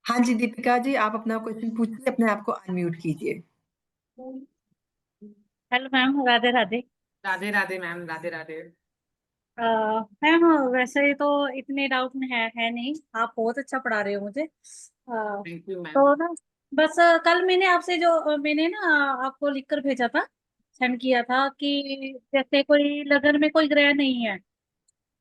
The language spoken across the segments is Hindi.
हाँ जी, दीपिका जी, आप अपना क्वेश्चन पूछिए, अपने आप को अनम्यूट कीजिए। Hello ma'am, Radhe Radhe. Radhe Radhe ma'am, Radhe Radhe. Ma'am, वैसे तो इतने डाउट में है नहीं। आप बहुत अच्छा पढ़ा रहे हो मुझे। Thank you ma'am. तो ना, बस कल मैंने आपसे जो मैंने ना आपको लिख कर भेजा था, सेंड किया था कि जैसे कोई लगन में कोई ग्रह नहीं है,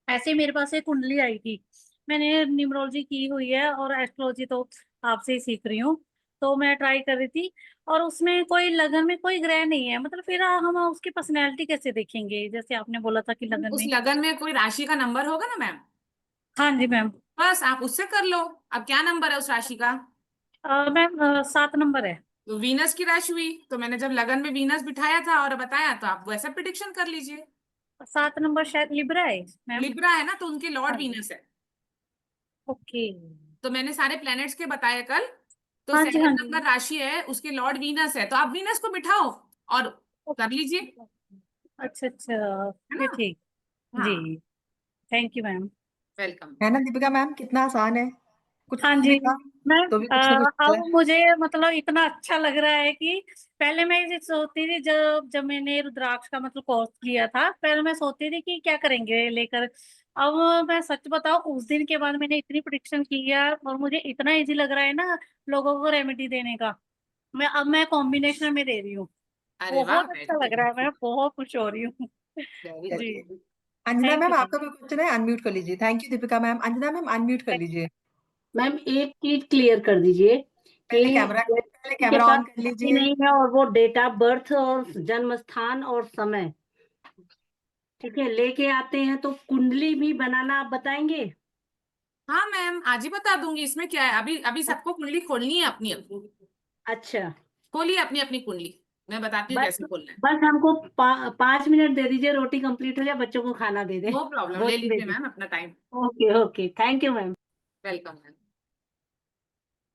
ऐसे ही मेरे पास एक कुंडली आई थी। मैंने न्यूमरोलॉजी की हुई है और एस्ट्रोलॉजी तो आपसे ही सीख रही हूँ। तो मैं ट्राई कर रही थी, और उसमें कोई लगन में कोई ग्रह नहीं है। मतलब फिर हम उसकी पर्सनैलिटी कैसे देखेंगे? जैसे आपने बोला था कि लगन उस में। लगन में कोई राशि का नंबर होगा ना मैम, हाँ जी मैम। बस आप उससे कर लो। अब क्या नंबर है उस राशि का? मैम, 7 नंबर है। तो वीनस की राशि हुई, तो मैंने जब लगन में वीनस बिठाया था और बताया, तो आप वैसा प्रिडिक्शन कर लीजिए। 7 नंबर शायद लिब्रा है मैम। लिब्रा है ना, तो उनके लॉर्ड हाँ जी। वीनस है। ओके। तो मैंने सारे प्लैनेट्स के बताए कल। तो हाँ जी, 7 हाँ जी। नंबर राशि है, उसके लॉर्ड वीनस है, तो आप वीनस को बिठाओ और कर लीजिए। अच्छा अच्छा, है फिर ना? ठीक। जी। हाँ। Thank you ma'am. वेलकम। है ना दीपिका मैम, कितना आसान है, कुछ हाँ नहीं जी लिखा मैम। तो भी कुछ ना कुछ अब निकला। मुझे मतलब इतना अच्छा लग रहा है कि पहले मैं ये सोचती थी, जब जब मैंने रुद्राक्ष का मतलब कोर्स किया था, पहले मैं सोचती थी कि क्या करेंगे लेकर। अब मैं सच बताऊं, उस दिन के बाद मैंने इतनी प्रिडिक्शन की है और मुझे इतना इजी लग रहा है ना लोगों को रेमेडी देने का। मैं कॉम्बिनेशन में दे रही हूँ। अरे वाह, बहुत अच्छा वेरी लग रहा है, मैं बहुत खुश हो रही हूँ। वेरी जी। Good. Anjana thank ma'am, you ma'am. आपका कोई क्वेश्चन है? अनम्यूट कर लीजिए। Thank you Deepika ma'am. Anjana ma'am, unmute कर लीजिए। मैम एक चीज क्लियर कर दीजिए कि पहले के कैमरा पास ऑन कर कुंडली लीजिए। नहीं है और वो डेट ऑफ बर्थ और जन्म स्थान और समय, ठीक है, लेके आते हैं, तो कुंडली भी बनाना आप बताएंगे? हाँ मैम, आज ही बता दूंगी, इसमें क्या है। अभी अभी सबको कुंडली खोलनी है अपनी अपनी। अच्छा। खोलिए अपनी अपनी कुंडली, मैं बताती हूँ बस कैसे खोलना है। बस हमको 5 मिनट दे दीजिए, रोटी कंप्लीट हो जाए, बच्चों को खाना दे दे, नो प्रॉब्लम, ले भोजन दे लीजिए दे। मैम अपना time. Okay okay, thank you ma'am. Welcome ma'am.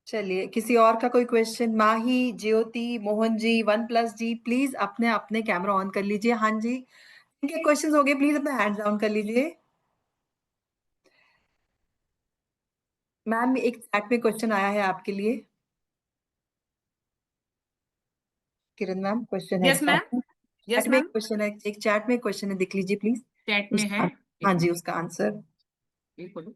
चलिए, किसी और का कोई क्वेश्चन? माही, ज्योति, मोहन जी, 1+ जी, प्लीज अपने अपने कैमरा ऑन कर लीजिए। हाँ जी, इनके क्वेश्चंस हो गए, प्लीज अपना हैंड डाउन कर लीजिए। मैम, एक चैट में क्वेश्चन आया है आपके लिए। किरण मैम, क्वेश्चन है यस मैम। चैट में। चैट यस में एक मैम। क्वेश्चन है, एक चैट में क्वेश्चन है, देख लीजिए प्लीज। चैट में है। उसका, हाँ जी, उसका आंसर। ये खोलो।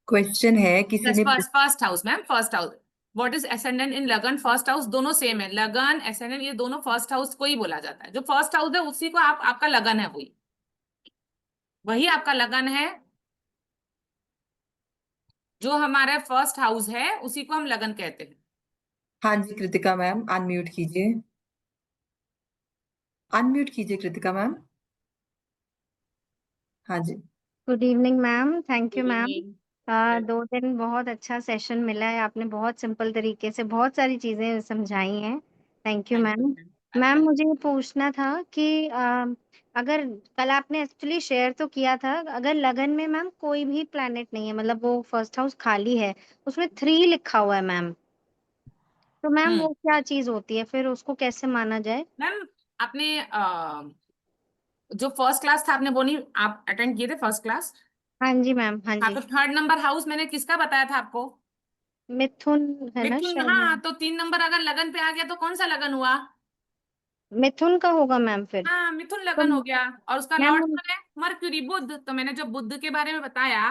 क्वेश्चन है, किसी ने first first house ma'am, first house. What is ascendant in lagna first house? दोनों सेम है, लगन असेंडेंट ये दोनों फर्स्ट हाउस को ही बोला जाता है। जो फर्स्ट हाउस है उसी को आप, आपका लगन है वही, वही आपका लगन है। जो हमारा फर्स्ट हाउस है उसी को हम लगन कहते हैं। हाँ जी, कृतिका मैम, अनम्यूट कीजिए। अनम्यूट कीजिए कृतिका मैम। हाँ जी। Good evening ma'am, thank you good ma'am. Evening. 2 दिन बहुत अच्छा सेशन मिला है, आपने बहुत सिंपल तरीके से बहुत सारी चीज़ें समझाई हैं। Thank you thank you ma'am. Ma'am, ma'am. मुझे ये पूछना था कि अगर कल आपने एक्चुअली शेयर तो किया था, अगर लगन में मैम कोई भी प्लैनेट नहीं है, मतलब वो फर्स्ट हाउस खाली है, उसमें 3 लिखा हुआ है मैम, तो मैम हम्म। वो क्या चीज़ होती है, फिर उसको कैसे माना जाए? मैम, आपने जो फर्स्ट क्लास था आपने वो नहीं आप अटेंड किए थे फर्स्ट क्लास? हाँ जी मैम, हाँ हाँ, जी। तो 3rd नंबर हाउस मैंने किसका बताया था आपको? मिथुन है ना मिथुन। शायद? हाँ, तो 3 नंबर अगर लगन पे आ गया तो कौन सा लगन हुआ? मिथुन का होगा मैम फिर। हाँ, मिथुन तो लगन हो गया। और उसका लॉर्ड मैम, कौन है? मरक्यूरी, बुध। तो मैंने जब बुध के बारे में बताया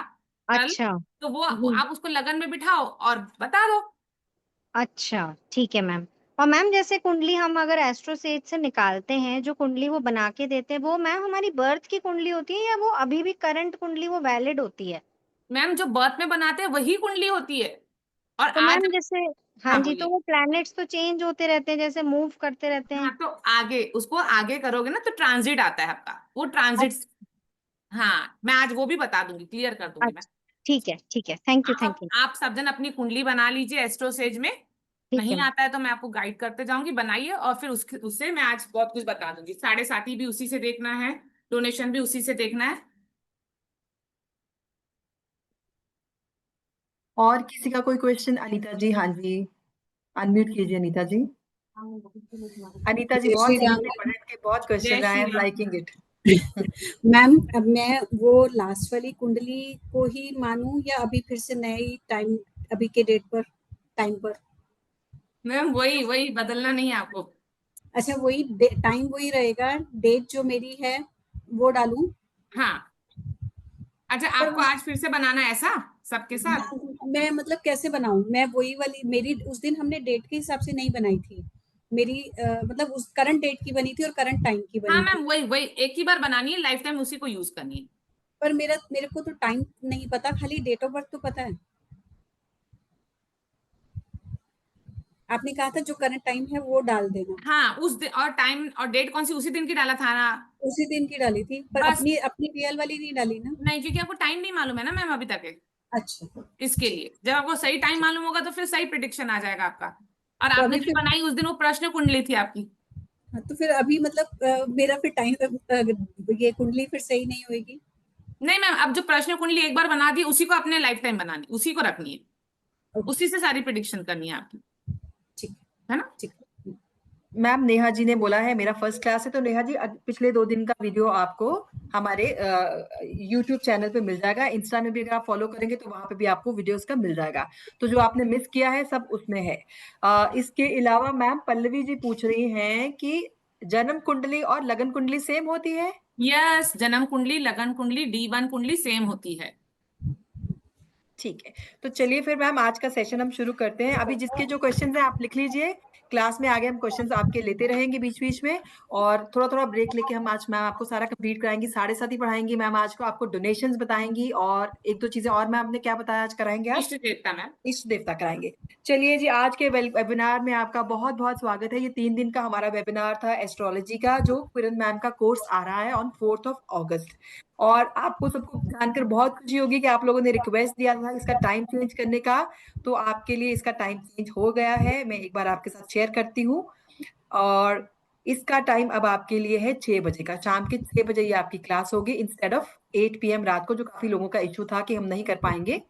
कल, अच्छा तो वो जी, आप उसको लगन में बिठाओ और बता दो। अच्छा ठीक है मैम। और मैम, जैसे कुंडली हम अगर एस्ट्रोसेज से निकालते हैं, जो कुंडली वो बना के देते हैं, वो मैम हमारी बर्थ की कुंडली होती है या वो अभी भी करंट कुंडली वो वैलिड होती है? मैम, जो बर्थ में बनाते हैं वही कुंडली होती है। और तो आज, मैम जैसे, हाँ हाँ जी, तो बोलिए। वो प्लैनेट्स तो चेंज होते रहते हैं, जैसे मूव करते रहते हाँ, हैं। तो आगे उसको आगे करोगे ना तो ट्रांजिट आता है आपका, वो ट्रांजिट। अच्छा हाँ, मैं आज वो भी बता दूंगी, क्लियर कर दूंगी मैं। अच्छा, ठीक है ठीक है, थैंक यू थैंक यू। आप सब जन अपनी कुंडली बना लीजिए एस्ट्रोसेज में। ठीक है नहीं मैम। आता है तो मैं आपको गाइड करते जाऊंगी, बनाइए और फिर उससे मैं आज बहुत कुछ बता दूंगी। 7.5 भी उसी से देखना है, डोनेशन भी उसी से देखना है। और किसी का कोई क्वेश्चन? अनीता जी, हाँ जी, अनम्यूट कीजिए अनीता जी। अनीता जी, जय बहुत श्री राम सिंपल मैम। पढ़ के बहुत जय क्वेश्चन आए, Shri I am Ram. Liking it. Ma'am अब मैं वो लास्ट वाली कुंडली को ही मानूं या अभी फिर से नई टाइम अभी के डेट पर टाइम पर? मैम वही वही बदलना नहीं है आपको। अच्छा वही टाइम वही रहेगा, डेट जो मेरी है वो डालूं? हाँ। अच्छा, पर आपको आज फिर से बनाना है ऐसा सबके साथ? मैं मतलब कैसे बनाऊं? मैं वही वाली मेरी उस दिन हमने डेट के हिसाब से नहीं बनाई थी मेरी, मतलब उस करंट डेट की बनी थी और करंट टाइम की हाँ बनी थी। मैम, वही वही एक ही बार बनानी है, लाइफ टाइम उसी को यूज करनी है। पर मेरे को तो टाइम नहीं पता, खाली डेट ऑफ बर्थ तो पता है। आपने कहा था जो करंट टाइम है वो डाल देना। हाँ, उस दिन और टाइम और डेट कौन सी, उसी दिन की डाला था ना? उसी दिन की डाली थी, पर बस। अपनी अपनी रियल वाली नहीं डाली ना। नहीं, क्योंकि आपको टाइम नहीं मालूम है ना मैम अभी तक है। अच्छा, इसके लिए जब आपको सही टाइम मालूम होगा तो फिर सही प्रिडिक्शन आ जाएगा आपका। और तो आपने अभी जो फिर बनाई उस दिन वो प्रश्न कुंडली थी आपकी। हाँ, तो फिर अभी मतलब मेरा फिर टाइम ये कुंडली फिर सही नहीं होगी? नहीं मैम, अब जो प्रश्न कुंडली एक बार बना दी उसी को अपने लाइफ टाइम बनानी, उसी को रखनी है। ओके, उसी से सारी प्रिडिक्शन करनी है आपकी। ठीक है ना? ठीक। मैम नेहा जी ने बोला है मेरा फर्स्ट क्लास है, तो नेहा जी पिछले 2 दिन का वीडियो आपको हमारे यूट्यूब चैनल पे मिल जाएगा। इंस्टा में भी अगर आप फॉलो करेंगे तो वहां पे भी आपको वीडियोस का मिल जाएगा। तो जो आपने मिस किया है सब उसमें है। इसके अलावा मैम पल्लवी जी पूछ रही हैं कि जन्म कुंडली और लगन कुंडली सेम होती है? यस, जन्म कुंडली, लगन कुंडली, D1 कुंडली सेम होती है। ठीक है, तो चलिए फिर मैम आज का सेशन हम शुरू करते हैं। अभी जिसके जो क्वेश्चंस हैं आप लिख लीजिए। क्लास में आगे हम क्वेश्चंस आपके लेते रहेंगे बीच बीच में, और थोड़ा थोड़ा ब्रेक लेके हम आज मैम आपको सारा कंप्लीट कराएंगी। 7:30 ही पढ़ाएंगी मैम आज को, आपको डोनेशंस बताएंगी और एक दो चीजें और। मैम ने क्या बताया आज कराएंगे आप? इष्ट देवता मैम। इष्ट देवता कराएंगे। चलिए जी, आज के वेबिनार में आपका बहुत बहुत स्वागत है। ये 3 दिन का हमारा वेबिनार था एस्ट्रोलॉजी का, जो किरण मैम का कोर्स आ रहा है ऑन 4th of August। और आपको सबको जानकर बहुत खुशी होगी कि आप लोगों ने रिक्वेस्ट दिया था इसका टाइम चेंज करने का, तो आपके लिए इसका टाइम चेंज हो गया है। मैं एक बार आपके साथ शेयर करती हूँ। और इसका टाइम अब आपके लिए है 6 बजे का, शाम के 6 बजे ये आपकी क्लास होगी इंस्टेड ऑफ 8 PM रात को, जो काफी लोगों का इशू था कि हम नहीं कर पाएंगे।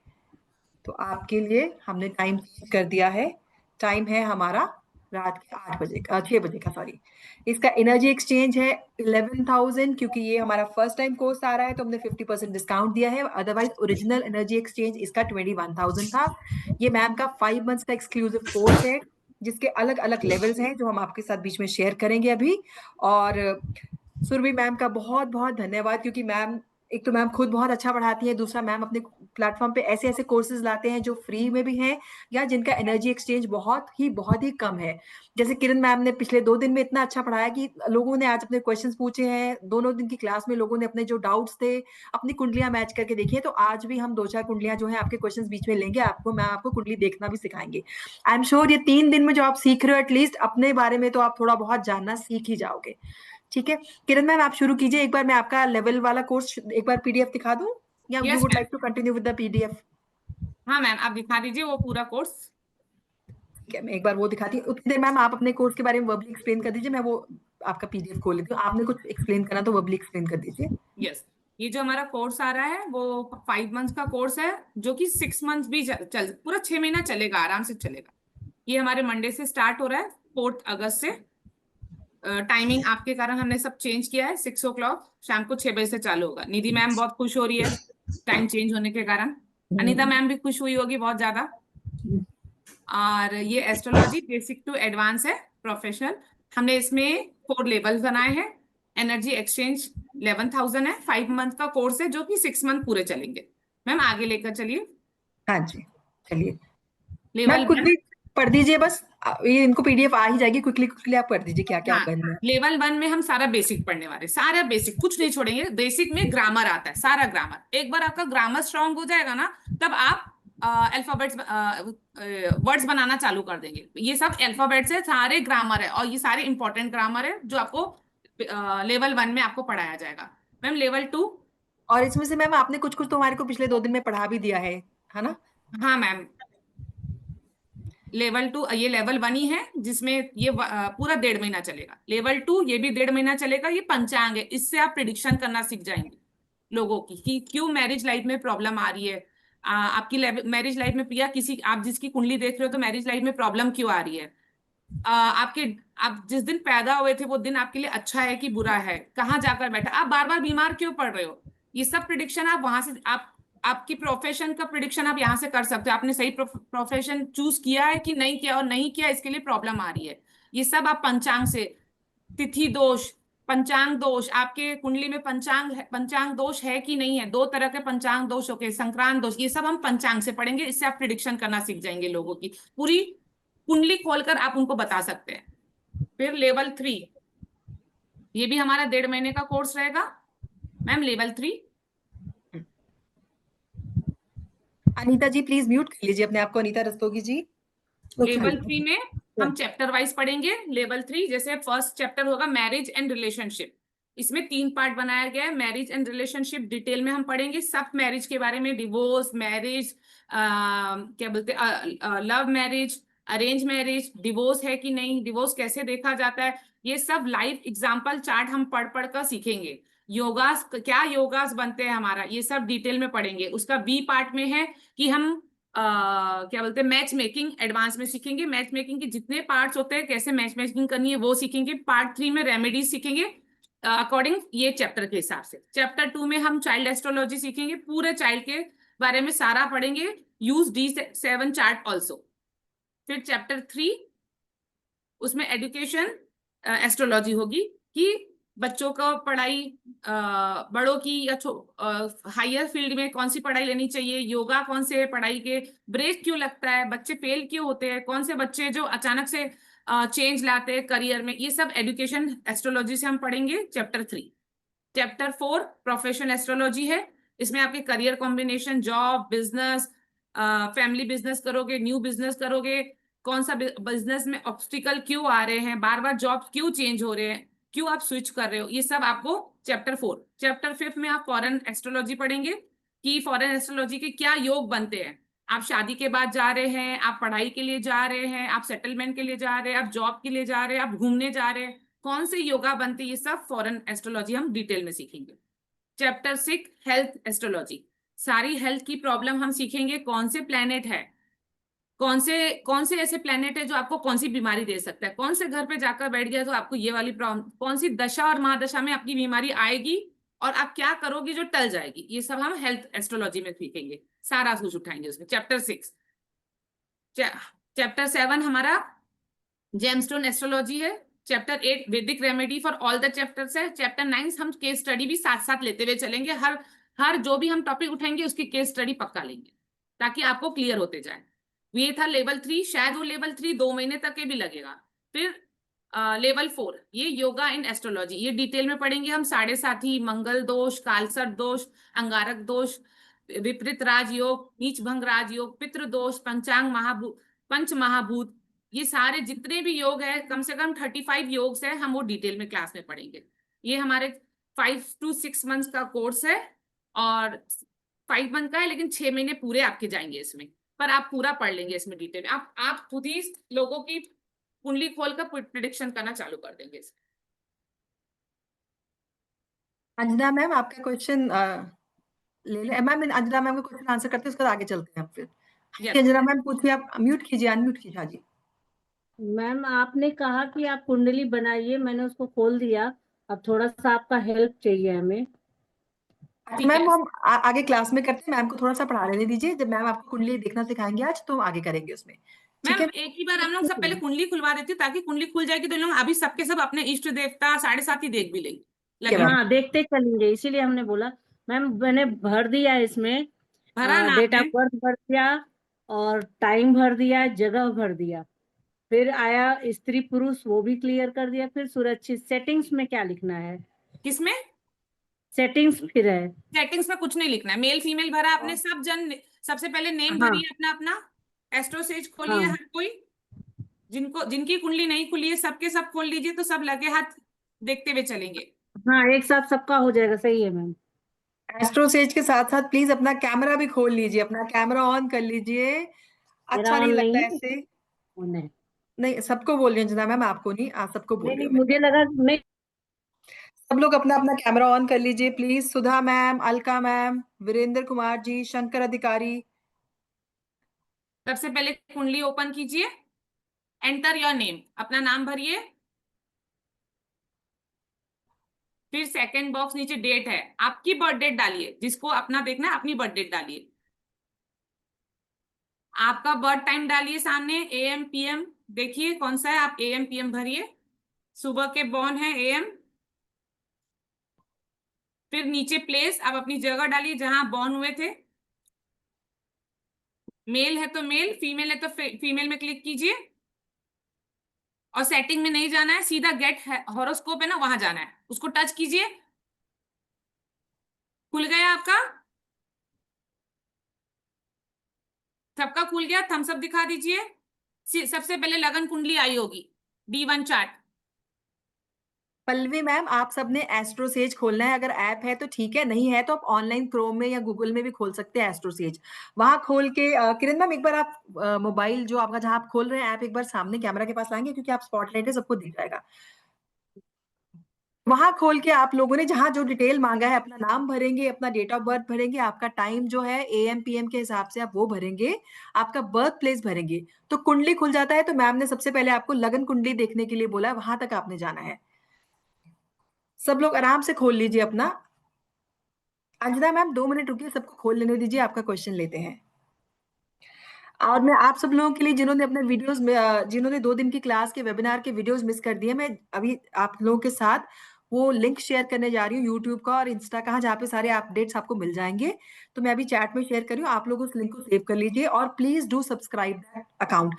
तो आपके लिए हमने टाइम चेंज कर दिया है। टाइम है हमारा रात के 8 बजे का, 6 बजे का, सॉरी। इसका एनर्जी एक्सचेंज है 11,000, क्योंकि ये हमारा फर्स्ट टाइम कोर्स आ रहा है तो हमने 50% डिस्काउंट दिया है। अदरवाइज ओरिजिनल एनर्जी एक्सचेंज इसका 21,000 था। ये मैम का 5 मंथ्स का एक्सक्लूसिव कोर्स है, जिसके अलग अलग लेवल्स हैं जो हम आपके साथ बीच में शेयर करेंगे अभी। और सुरभि मैम का बहुत बहुत धन्यवाद, क्योंकि मैम एक तो मैम खुद बहुत अच्छा पढ़ाती है, दूसरा मैम अपने प्लेटफॉर्म पे ऐसे ऐसे कोर्सेज लाते हैं जो फ्री में भी हैं या जिनका एनर्जी एक्सचेंज बहुत ही कम है। जैसे किरण मैम ने पिछले 2 दिन में इतना अच्छा पढ़ाया कि लोगों ने आज अपने क्वेश्चंस पूछे हैं। दोनों दिन की क्लास में लोगों ने अपने जो डाउट्स थे अपनी कुंडलियां मैच करके देखी है। तो आज भी हम 2-4 कुंडलियां जो है आपके क्वेश्चंस बीच में लेंगे, आपको मैम आपको कुंडली देखना भी सिखाएंगे। आई एम श्योर ये 3 दिन में जो आप सीख रहे हो एटलीस्ट अपने बारे में तो आप थोड़ा बहुत जानना सीख ही जाओगे। ठीक है, किरण मैम आप शुरू कीजिए। एक बार मैं आपका लेवल वाला कोर्स एक बार पीडीएफ दिखा दूं, या you yes would ma'am. Like to continue with the PDF? हाँ मैम, आप दिखा दीजिए वो पूरा कोर्स। ठीक है, मैं एक बार वो दिखाती हूँ। उतनी देर मैम आप अपने कोर्स के बारे में वर्बली एक्सप्लेन कर दीजिए, मैं वो आपका पीडीएफ खोल लेती हूँ। आपने कुछ एक्सप्लेन करना तो वर्बली एक्सप्लेन कर दीजिए। यस, ये जो हमारा कोर्स आ रहा है वो 5 मंथ्स का कोर्स है, जो कि 6 मंथ्स भी पूरा 6 महीना चलेगा, आराम से चलेगा। ये हमारे मंडे से स्टार्ट हो रहा है, 4th अगस्त से। टाइमिंग आपके कारण हमने सब चेंज किया है, 6 o'clock शाम को 6 बजे से चालू होगा। निधि मैम बहुत खुश हो रही है टाइम चेंज होने के कारण। अनीता मैम भी खुश हुई होगी बहुत ज्यादा। और ये एस्ट्रोलॉजी बेसिक टू एडवांस है, प्रोफेशनल। हमने इसमें 4 लेवल्स बनाए हैं। एनर्जी एक्सचेंज 11,000 है, 5 मंथ का कोर्स है जो कि 6 मंथ पूरे चलेंगे। मैम आगे लेकर चलिए। हाँ जी, चलिए लेवल मैम 1। क्विकली पढ़ दीजिए बस। ये इनको पीडीएफ आ ही जाएगी, क्विकली क्विकली आप पढ़ दीजिए क्या क्या हाँ, करना है। लेवल 1 में हम सारा बेसिक पढ़ने वाले, सारा बेसिक, कुछ नहीं छोड़ेंगे। बेसिक में ग्रामर आता है, सारा ग्रामर। एक बार आपका ग्रामर स्ट्रांग हो जाएगा ना, तब आप अल्फाबेट्स वर्ड्स बनाना चालू कर देंगे। ये सब अल्फाबेट्स है, सारे ग्रामर है, और ये सारे इंपॉर्टेंट ग्रामर है जो आपको लेवल 1 में आपको पढ़ाया जाएगा। Ma'am level 2। और इसमें से मैम आपने कुछ कुछ तो हमारे को पिछले 2 दिन में पढ़ा भी दिया है ना? हाँ मैम, लेवल 2 ये लेवल 1 ही है, जिसमें ये पूरा 1.5 महीना चलेगा। लेवल 2 ये भी 1.5 महीना चलेगा। ये पंचांग है, इससे आप प्रिडिक्शन करना सीख जाएंगे लोगों की, कि क्यों मैरिज लाइफ में प्रॉब्लम आ रही है। आपकी मैरिज लाइफ में, या किसी आप जिसकी कुंडली देख रहे हो तो मैरिज लाइफ में प्रॉब्लम क्यों आ रही है। आप जिस दिन पैदा हुए थे वो दिन आपके लिए अच्छा है कि बुरा है, कहाँ जाकर बैठा, आप बार बार बीमार क्यों पड़ रहे हो, ये सब प्रिडिक्शन आप वहां से, आप आपकी प्रोफेशन का प्रिडिक्शन आप यहाँ से कर सकते हो, आपने सही प्रोफेशन चूज किया है कि नहीं किया, और नहीं किया इसके लिए प्रॉब्लम आ रही है, ये सब आप पंचांग से, तिथि दोष, पंचांग दोष, आपके कुंडली में पंचांग दोष है कि नहीं है, 2 तरह के पंचांग दोष होके, संक्रांत दोष, ये सब हम पंचांग से पढ़ेंगे, इससे आप प्रिडिक्शन करना सीख जाएंगे, लोगों की पूरी कुंडली खोलकर आप उनको बता सकते हैं। फिर लेवल 3, ये भी हमारा 1.5 महीने का कोर्स रहेगा ma'am. Level 3, Anita ji please mute कर लीजिए अपने आप को, अनीता रस्तोगी जी। लेवल 3 में हम चैप्टर वाइज पढ़ेंगे। लेवल 3 जैसे फर्स्ट चैप्टर होगा मैरिज एंड रिलेशनशिप, इसमें 3 पार्ट बनाया गया है। मैरिज एंड रिलेशनशिप डिटेल में हम पढ़ेंगे, सब मैरिज के बारे में, डिवोर्स, मैरिज, क्या बोलते हैं, love marriage, arrange marriage, divorce है कि नहीं, डिवोर्स कैसे देखा जाता है, ये सब लाइव एग्जाम्पल चार्ट हम पढ़ पढ़ कर सीखेंगे। योगास, क्या योगास बनते हैं हमारा, ये सब डिटेल में पढ़ेंगे। उसका बी पार्ट में है कि हम क्या बोलते हैं, मैच मेकिंग एडवांस में सीखेंगे, मैच मेकिंग के जितने पार्ट्स होते हैं, कैसे मैच मेकिंग करनी है वो सीखेंगे। पार्ट 3 में रेमेडीज सीखेंगे अकॉर्डिंग ये चैप्टर के हिसाब से। चैप्टर 2 में हम चाइल्ड एस्ट्रोलॉजी सीखेंगे, पूरे चाइल्ड के बारे में सारा पढ़ेंगे, यूज D7 चार्ट ऑल्सो। फिर चैप्टर 3 उसमें एजुकेशन एस्ट्रोलॉजी होगी कि बच्चों का पढ़ाई, बड़ों की या हायर फील्ड में कौन सी पढ़ाई लेनी चाहिए, योगा कौन से पढ़ाई के ब्रेक क्यों लगता है, बच्चे फेल क्यों होते हैं, कौन से बच्चे जो अचानक से चेंज लाते हैं करियर में, ये सब एजुकेशन एस्ट्रोलॉजी से हम पढ़ेंगे चैप्टर 3। चैप्टर 4 प्रोफेशन एस्ट्रोलॉजी है, इसमें आपके career combination, job, business, family business करोगे, न्यू बिजनेस करोगे, कौन सा बिजनेस में ऑब्स्टिकल क्यों आ रहे हैं, बार बार जॉब क्यों चेंज हो रहे हैं, क्यों आप स्विच कर रहे हो, ये सब आपको चैप्टर 4। चैप्टर 5 में आप फॉरेन एस्ट्रोलॉजी पढ़ेंगे कि फॉरेन एस्ट्रोलॉजी के क्या योग बनते हैं, आप शादी के बाद जा रहे हैं, आप पढ़ाई के लिए जा रहे हैं, आप सेटलमेंट के लिए जा रहे हैं, आप जॉब के लिए जा रहे हैं, आप घूमने जा रहे हैं, कौन से योगा बनते हैं, ये सब फॉरेन एस्ट्रोलॉजी हम डिटेल में सीखेंगे। चैप्टर 6 हेल्थ एस्ट्रोलॉजी, सारी हेल्थ की प्रॉब्लम हम सीखेंगे, कौन से प्लेनेट है, कौन से ऐसे प्लेनेट है जो आपको कौन सी बीमारी दे सकता है, कौन से घर पे जाकर बैठ गया तो आपको ये वाली प्रॉब्लम, कौन सी दशा और महादशा में आपकी बीमारी आएगी और आप क्या करोगे जो टल जाएगी, ये सब हम हेल्थ एस्ट्रोलॉजी में सीखेंगे, सारा कुछ उठाएंगे उसमें। चैप्टर 6। चैप्टर 7 हमारा जेमस्टोन एस्ट्रोलॉजी है। चैप्टर 8 वैदिक remedy for all the chapters है। चैप्टर 9 हम केस स्टडी भी साथ साथ लेते हुए चलेंगे, हर जो भी हम टॉपिक उठाएंगे उसकी केस स्टडी पक्का लेंगे ताकि आपको क्लियर होते जाए। ये था लेवल 3, शायद वो लेवल 3 2 महीने तक के भी लगेगा। फिर लेवल 4 ये योगा इन एस्ट्रोलॉजी, ये डिटेल में पढ़ेंगे हम, साढ़े साथी, मंगल दोष, कालसर्प दोष, अंगारक दोष, विपरीत राजयोग, नीच भंग राजयोग, पितृ दोष, पंचांग महाभूत, पंच महाभूत, ये सारे जितने भी योग है, कम से कम 35 योग है, हम वो डिटेल में क्लास में पढ़ेंगे। ये हमारे 5 to 6 मंथ्स का कोर्स है और 5 मंथ का है, लेकिन 6 महीने पूरे आपके जाएंगे इसमें, पर आप पूरा पढ़ लेंगे इसमें डिटेल में। आप खुद ही लोगों की कुंडली खोलकर प्रिडिक्शन करना चालू कर देंगे। अंजना मैम आपका क्वेश्चन ले लें मैम, अंजना मैम का क्वेश्चन आंसर करते हैं, उसके बाद आगे चलते हैं। फिर Yes. अंजना मैम पूछिए, आप म्यूट कीजिए, अनम्यूट कीजिए। हाँ जी मैम आपने कहा कि आप कुंडली बनाइए, मैंने उसको खोल दिया, अब थोड़ा सा आपका हेल्प चाहिए हमें। अच्छा मैम, हम आगे क्लास में करते हैं, मैम को थोड़ा सा पढ़ा लेने दीजिए, जब मैम आपको कुंडली देखना सिखाएंगे आज तो आगे करेंगे उसमें, ठीक मैम है। एक ही बार हम लोग सब पहले कुंडली खुलवा देते हैं, ताकि कुंडली खुल जाएगी तो लोग अभी सबके सब अपने इष्ट देवता साढ़े साथ ही देख भी लेंगे। हाँ देखते चलेंगे, इसीलिए हमने बोला। मैम मैंने भर दिया इसमें, भरा ना डेट ऑफ आपने? बर्थ भर दिया और टाइम भर दिया, जगह भर दिया, फिर आया स्त्री पुरुष वो भी क्लियर कर दिया, फिर सुरक्षित सेटिंग्स में क्या लिखना है, किसमें? सेटिंग्स फिर है, सेटिंग्स में कुछ नहीं लिखना है, मेल फीमेल भरा आपने, सब जन सबसे पहले नेम हाँ भरिए अपना अपना, एस्ट्रोसेज खोलिए हाँ हर कोई, जिनकी कुंडली नहीं खुली है सबके सब खोल लीजिए, तो सब लगे हाथ देखते हुए चलेंगे। हाँ, एक साथ सबका हो जाएगा, सही है मैम। एस्ट्रोसेज के साथ साथ प्लीज अपना कैमरा भी खोल लीजिए, अपना कैमरा ऑन कर लीजिए, मेरा अच्छा ऑन नहीं नहीं लगता है, ऐसे। ऑन है। नहीं सबको बोल रही हूँ अंजना मैम, आपको नहीं, आप सबको बोल नहीं रही नहीं, हूँ मैं। मुझे लगा नहीं। सब लोग अपना अपना कैमरा ऑन कर लीजिए please, Sudha ma'am, Alka ma'am, Virendra Kumar ji, Shankar Adhikari. सबसे पहले कुंडली ओपन कीजिए, एंटर योर नेम, अपना नाम भरिए। फिर सेकंड बॉक्स नीचे डेट है, आपकी बर्थ डेट डालिए, जिसको अपना देखना है अपनी बर्थ डेट डालिए। आपका बर्थ टाइम डालिए सामने, AM PM, देखिए कौन सा है, आप AM PM भरिए, सुबह के बॉर्न है AM। फिर नीचे प्लेस, आप अपनी जगह डालिए जहां बॉर्न हुए थे। मेल है तो मेल, फीमेल है तो फीमेल में क्लिक कीजिए। और सेटिंग में नहीं जाना है, सीधा गेट हॉरोस्कोप है ना, वहां जाना है, उसको टच कीजिए। खुल गया आपका, सबका खुल गया, थम्स अप दिखा दीजिए। सबसे पहले लगन कुंडली आई होगी, D1 चार्ट। पल्लवी मैम, आप सबने एस्ट्रोसेज खोलना है, अगर ऐप है तो ठीक है, नहीं है तो आप ऑनलाइन क्रोम में या गूगल में भी खोल सकते हैं एस्ट्रोसेज। वहां खोल के किरण मैम एक बार आप मोबाइल जो आपका जहां आप खोल रहे हैं ऐप, एक बार सामने कैमरा के पास लाएंगे, क्योंकि आप स्पॉटलाइट है, सबको दिख जाएगा। वहां खोल के आप लोगों ने जहां जो डिटेल मांगा है, अपना नाम भरेंगे, अपना डेट ऑफ बर्थ भरेंगे, आपका टाइम जो है AM PM के हिसाब से आप वो भरेंगे, आपका बर्थ प्लेस भरेंगे, तो कुंडली खुल जाता है। तो मैम ने सबसे पहले आपको लगन कुंडली देखने के लिए बोला है, वहां तक आपने जाना है। सब लोग आराम से खोल लीजिए अपना। अंजना मैम 2 मिनट रुकिए, सबको खोल लेने दीजिए, आपका क्वेश्चन लेते हैं। और मैं आप सब लोगों के लिए जिन्होंने अपने वीडियोस में जिन्होंने 2 दिन की क्लास के वेबिनार के वीडियोस मिस कर दिए, मैं अभी आप लोगों के साथ वो लिंक शेयर करने जा रही हूँ, यूट्यूब का और इंस्टा का, जहाँ पे सारे अपडेट्स आपको मिल जाएंगे। तो मैं अभी चैट में शेयर कर रही हूँ, आप लोग उस लिंक को सेव कर लीजिए और please do subscribe that account.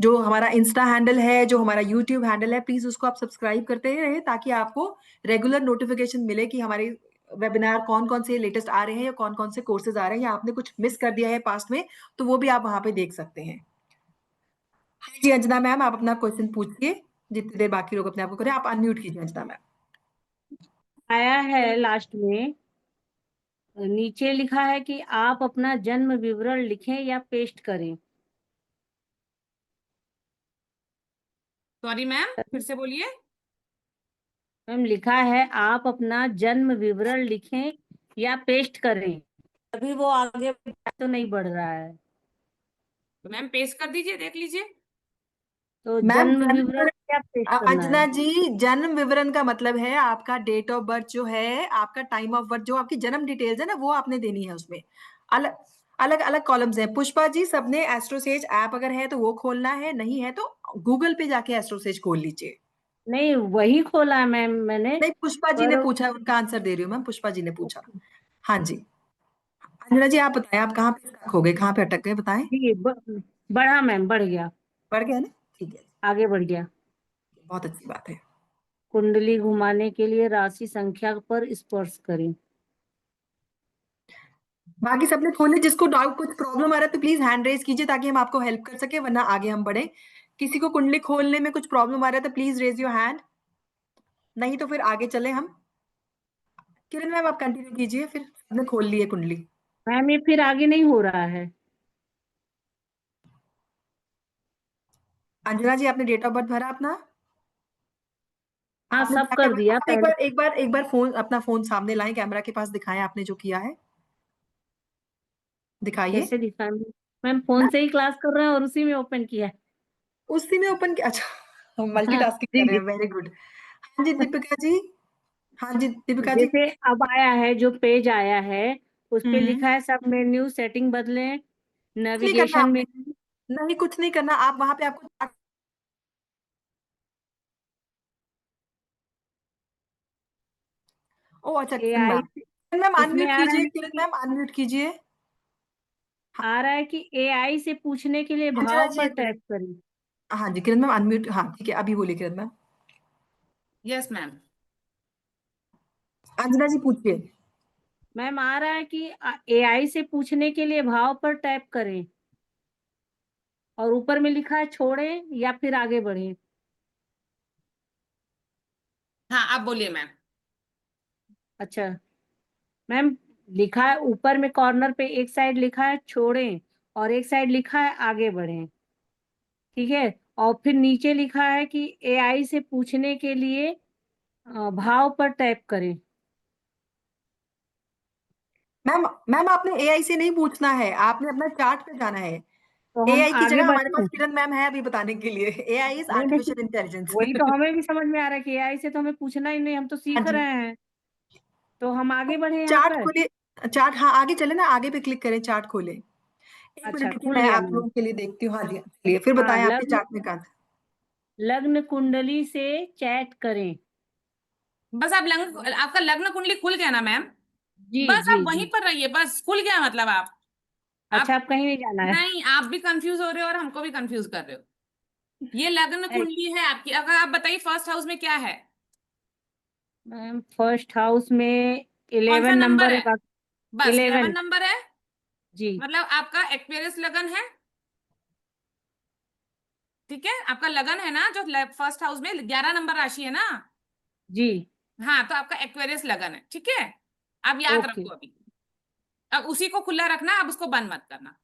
जो हमारा इंस्टा हैंडल है, जो हमारा यूट्यूब हैंडल है, प्लीज उसको आप सब्सक्राइब करते रहे, ताकि आपको रेगुलर नोटिफिकेशन मिले कि हमारे वेबिनार कौन कौन से लेटेस्ट आ रहे हैं या कौन कौन से कोर्सेज आ रहे हैं, या आपने कुछ मिस कर दिया है पास्ट में तो वो भी आप वहां पे देख सकते हैं। हाँ जी अंजना मैम, आप अपना क्वेश्चन पूछिए, जितनी देर बाकी लोग अपने आप को करें। आप अनम्यूट कीजिए अंजना मैम। आया है लास्ट में, नीचे लिखा है कि आप अपना जन्म विवरण लिखें या पेस्ट करें। सॉरी मैम, फिर से बोलिए। मैम लिखा है आप अपना जन्म विवरण लिखें या पेस्ट करें, अभी वो आगे तो नहीं बढ़ रहा है। तो मैम पेस्ट कर दीजिए, देख लीजिए। तो मैम जन्म विवरण क्या पेस्ट करना अंजना है? जी, जन्म विवरण का मतलब है आपका डेट ऑफ बर्थ जो है, आपका टाइम ऑफ बर्थ, जो आपकी जन्म डिटेल्स है ना, वो आपने देनी है। उसमें अलग अलग अलग कॉलम्स हैं। पुष्पा जी, सबने एस्ट्रोसेज ऐप अगर है तो वो खोलना है, नहीं है तो गूगल पे जाके एस्ट्रोसेज खोल लीजिए। नहीं, वही खोला है मैम मैंने। नहीं, पुष्पा जी ने पर पूछा, उनका आंसर दे रही हूँ मैम, पुष्पा जी ने पूछा। हाँ जी अंजना जी, आप बताएं, आप कहाँ पे stuck हो गए, कहाँ पे अटक गए, बताएं। जी बढ़ा मैम, बढ़ गया, बढ़ गया ना, ठीक है, आगे बढ़ गया। बहुत अच्छी बात है। कुंडली घुमाने के लिए राशि संख्या पर स्पर्श करें। बाकी सबने खोले, जिसको डाउट कुछ प्रॉब्लम आ रहा है तो प्लीज हैंड रेज कीजिए, ताकि हम आपको हेल्प कर सके, वरना आगे हम बढ़े। किसी को कुंडली खोलने में कुछ प्रॉब्लम आ रहा है तो प्लीज रेज योर हैंड, नहीं तो फिर आगे चले हम। किरण मैम आप कंटिन्यू कीजिए, फिर सबने खोल ली है कुंडली। मैम ये फिर आगे नहीं हो रहा है। अंजना जी, आपने डेट ऑफ बर्थ भरा अपना? हाँ आपने सब क्या क्या कर भरा? दिया आप पहले। एक बार फोन, अपना फोन सामने लाएं, कैमरा के पास दिखाएं आपने जो किया है, दिखाइए। कैसे दिखाएं? मैम फोन से ही क्लास कर रहे हैं और उसी में ओपन किया है। उसी में ओपन किया, अच्छा हाँ मल्टीटास्किंग कर रहे जी। हैं, वेरी गुड। हाँ जी दीपिका जी, हाँ जी दीपिका जी। जैसे अब आया है, जो पेज आया है उस पे हम्म, लिखा है सब मेन्यू सेटिंग बदलें, कुछ नहीं करना नेविगेशन आपने, मेन्यू। नहीं कुछ नहीं करना, आप वहां पे आपको, ओ अच्छा किरण एआई मैम, किरण मैम इसमें अनम्यूट आ रहा कीजिए, है किरण कि मैम अनम्यूट कीजिए। आ रहा है कि एआई से पूछने के लिए अंजना भाव जी, पर टैप करें। हाँ जी किरण मैम अनम्यूट, हाँ ठीक है, अभी बोलिए Kiran ma'am. Yes ma'am. Anjana ji पूछिए। मैम आ रहा है कि एआई से पूछने के लिए भाव पर टैप करें, और ऊपर में लिखा है छोड़ें या फिर आगे बढ़ें। हाँ आप बोलिए मैम। अच्छा मैम, लिखा है ऊपर में कॉर्नर पे, एक साइड लिखा है छोड़ें और एक साइड लिखा है आगे बढ़ें, ठीक है। और फिर नीचे लिखा है कि एआई से पूछने के लिए भाव पर टैप करें। मैम मैम आपने AI से नहीं पूछना है, आपने अपना चार्ट पे जाना है। तो हम AI की आगे जगह हमारे बढ़े। पास किरण मैम है अभी बताने के लिए। AI इज नहीं नहीं, आर्टिफिशियल इंटेलिजेंस। वही तो हमें भी समझ में आ रहा है कि AI से तो हमें पूछना ही नहीं, हम तो हाँ सीख जी, रहे हैं, तो हम आगे बढ़े यहाँ चार्ट पर। खोलिए। चार्ट, हाँ आगे चले ना, आगे पे क्लिक करें, चार्ट खोले। एक मिनट अच्छा, देखिए, खुल मैं गया आप मैम। लोगों के लिए देखती हूँ। हाँ जी, चलिए फिर हाँ, बताएं आपके लग्न चार्ट में कहाँ था। लग्न कुंडली से चैट करें। बस आप लग्न, आपका लग्न कुंडली खुल गया ना मैम? जी बस जी आप वहीं जी। पर रहिए, बस खुल गया मतलब आप अच्छा, आप कहीं नहीं जाना है। नहीं, आप भी कंफ्यूज हो रहे हो और हमको भी कंफ्यूज कर रहे हो। ये लग्न कुंडली है आपकी। अगर आप बताइए फर्स्ट हाउस में क्या है? मैम फर्स्ट हाउस में कौन सा 11 नंबर नंबर है है? बस 11 11। नंबर है। जी मतलब आपका एक्वेरियस लगन है। ठीक है, आपका लगन है ना, जो फर्स्ट हाउस में 11 नंबर राशि है ना। जी। हाँ, तो आपका एक्वेरियस लगन है। ठीक है, आप याद ओके रखो अभी। अब उसी को खुला रखना, अब उसको बंद मत करना।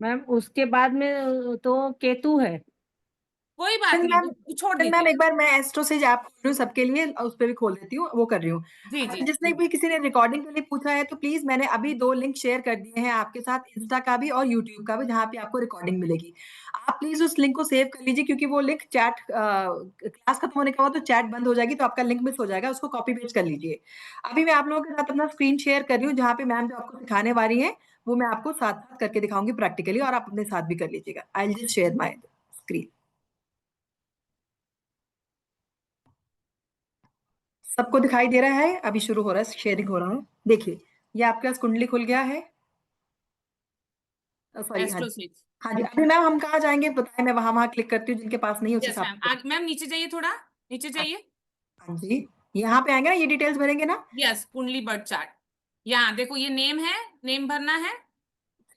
मैम, उसके बाद में तो केतु है। कोई बात किरण नहीं, मैम, वो छोड़ किरण मैम दीजिए। एक बार मैं एस्ट्रो से ऐप खोल रही हूँ सबके लिए, उस पर भी खोल देती हूँ, वो कर रही हूँ। जी अगर जी जिसने जी। भी किसी ने रिकॉर्डिंग के लिए पूछा है तो प्लीज, मैंने अभी 2 लिंक शेयर कर दिए हैं आपके साथ, इंस्टा का भी और यूट्यूब का भी, जहाँ पे आपको रिकॉर्डिंग मिलेगी। आप प्लीज उस लिंक को सेव कर लीजिए, क्योंकि वो लिंक चैट, क्लास खत्म होने के बाद तो चैट बंद हो जाएगी, तो आपका लिंक मिस हो जाएगा, उसको कॉपी पेस्ट कर लीजिए। अभी मैं आप लोगों के साथ अपना स्क्रीन शेयर कर रही हूँ, जहाँ पे मैम जो आपको सिखाने वाली है वो मैं आपको साथ साथ करके दिखाऊंगी प्रैक्टिकली, और आप अपने साथ भी कर लीजिएगा। I just share my screen. सबको दिखाई दे रहा है? अभी शुरू हो रहा है, शेयरिंग हो रहा है। देखिए, ये आपके पास कुंडली खुल गया है। सॉरी, हाँ एस्ट्रो जी। स्विच। हाँ जी, अभी मैम हम कहाँ जाएंगे बताएं, मैं वहां वहां क्लिक करती हूँ, जिनके पास नहीं है उस यस हिसाब मैम, से। मैम नीचे जाइए, थोड़ा नीचे जाइए। हाँ जी, यहाँ पे आएंगे ना, ये डिटेल्स भरेंगे ना। यस, कुंडली बर्थ चार्ट। यहाँ देखो, ये नेम है, नेम भरना है।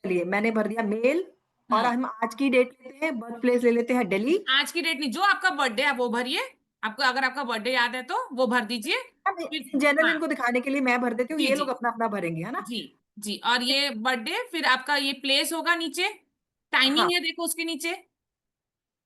चलिए, मैंने भर दिया मेल। और हम्म। हम आज की डेट लेते हैं, बर्थ प्लेस ले लेते हैं दिल्ली। आज की डेट नहीं, जो आपका बर्थडे है वो भरिए। आपको अगर आपका बर्थडे याद है तो वो भर दीजिए। फिर इन जनरल हाँ, इनको दिखाने के लिए मैं भर देती हूँ, जी ये जी लोग अपना अपना भरेंगे, है ना। जी जी। और ये बर्थडे, फिर आपका ये प्लेस होगा नीचे, हाँ टाइमिंग है देखो उसके नीचे।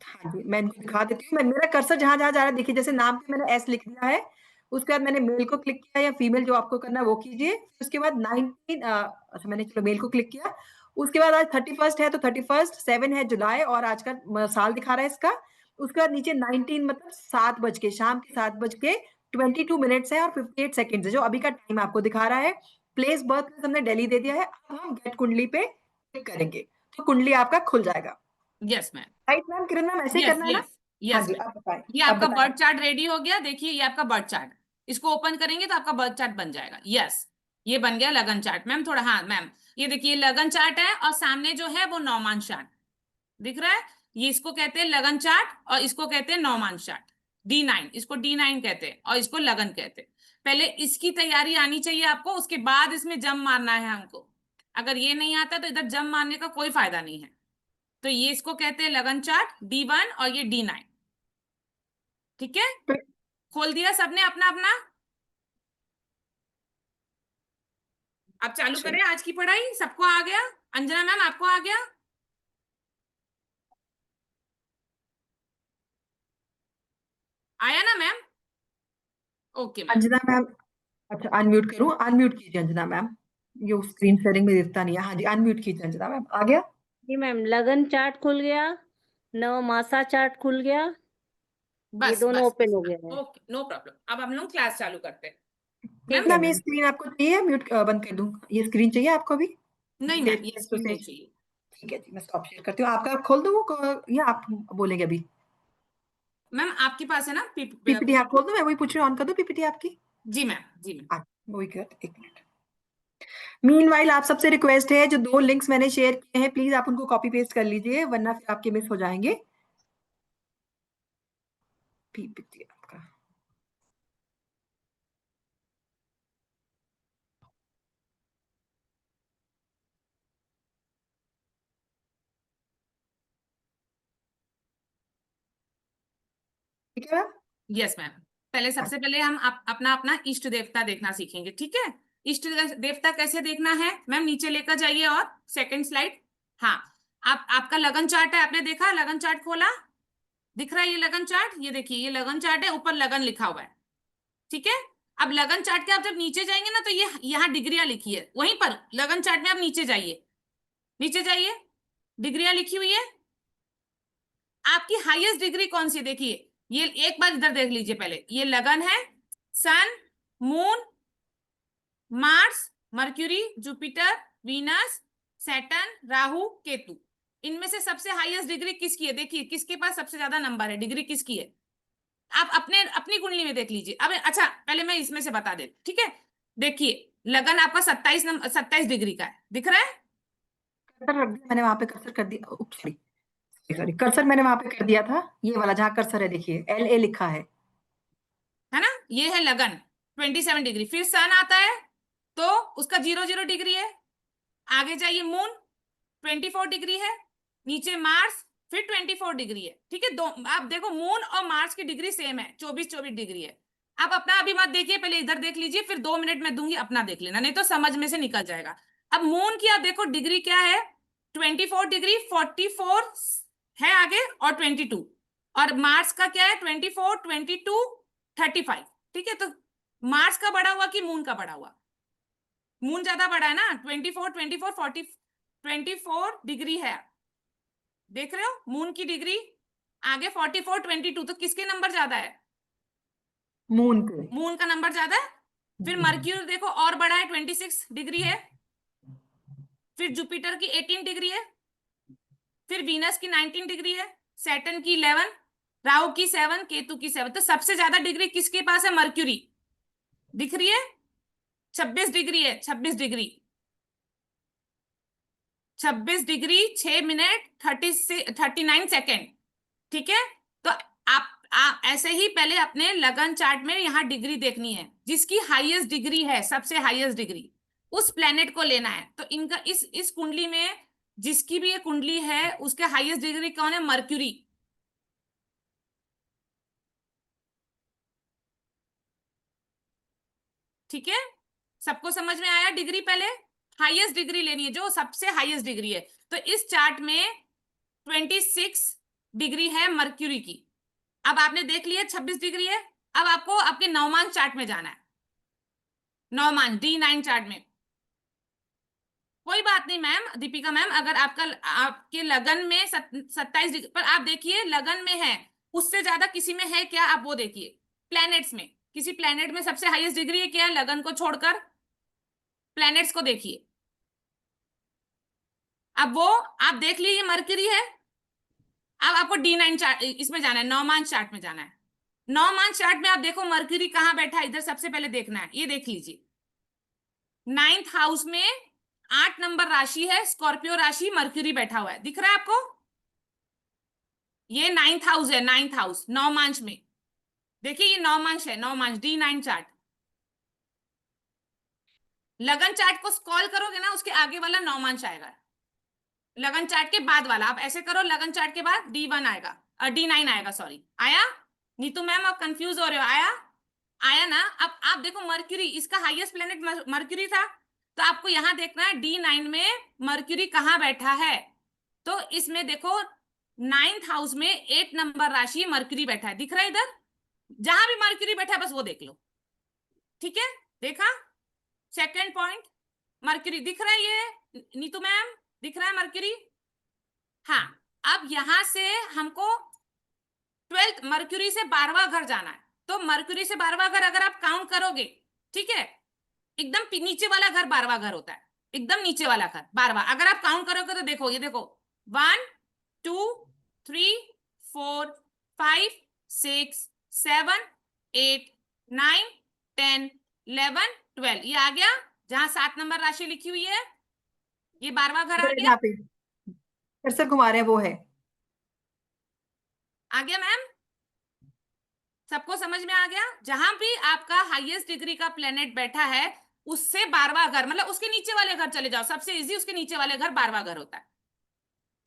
हाँ जी, मैं इनको दिखा देती हूँ। मैं, मेरा कर्सर जहां जहां जा रहा है, देखिए जैसे नाम पे मैंने एस लिख दिया है, उसके बाद मैंने मेल को क्लिक किया, या फीमेल जो आपको करना है वो कीजिए। उसके बाद 19, अच्छा मैंने चलो मेल को क्लिक किया। उसके बाद आज 31 है, तो 31, 7 है जुलाई, और आज का साल दिखा रहा है इसका। उसके बाद नीचे 19 मतलब 7 बज के, शाम के 7 बज के 22 मिनट्स है और 58 सेकेंड है, जो अभी का टाइम आपको दिखा रहा है। प्लेस बर्थ प्लेस हमने दिल्ली दे दिया है। अब हम गेट कुंडली पे क्लिक करेंगे, तो कुंडली आपका खुल जाएगा। Yes ma'am. राइट मैम, किरण मैम ऐसे ही यस करना है ना। यस हाँ यस जी, मैम। आप बताएं। ये अब आपका बताएं। बर्थ चार्ट रेडी हो गया, देखिए ये आपका बर्थ चार्ट। इसको ओपन करेंगे तो आपका बर्थ चार्ट बन जाएगा। यस, ये बन गया लगन चार्ट मैम। थोड़ा, हाँ मैम, ये देखिए लगन चार्ट है, और सामने जो है वो नौमान चार्ट दिख रहा है। ये इसको कहते हैं लगन चार्ट, और इसको कहते हैं नौमान चार्ट। D9, इसको D9 कहते हैं, और इसको लगन कहते हैं। पहले इसकी तैयारी आनी चाहिए आपको, उसके बाद इसमें जम मारना है हमको। अगर ये नहीं आता तो इधर जम मारने का कोई फायदा नहीं है। तो ये इसको कहते हैं लगन चार्ट D1, और ये D9। ठीक है, खोल दिया सबने अपना अपना। अब चालू करें आज की पढ़ाई। सबको आ गया? अंजना मैम, आपको आ गया? आया ना ma'am? Okay ma'am. Anjana ma'am, अच्छा अनम्यूट करूं? अनम्यूट कीजिए अंजना मैम, ये स्क्रीन शेयरिंग में दिखता नहीं है। हाँ जी, अनम्यूट कीजिए अंजना मैम, आ गया। जी मैम, लगन चार्ट खुल गया, नवमासा चार्ट खुल गया, ये बस दोनों बस ओपन बस हो मैम, गए हैं। Okay, no problem. अब हम लोग क्लास चालू करते हैं। ठीक मैम, है मैम ये मैम। स्क्रीन आपको चाहिए? म्यूट बंद कर दूं? ये स्क्रीन चाहिए आपको भी? नहीं जैसे मैम, ये तो स्क्रीन से, नहीं चाहिए। ठीक है जी, मैं स्टॉप शेयर करती हूँ। आपका खोल दूं वो या आप बोलेंगे अभी? मैम आपके पास है ना पीपीटी आप PPT? खोल दूं? मैं वही पूछ रही हूँ, ऑन कर दूं पीपीटी आपकी? जी मैम, जी मैम। वही कर, एक मिनट। मीनवाइल आप सबसे रिक्वेस्ट है, जो 2 लिंक्स मैंने शेयर किए हैं, प्लीज आप उनको कॉपी पेस्ट कर लीजिए, वरना फिर आपके मिस हो जाएंगे। पीपीटी आपका ठीक है मैम। Yes ma'am. पहले, सबसे पहले हम अपना अपना इष्ट देवता देखना सीखेंगे। ठीक है, इष्ट देवता कैसे देखना है मैम? नीचे लेकर जाइए, और सेकंड स्लाइड। हाँ, आप आपका लगन चार्ट है, आपने देखा लगन चार्ट खोला? दिख रहा है ये लगन चार्ट? ये देखिए, ये लगन चार्ट है, ऊपर लगन लिखा हुआ है। ठीक है, अब लगन चार्ट के आप जब नीचे जाएंगे ना, तो ये यहाँ डिग्रियां लिखी है, वहीं पर लगन चार्ट में आप नीचे जाइए, नीचे जाइए। डिग्रियां लिखी हुई है। आपकी हाईएस्ट डिग्री कौन सी है? देखिए, ये एक बार इधर देख लीजिए पहले, ये लगन है, sun, moon, Mars, Mercury, Jupiter, Venus, Saturn, Rahu, Ketu. इनमें से सबसे हाईएस्ट डिग्री किसकी है? देखिए किसके पास सबसे ज्यादा नंबर है, डिग्री किसकी है? आप अपने अपनी कुंडली में देख लीजिए। अब अच्छा, पहले मैं इसमें से बता दे, ठीक है। देखिए, लगन आपका 27 डिग्री का है, दिख रहा है? कर्सर रख दिया मैंने वहां पे, कर्सर कर दिया, सॉरी सॉरी, कर्सर मैंने वहां पे कर दिया था, ये वाला जहां कर्सर है, देखिए LA लिखा है। है ना, ये है लगन 27 डिग्री। फिर सन आता है तो उसका 00 डिग्री है। आगे जाइए, मून 24 डिग्री है, नीचे मार्स फिर 24 डिग्री है, ठीक है। दो, आप देखो मून और मार्स की डिग्री सेम है, 24 डिग्री है। आप अपना अभी मत देखिए, पहले इधर देख लीजिए, फिर 2 मिनट में दूंगी, अपना देख लेना, नहीं तो समझ में से निकल जाएगा। अब मून की आप देखो डिग्री क्या है, 24 डिग्री, 44 है आगे और 22। और मार्स का क्या है, 24, 22, 35, ठीक है। तो मार्स का बड़ा हुआ कि मून का बड़ा हुआ? मून ज्यादा बड़ा है ना, 24, 24, 40, 24 डिग्री है, देख रहे हो मून की डिग्री। आगे 44, 22, तो किसके नंबर ज्यादा है? मून पे। मून का नंबर ज्यादा है। फिर मर्क्यूरी देखो और बड़ा है, 26 डिग्री है। फिर जुपिटर की 18 डिग्री है। फिर वीनस की 19 डिग्री है। सैटर्न की 11, राहु की 7, केतु की 7। तो सबसे ज्यादा डिग्री किसके पास है? मर्क्यूरी, दिख रही है, 26 डिग्री है, 26 डिग्री, 26 डिग्री 6 मिनट 39 सेकेंड, ठीक है। तो आप ऐसे ही पहले अपने लगन चार्ट में यहाँ डिग्री देखनी है, जिसकी हाईएस्ट डिग्री है, सबसे हाईएस्ट डिग्री, उस प्लेनेट को लेना है। तो इनका इस कुंडली में जिसकी भी ये कुंडली है, उसके हाईएस्ट डिग्री कौन है? मर्क्यूरी। ठीक है, सबको समझ में आया? डिग्री पहले हाईएस्ट डिग्री लेनी है, जो सबसे हाईएस्ट डिग्री है। तो इस चार्ट में 26 डिग्री है मर्क्यूरी की। अब आपने देख लिया 26 डिग्री है। अब आपको आपके नवमान चार्ट में जाना है, नवमान D9 चार्ट में। कोई बात नहीं मैम, दीपिका मैम, अगर आपके लगन में 27 डिग्री पर, आप देखिए लगन में है, उससे ज्यादा किसी में है क्या? आप वो देखिए, प्लैनेट्स में किसी प्लैनेट में सबसे हाईएस्ट डिग्री है क्या? लगन को छोड़कर प्लैनेट्स को देखिए। अब वो आप देख लीजिए, मरकरी है। अब आपको D9 चार्ट इसमें जाना है, नवमान चार्ट में जाना है। नवमान चार्ट में आप देखो मरकरी कहां बैठा है, इधर सबसे पहले देखना है, ये देख लीजिए। 9th हाउस में 8 नंबर राशि है, स्कॉर्पियो राशि, मरकरी बैठा हुआ है, दिख रहा है आपको? ये 9th हाउस है, 9th हाउस नवमांश में। देखिए ये नवमांश है, नवमांश D9 चार्ट। लगन चार्ट को स्क्रॉल करोगे ना, उसके आगे वाला नवमांश आएगा। लगन चार्ट के बाद वाला, आप ऐसे करो, लगन चार्ट के बाद D1 आएगा, D9 आएगा, सॉरी। आया? नीतू मैम आप कंफ्यूज हो रहे हो? आया? आया ना? अब आप देखो मर्क्यूरी, इसका हाईएस्ट प्लेनेट मर्क्यूरी था, तो आपको यहां देखना है D9 में मर्क्यूरी कहां बैठा है। तो इसमें देखो 9th हाउस में 8 नंबर राशि मर्क्यूरी बैठा है, दिख रहा है इधर? जहां भी मर्क्यूरी बैठा है बस वो देख लो, ठीक है। देखा? सेकंड पॉइंट, मर्क्यूरी दिख रहा है, ये नीतू मैम दिख रहा है मर्क्यूरी? हाँ। अब यहां से हमको 12th मर्क्यूरी से 12वां घर जाना है। तो मर्क्यूरी से 12वां घर अगर आप काउंट करोगे, ठीक है, एकदम नीचे वाला घर 12वां घर होता है, एकदम नीचे वाला घर 12वां। अगर आप काउंट करोगे तो देखो, ये देखो 1 2 3 4 5 6 7 8 9 10 11 12, ये आ गया। जहां 7 नंबर राशि लिखी हुई है, ये 12वां घर आ गया। यहाँ पे कर्सर घुमा रहे हैं, वो है। आ गया मैम? सबको समझ में आ गया? जहां भी आपका हाईएस्ट डिग्री का प्लेनेट बैठा है, उससे 12वां घर, मतलब उसके नीचे वाले घर चले जाओ, सबसे इजी उसके नीचे वाले घर 12वां घर होता है,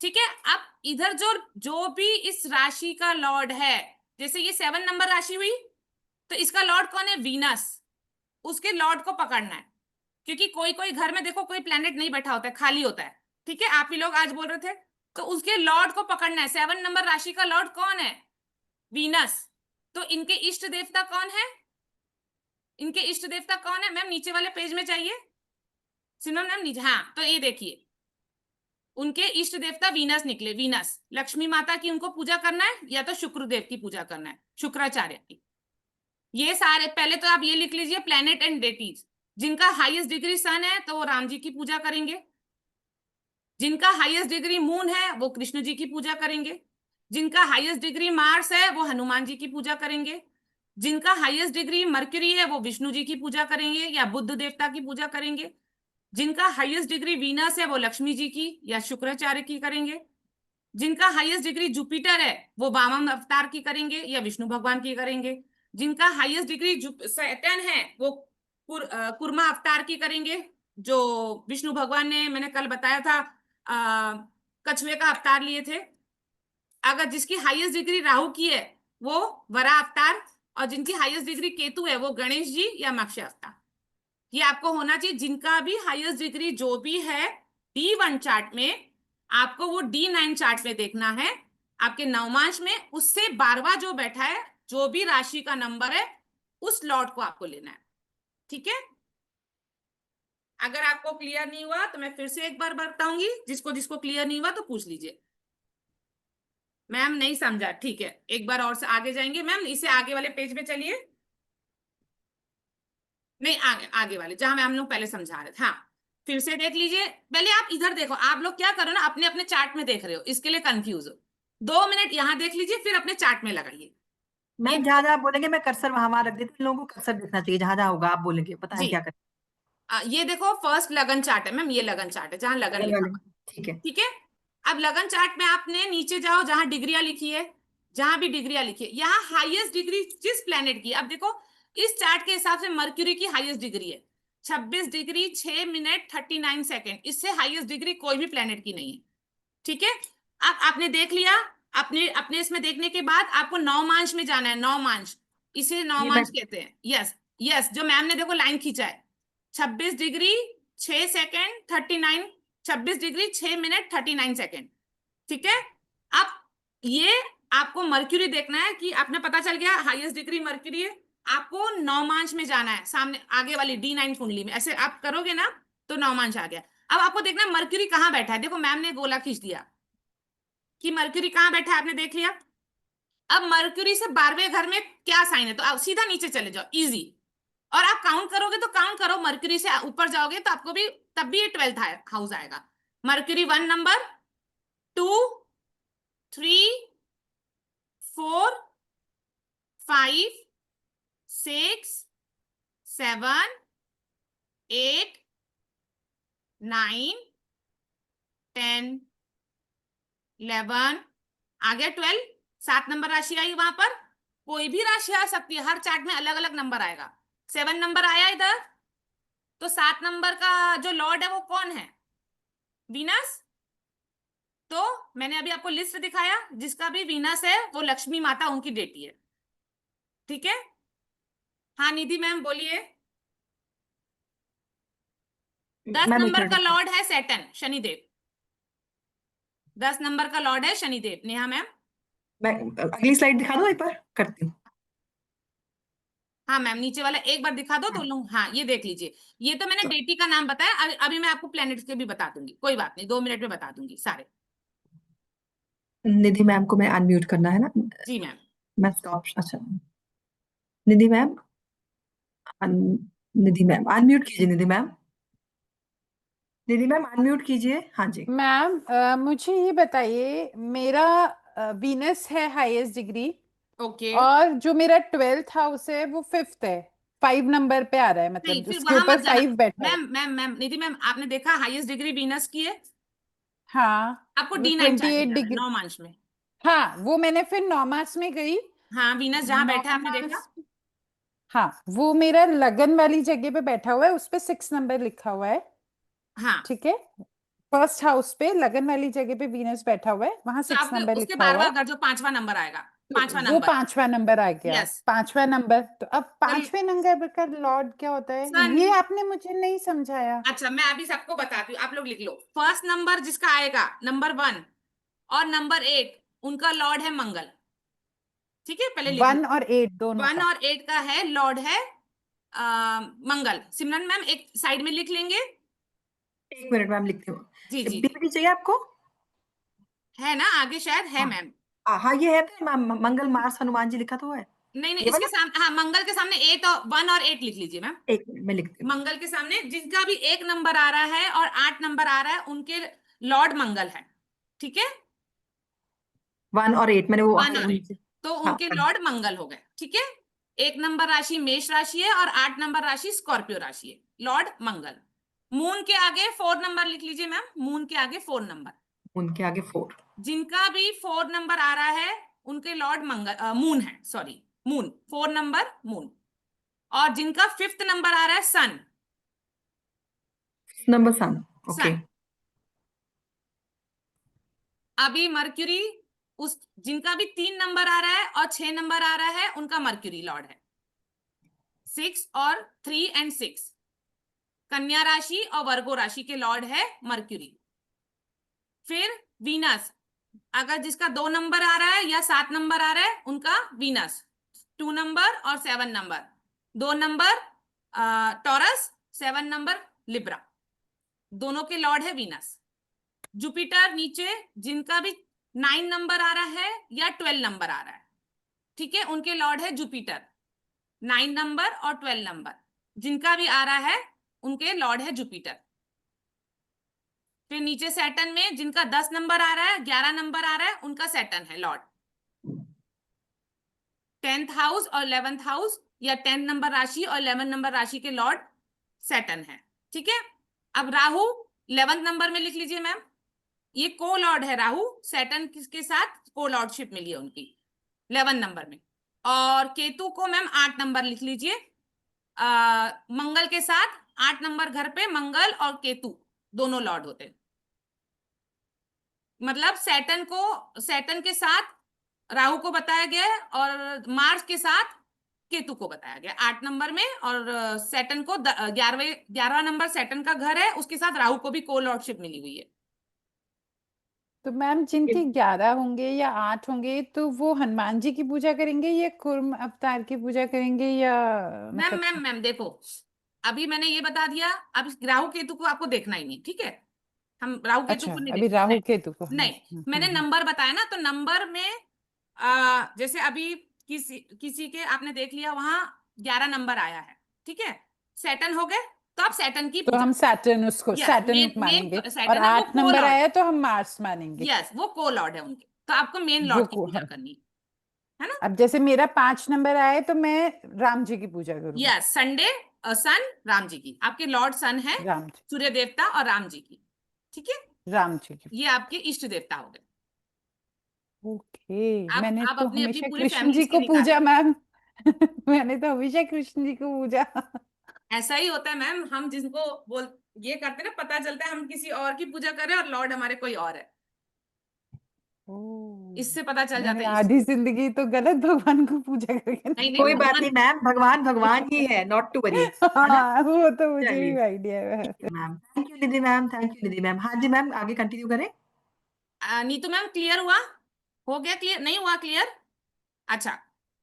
ठीक है। अब इधर जो जो भी इस राशि का लॉर्ड है, जैसे ये 7 नंबर राशि हुई, तो इसका लॉर्ड कौन है? वीनस। उसके लॉर्ड को पकड़ना है, क्योंकि कोई कोई घर में देखो कोई प्लेनेट नहीं बैठा होता है, खाली होता है, ठीक है। आप ही लोग आज बोल रहे थे, तो उसके लॉर्ड को पकड़ना है। 7 नंबर राशि का लॉर्ड कौन है? वीनस। तो इनके इष्ट देवता कौन है? इनके इष्ट देवता कौन है मैम? नीचे वाले पेज में चाहिए, सुनो मैम नीचे, हाँ। तो ये देखिए, उनके इष्ट देवता वीनस निकले, वीनस, लक्ष्मी माता की उनको पूजा करना है या तो शुक्रदेव की पूजा करना है, शुक्राचार्य की। ये सारे पहले तो आप ये लिख लीजिए प्लेनेट एंड डेटीज। जिनका हाईएस्ट डिग्री सन है तो वो राम जी की पूजा करेंगे, जिनका हाईएस्ट डिग्री मून है वो कृष्ण जी की पूजा करेंगे, जिनका हाईएस्ट डिग्री मार्स है वो हनुमान जी की पूजा करेंगे, जिनका हाईएस्ट डिग्री मर्क्यूरी है वो विष्णु जी की पूजा करेंगे या बुद्ध देवता की पूजा करेंगे, जिनका हाईएस्ट डिग्री वीनस है वो लक्ष्मी जी की या शुक्राचार्य की करेंगे, जिनका हाईएस्ट डिग्री जुपिटर है वो वामन अवतार की करेंगे या विष्णु भगवान की करेंगे, जिनका हाईएस्ट डिग्री सैटर्न है वो कुर्मा अवतार की करेंगे, जो विष्णु भगवान ने मैंने कल बताया था कछुए का अवतार लिए थे। अगर जिसकी हाईएस्ट डिग्री राहु की है वो वरा अवतार, और जिनकी हाईएस्ट डिग्री केतु है वो गणेश जी या मत्स्य अवतार। ये आपको होना चाहिए। जिनका भी हाईएस्ट डिग्री जो भी है D1 चार्ट में, आपको वो D9 चार्ट में देखना है आपके नवमांश में, उससे 12वां जो बैठा है, जो भी राशि का नंबर है उस लॉट को आपको लेना है। ठीक है, अगर आपको क्लियर नहीं हुआ तो मैं फिर से एक बार बताऊंगी, जिसको जिसको क्लियर नहीं हुआ तो पूछ लीजिए। मैम नहीं समझा, ठीक है, एक बार और से आगे जाएंगे। मैम इसे आगे वाले पेज पे चलिए, नहीं आगे वाले जहां हम लोग पहले समझा रहे थे। हाँ, फिर से देख लीजिए। पहले आप इधर देखो, आप लोग क्या करो ना, अपने अपने चार्ट में देख रहे हो, इसके लिए कंफ्यूज हो। 2 मिनट यहाँ देख लीजिए, फिर अपने चार्ट में लगाइए। मैम जहाँ जहाँ आप बोलेंगे मैं कर्सर वहां वहां रख देती हूँ, इन लोगों को कर्सर देखना चाहिए जहां जहाँ होगा आप बोलेंगे, पता है जी, क्या करें। ये देखो फर्स्ट लगन चार्ट है मैम, ये लगन चार्ट है जहां लगन लिखा हुआ है। ठीक है। ठीक है, अब लगन चार्ट में आपने नीचे जाओ जहां डिग्रियां लिखी है, जहां भी डिग्रियां लिखी है, यहाँ हाईएस्ट डिग्री जिस प्लेनेट की, अब देखो इस चार्ट के हिसाब से मर्क्यूरी की हाईएस्ट डिग्री है 26 डिग्री 6 मिनट 39 सेकेंड, इससे हाईएस्ट डिग्री कोई भी प्लेनेट की नहीं है। ठीक है, अब आपने देख लिया, अपने अपने इसमें देखने के बाद आपको नवमांश में जाना है, नवमांश, इसे नवमांश कहते हैं। यस यस, जो मैम ने देखो लाइन खींचा है 26 degree 6 second 39, 26 degree 6 minute 39 second. ठीक है, अब ये आपको मर्क्यूरी देखना है कि आपने पता चल गया हाईएस्ट डिग्री मर्क्यूरी है, आपको नवमांश में जाना है, सामने आगे वाली D9 कुंडली में, ऐसे आप करोगे ना तो नवमांश आ गया। अब आपको देखना है मर्क्यूरी कहाँ बैठा है, देखो मैम ने गोला खींच दिया कि मर्क्यूरी कहाँ बैठा है, आपने देख लिया। अब मर्क्यूरी से 12वें घर में क्या साइन है, तो आप सीधा नीचे चले जाओ, इजी। और आप काउंट करोगे तो काउंट करो, मर्क्यूरी से ऊपर जाओगे तो आपको भी तब भी ये 12th हाउस आएगा। मर्क्यूरी 1 नंबर, 2, 3, 4, 5, 6, 7, 8, 9, 10, 11, आ गया 12, 7 नंबर राशि आई वहां पर। कोई भी राशि आ सकती है, हर चार्ट में अलग अलग नंबर आएगा। 7 नंबर आया इधर, तो 7 नंबर का जो लॉर्ड है वो कौन है, वीनस। तो मैंने अभी आपको लिस्ट दिखाया, जिसका भी वीनस है वो लक्ष्मी माता उनकी डेटी है। ठीक है, हाँ निधि मैम बोलिए। 10 मैम एक नंबर मिनट का रुकिए। लॉर्ड है सैटर्न, शनिदेव। 10 नंबर का लॉर्ड है शनिदेव। नेहा मैम, मैं अगली स्लाइड दिखा दो, एक बार करती हूँ। हाँ मैम नीचे वाला एक बार दिखा दो तो लोग, हाँ ये देख लीजिए। ये तो मैंने डेटी का नाम बताया, अभी मैं आपको प्लैनेट्स के भी बता दूंगी, कोई बात नहीं, 2 मिनट में बता दूंगी सारे। निधि मैम को मैं अनम्यूट करना है ना। जी मैम। मैं स्टॉप, अच्छा निधि मैम, निधि मैम अनम्यूट कीजिए, निधि मैम, निधि मैम अनम्यूट कीजिए। हाँ जी। मैम मुझे ये बताइए, मेरा वीनस है हाईएस्ट डिग्री, ओके, और जो मेरा 12th हाउस है वो 5th है, 5 नंबर पे आ रहा है, नहीं मतलब फिर उसके वहां ऊपर मत जाना। 5 बैठा है। मैम मैम मैम निधि मैम, आपने देखा हाईएस्ट डिग्री वीनस की है, हाँ, आपको वो D9 चार्ट में 28 जाना है, डिग्री। 9 मांश में। हाँ, वो मैंने फिर नौमास में गई। हाँ वीनस जहां बैठा है आपने देखा। नौमास, हाँ, वो मेरा लगन वाली जगह पे बैठा हुआ है, उस पे 6 नंबर लिखा हुआ है। हाँ, ठीक है, फर्स्ट हाउस पे लगन वाली जगह पे वीनस बैठा हुआ है, वहां तो 6 आपके नंबर उसके लिखा हुआ 12वां है। घर जो 5वां नंबर आएगा, तो 5वां वो नंबर। 5वां नंबर आ गया। यस, 5वां नंबर, तो अब तो 5वें नंबर का लॉर्ड क्या होता है, सन। ये आपने मुझे नहीं समझाया। अच्छा मैं अभी सबको बताती हूँ, आप लोग लिख लो। फर्स्ट नंबर जिसका आएगा नंबर 1 और नंबर 8, उनका लॉर्ड है मंगल। ठीक है, पहले लिख लो। 1 और 8 दोनों 1 का। और 8 का है लॉर्ड है मंगल। सिमरन मैम एक साइड में लिख लेंगे। एक मिनट मैम लिखती हूँ। जी जी पीपीटी चाहिए आपको? है ना, आगे शायद है हाँ। मैम। हाँ ये है तो मैम, मंगल मार्स हनुमान जी लिखा तो है। नहीं नहीं, ये इसके वाला? सामने, हाँ, मंगल के सामने 8 और 1 और 8 लिख लीजिए मैम। एक मिनट मैं लिखती हूँ। मंगल के सामने जिनका भी 1 नंबर आ रहा है और 8 नंबर आ रहा है, उनके लॉर्ड मंगल है, ठीक है। 1 और 8 मैंने वो 1 और 8, तो हाँ उनके लॉर्ड मंगल हो गए, ठीक है। 1 नंबर राशि मेष राशि है और 8 नंबर राशि स्कॉर्पियो राशि है, लॉर्ड मंगल। मून के आगे 4 नंबर लिख लीजिए मैम, मून के आगे 4 नंबर। उनके आगे 4। जिनका भी 4 नंबर आ रहा है उनके लॉर्ड मंगल, मून है, सॉरी, मून 4 नंबर मून। और जिनका 5th नंबर आ रहा है सन, नंबर सन, ओके। सन। अभी मर्क्यूरी, उस जिनका भी 3 नंबर आ रहा है और 6 नंबर आ रहा है, उनका मर्क्यूरी लॉर्ड है, 6 और 3 एंड 6। कन्या राशि और वर्गो राशि के लॉर्ड है मर्क्यूरी। फिर वीनस, अगर जिसका 2 नंबर आ रहा है या 7 नंबर आ रहा है, उनका वीनस 2 नंबर और 7 number, 2 number taurus, 7 number Libra, दोनों के लॉर्ड है वीनस। जुपिटर नीचे, जिनका भी 9 नंबर आ रहा है या 12 नंबर आ रहा है, ठीक है, उनके लॉर्ड है जुपिटर, 9 नंबर और 12 नंबर, जिनका भी आ रहा है उनके लॉर्ड है जुपिटर। फिर नीचे सैटर्न में जिनका 10 नंबर आ रहा है, 11 नंबर आ रहा है, उनका सैटर्न है लॉर्ड। 10th हाउस और 11th हाउस या 10 नंबर राशि और 11 नंबर राशि के लॉर्ड सैटर्न है, ठीक है। अब राहु 11th नंबर में लिख लीजिए मैम, ये को लॉर्ड है राहु, सैटर्न के साथ को लॉर्डशिप मिली है उनकी 11 नंबर में। और केतु को मैम 8 नंबर लिख लीजिए, मंगल के साथ 8 नंबर घर पे मंगल और केतु दोनों लॉर्ड होते हैं। मतलब सैटर्न के साथ राहु को बताया गया है और मार्स के साथ केतु को बताया गया 8 नंबर में, और सैटर्न को 11वां नंबर सैटर्न का घर है, उसके साथ राहु को भी को लॉर्डशिप मिली हुई है। तो मैम जिनके 11 होंगे या 8 होंगे तो वो हनुमान जी की पूजा करेंगे या कुर्म अवतार की पूजा करेंगे या मैम मतलब मैम मैम देखो, अभी मैंने ये बता दिया, अब राहु केतु को आपको देखना ही नहीं, ठीक है। हम राहु केतु अच्छा को नहीं अभी देखते, राहु नहीं केतु को नहीं। मैंने नंबर बताया ना, तो नंबर में जैसे अभी किसी के आपने देख लिया वहां 11 नंबर आया है, ठीक है, सैटर्न हो गए, तो आप सैटर्न की तो पूजा, हम सैटर्न उसको यस, सैटर्न मानेंगे मेन और सैटर्न है, वो 8 को नंबर लॉर्ड, आया तो हम मार्स मानेंगे। यस, वो को लॉर्ड है उनके, तो आपको मेन वो लॉर्ड की को पूजा हाँ। करनी है ना। अब जैसे मेरा 5 नंबर आया तो मैं राम जी की पूजा करूंगी। यस, संडे सन राम जी की, आपके लॉर्ड सन है राम जी, सूर्य देवता और राम जी की, ठीक है। राम जी की। ये आपके इष्ट देवता हो गए। ओके, आप मैंने आप तो अपनी अपनी हमेशा पूरे कृष्ण जी फैमिलीज के को निकालें। पूजा मैम। मैंने तो हमेशा कृष्ण जी को पूजा। ऐसा ही होता है मैम, हम जिनको बोल ये करते हैं ना, पता चलता है हम किसी और की पूजा कर रहे हैं और लॉर्ड हमारे कोई और है, ओह, इससे पता चल जाता मैंने है इष्ट आधी देवता। जिंदगी तो गलत भगवान को पूजा करके नहीं नहीं, कोई बात भगवान, नहीं मैम, भगवान भगवान ही है, नॉट टू वरी, है ना? हाँ वो तो मुझे चलिए भी आइडिया है। Ma'am, thank you Nidhi ma'am, thank you Nidhi ma'am. हाँ जी मैम, आगे कंटिन्यू करें। नीतू मैम क्लियर हुआ, हो गया क्लियर, नहीं हुआ क्लियर? अच्छा,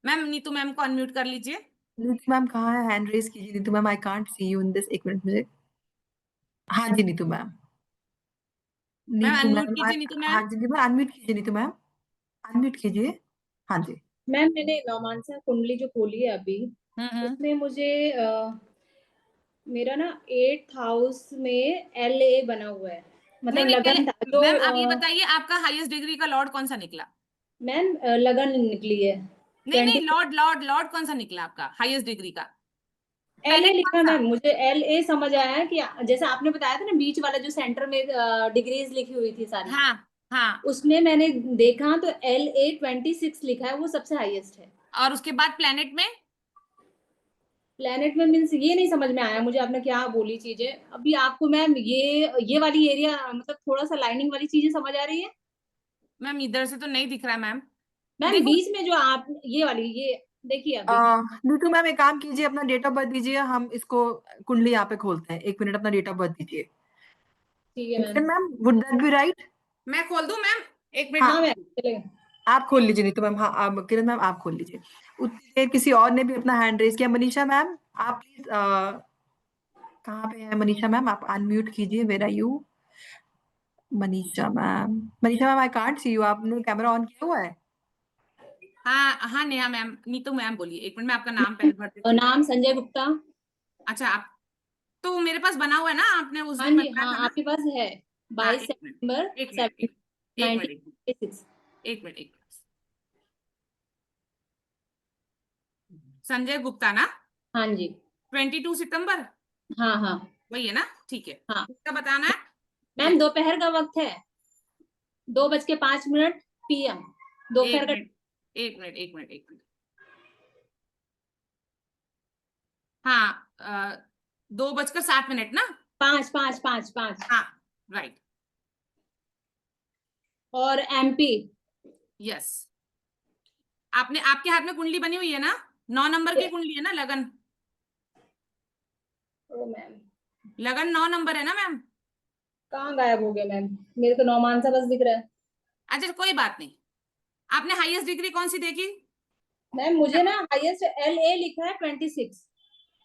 मैम नीतू मैम को अनम्यूट कर लीजिए। नीतू मैम कहाँ है? हैंड रेज कीजिए Neetu ma'am, I can't see you in this. एक मिनट मुझे, हाँ जी Neetu ma'am, ma'am Neetu unmute ma'am, कीजिए नीतू हाँ मैम। जी नीतू मैम अनम्यूट कीजिए, नीतू मैम अनम्यूट कीजिए। हाँ जी मैम मैंने नवमानसा कुंडली जो खोली है अभी, उसमें मुझे मेरा ना 8th हाउस में LA बना हुआ है, नहीं मतलब नहीं, लगन था पहले जो मैम आप ये बताइए आपका हाईएस्ट डिग्री का लॉर्ड कौन सा निकला? मैम लगन निकली है नहीं नहीं, 20 लॉर्ड लॉर्ड लॉर्ड कौन सा निकला आपका हाईएस्ट डिग्री का? LA प्लेनेट लिखा कौन सा? मैम, मुझे LA समझ आया कि जैसे आपने बताया था ना बीच वाला जो सेंटर में डिग्रीज लिखी हुई थी सारी, हाँ हाँ, उसमें मैंने देखा तो LA 26 लिखा है, वो सबसे हाईएस्ट है। और उसके बाद प्लेनेट में? प्लेनेट में मीन्स ये नहीं समझ में आया मुझे, आपने क्या बोली चीजें अभी। आपको मैम ये वाली एरिया मतलब थोड़ा सा लाइनिंग वाली चीजें समझ आ रही है मैम इधर से तो नहीं दिख रहा है मैम। मैम? देखो, बीच में जो आप ये वाली ये देखिए अभी। नीतू मैम एक काम कीजिए, अपना डेट ऑफ बर्थ दीजिए, हम इसको कुंडली यहाँ पे खोलते हैं। एक मिनट, अपना डेट ऑफ बर्थ दीजिए। ठीक है ma'am. Ma'am would that be right? मैं खोल दूं मैम, एक मिनट हाँ हाँ रुकिए। मैम चलेगा। आप खोल लीजिए नीतू मैम, हाँ आप किरण मैम आप खोल लीजिए। उतनी देर किसी और ने भी अपना हैंड रेज किया। मनीषा मैम आप प्लीज कहाँ पे है मनीषा मैम? आप अनम्यूट कीजिए। Where are you Manisha ma'am? Manisha ma'am I can't see you. आपने कैमरा ऑन किया हुआ है? हाँ हाँ नेहा मैम, नीतू मैम बोलिए। एक मिनट में आपका नाम पहले भर देती और हूँ। नाम संजय गुप्ता। अच्छा, आप तो मेरे पास बना हुआ है ना, आपने उस हाँ दिन जी, बताया हाँ था ना। आपके पास है। हाँ 22 एक मिनट सितंबर एक मिनट एक मिनट एक मिनट 1996। एक मिनट एक मिनट। संजय गुप्ता ना? हाँ जी, 22 सितंबर हाँ हाँ वही है ना? ठीक है, हाँ। क्या बताना है? मैम दोपहर का वक्त है, 2:05 PM दोपहर एक का। मिनट एक मिनट एक मिनट एक मिनट। हाँ 2:07 ना? 5 हाँ राइट। और MP। यस, आपने, आपके हाथ में कुंडली बनी हुई है ना? 9 नंबर की कुंडली है ना लगन? ओ मैम, लगन 9 नंबर है ना मैम? कहाँ गायब हो गया मैम? मेरे को नौमानसा बस दिख रहा है। अच्छा कोई बात नहीं। आपने हाईएस्ट डिग्री कौन सी देखी? मैम मुझे ना हाईएस्ट LA लिखा है 26।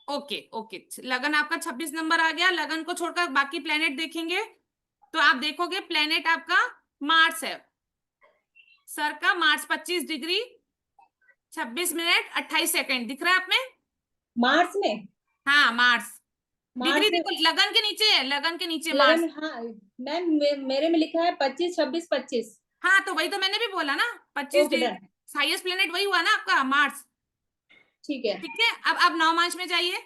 ओके ओके, लगन आपका 26 नंबर आ गया। लगन को छोड़कर बाकी प्लेनेट देखेंगे तो आप देखोगे प्लेनेट आपका मार्स है। सर का मार्स 25 डिग्री 26 मिनट 28 सेकंड दिख रहा है आप में? मार्च में? हाँ मार्स। डिग्री मार्च में देखो, लगन के नीचे है, लगन के नीचे लगन, मार्स। हाँ मैम मेरे में लिखा है 25 26 25। हाँ तो वही तो मैंने भी बोला ना, 25 okay degree. Done, highest planet वही हुआ ना आपका, मार्स। ठीक है। ठीक है, अब आप नवमांश में जाइए।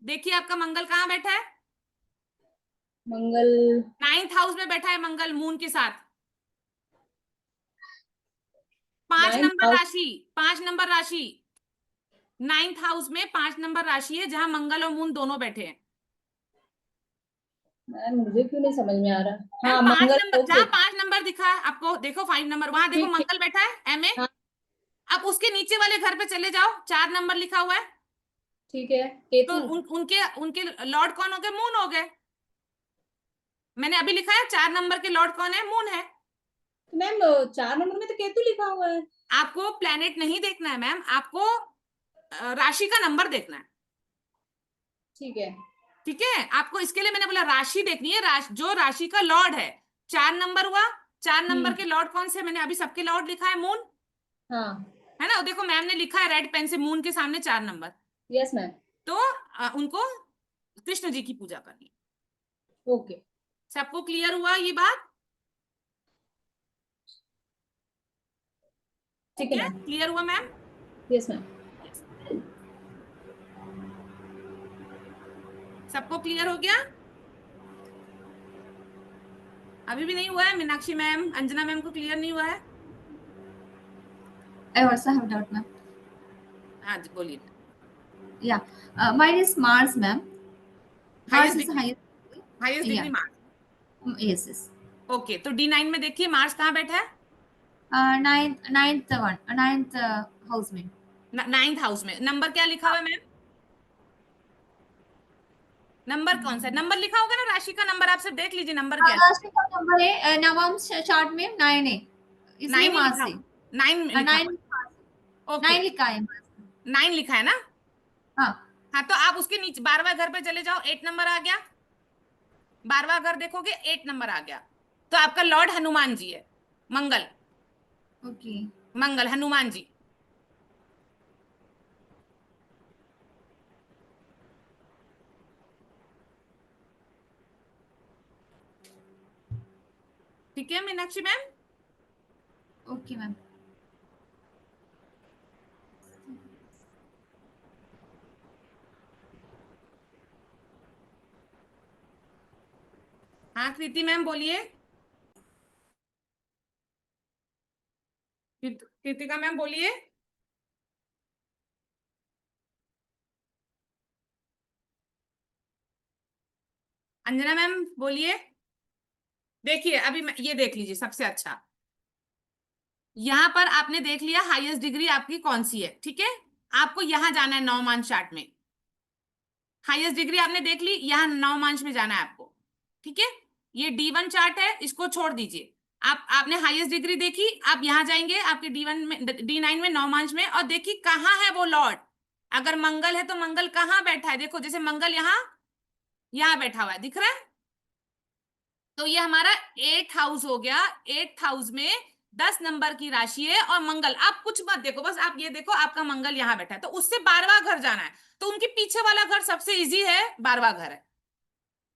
देखिए आपका मंगल कहाँ बैठा है? मंगल 9th हाउस में बैठा है मंगल, मून के साथ। 5 9 नंबर राशि, 5 नंबर राशि। 9th हाउस में 5 नंबर राशि है जहां मंगल और मून दोनों बैठे हैं। मैम मुझे क्यों नहीं समझ में आ रहा। हाँ 5 मंगल, नंबर, ओके। जहां 5 नंबर दिखा है आपको, देखो 5 नंबर, वहां देखो ठीक ठीक, मंगल बैठा है एम ए। हाँ अब उसके नीचे वाले घर पे चले जाओ, 4 नंबर लिखा हुआ है। ठीक है। तो केतु। उनके उनके लॉर्ड कौन हो गए? मून हो गए। मैंने अभी लिखा है 4 नंबर के लॉर्ड कौन है? मून है। तो मैम 4 नंबर में तो केतु लिखा हुआ है। आपको प्लेनेट नहीं देखना है मैम, आपको राशि का नंबर देखना है। ठीक है। ठीक है, आपको इसके लिए मैंने बोला राशि देखनी है, जो राशि का लॉर्ड है। 4 नंबर हुआ। 4 नंबर के लॉर्ड कौन से? मैंने अभी सबके लॉर्ड लिखा है मून, हाँ है ना? देखो मैम ने लिखा है रेड पेन से मून के सामने 4 नंबर। Yes ma'am. तो उनको कृष्ण जी की पूजा करनी। ओके। सबको क्लियर हुआ ये बात? ठीक ठीक है है, मैम। क्लियर हुआ मैम? Yes ma'am. Yes. सबको क्लियर हो गया? अभी भी नहीं हुआ है? मीनाक्षी मैम, अंजना मैम को क्लियर नहीं हुआ है? I also have doubt, ma'am. हाँ जी बोलिए। Yeah, mine is Mars, ma'am. Mars highest is the degree, highest. Highest degree Yeah, Mars. yes, yes. Okay, तो D9 में देखिए मार्स कहाँ बैठा है? Ninth house में. 9th हाउस में। नंबर क्या लिखा हुआ है मैम? नंबर कौन सा नंबर लिखा होगा ना? राशि का नंबर आप सिर्फ देख लीजिए, नंबर क्या है? राशि का नंबर है नवम चार्ट में 9 है, इसलिए 9 ही मार्स लिखा, है। 9 लिखा 9 हुआ। ओके, 9 लिखा है मार्स में। 9 लिखा है ना? हाँ हाँ तो आप उसके नीचे 12वां घर पे चले जाओ, 8 नंबर आ गया। 12वां घर देखोगे 8 नंबर आ गया। तो आपका लॉर्ड हनुमान जी है, मंगल। ओके। मंगल हनुमान जी। ठीक है मीनाक्षी मैम? Okay ma'am. हाँ कृति मैम बोलिए। कृतिका मैम बोलिए। अंजना मैम बोलिए। देखिए अभी ये देख लीजिए सबसे अच्छा, यहां पर आपने देख लिया हाईएस्ट डिग्री आपकी कौन सी है। ठीक है, आपको यहां जाना है नवमांश चार्ट में। हाईएस्ट डिग्री आपने देख ली, यहाँ नवमांश में जाना है आपको। ठीक है, ये D1 चार्ट है, इसको छोड़ दीजिए। आपने हाईएस्ट डिग्री देखी, आप यहाँ जाएंगे आपके D1 में, D9 में, नवमांश में, और देखिए कहाँ है वो लॉर्ड। अगर मंगल है तो मंगल कहाँ बैठा है? देखो जैसे मंगल यहाँ यहाँ बैठा हुआ है, दिख रहा है? तो ये हमारा 8th हाउस हो गया। 8th हाउस में 10 नंबर की राशि है और मंगल। आप कुछ मत देखो, बस आप ये देखो आपका मंगल यहाँ बैठा है, तो उससे 12वां घर जाना है। तो उनके पीछे वाला घर सबसे इजी है, 12वां घर है।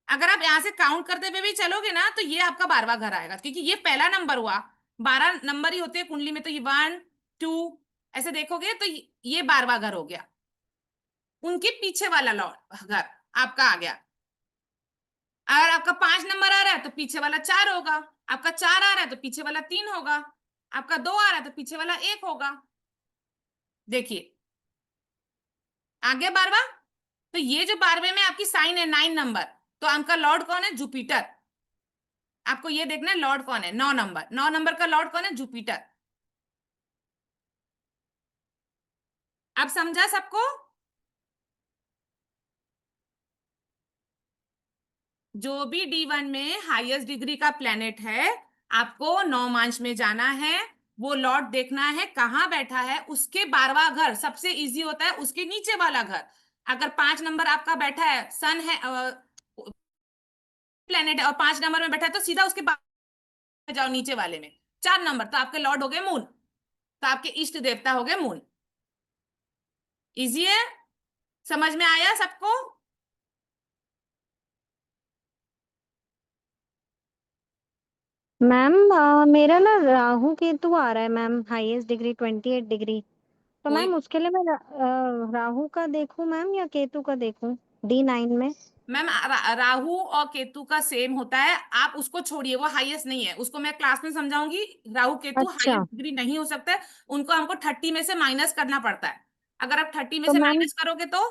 अगर आप यहाँ से काउंट करते हुए भी चलोगे ना, तो ये आपका 12वां घर आएगा, क्योंकि ये पहला नंबर हुआ। 12 नंबर ही होते हैं कुंडली में, तो ये 1 2 ऐसे देखोगे तो ये 12वां घर हो गया। उनके पीछे वाला घर आपका आ गया। अगर आपका 5 नंबर आ रहा है तो पीछे वाला 4 होगा, आपका 4 आ रहा है तो पीछे वाला 3 होगा, आपका 2 आ रहा है तो पीछे वाला 1 होगा। देखिए आ गया 12वां। तो ये जो 12वें में आपकी साइन है 9 नंबर, तो आपका लॉर्ड कौन है? जुपिटर। आपको ये देखना है लॉर्ड कौन है। 9 नंबर, 9 नंबर का लॉर्ड कौन है? जुपिटर। अब समझा सबको? जो भी D1 में हाईएस्ट डिग्री का प्लेनेट है, आपको नवमांश में जाना है, वो लॉर्ड देखना है कहाँ बैठा है, उसके 12वां घर सबसे इजी होता है, उसके नीचे वाला घर। अगर 5 नंबर आपका बैठा है, सन है प्लेनेट है, और 5 नंबर में बैठा है, तो सीधा उसके जाओ नीचे वाले में। 4 नंबर तो आपके लॉर्ड हो गए मून, तो आपके इष्ट देवता हो गए मून। इजी है, समझ में आया सबको? मैम मेरा ना राहु केतु आ रहा है मैम, हाईएस्ट डिग्री 28 डिग्री। तो कोई मैम उसके लिए मैं राहु का देखूं मैम या केतु का देखूं D9 में? मैम राहु और केतु का सेम होता है, आप उसको छोड़िए, वो हाईएस्ट नहीं है, उसको मैं क्लास में समझाऊंगी। राहु केतु अच्छा, हाईएस्ट डिग्री नहीं हो सकता है, उनको हमको 30 में से माइनस करना पड़ता है। अगर आप 30 में तो से मैम माइनस करोगे तो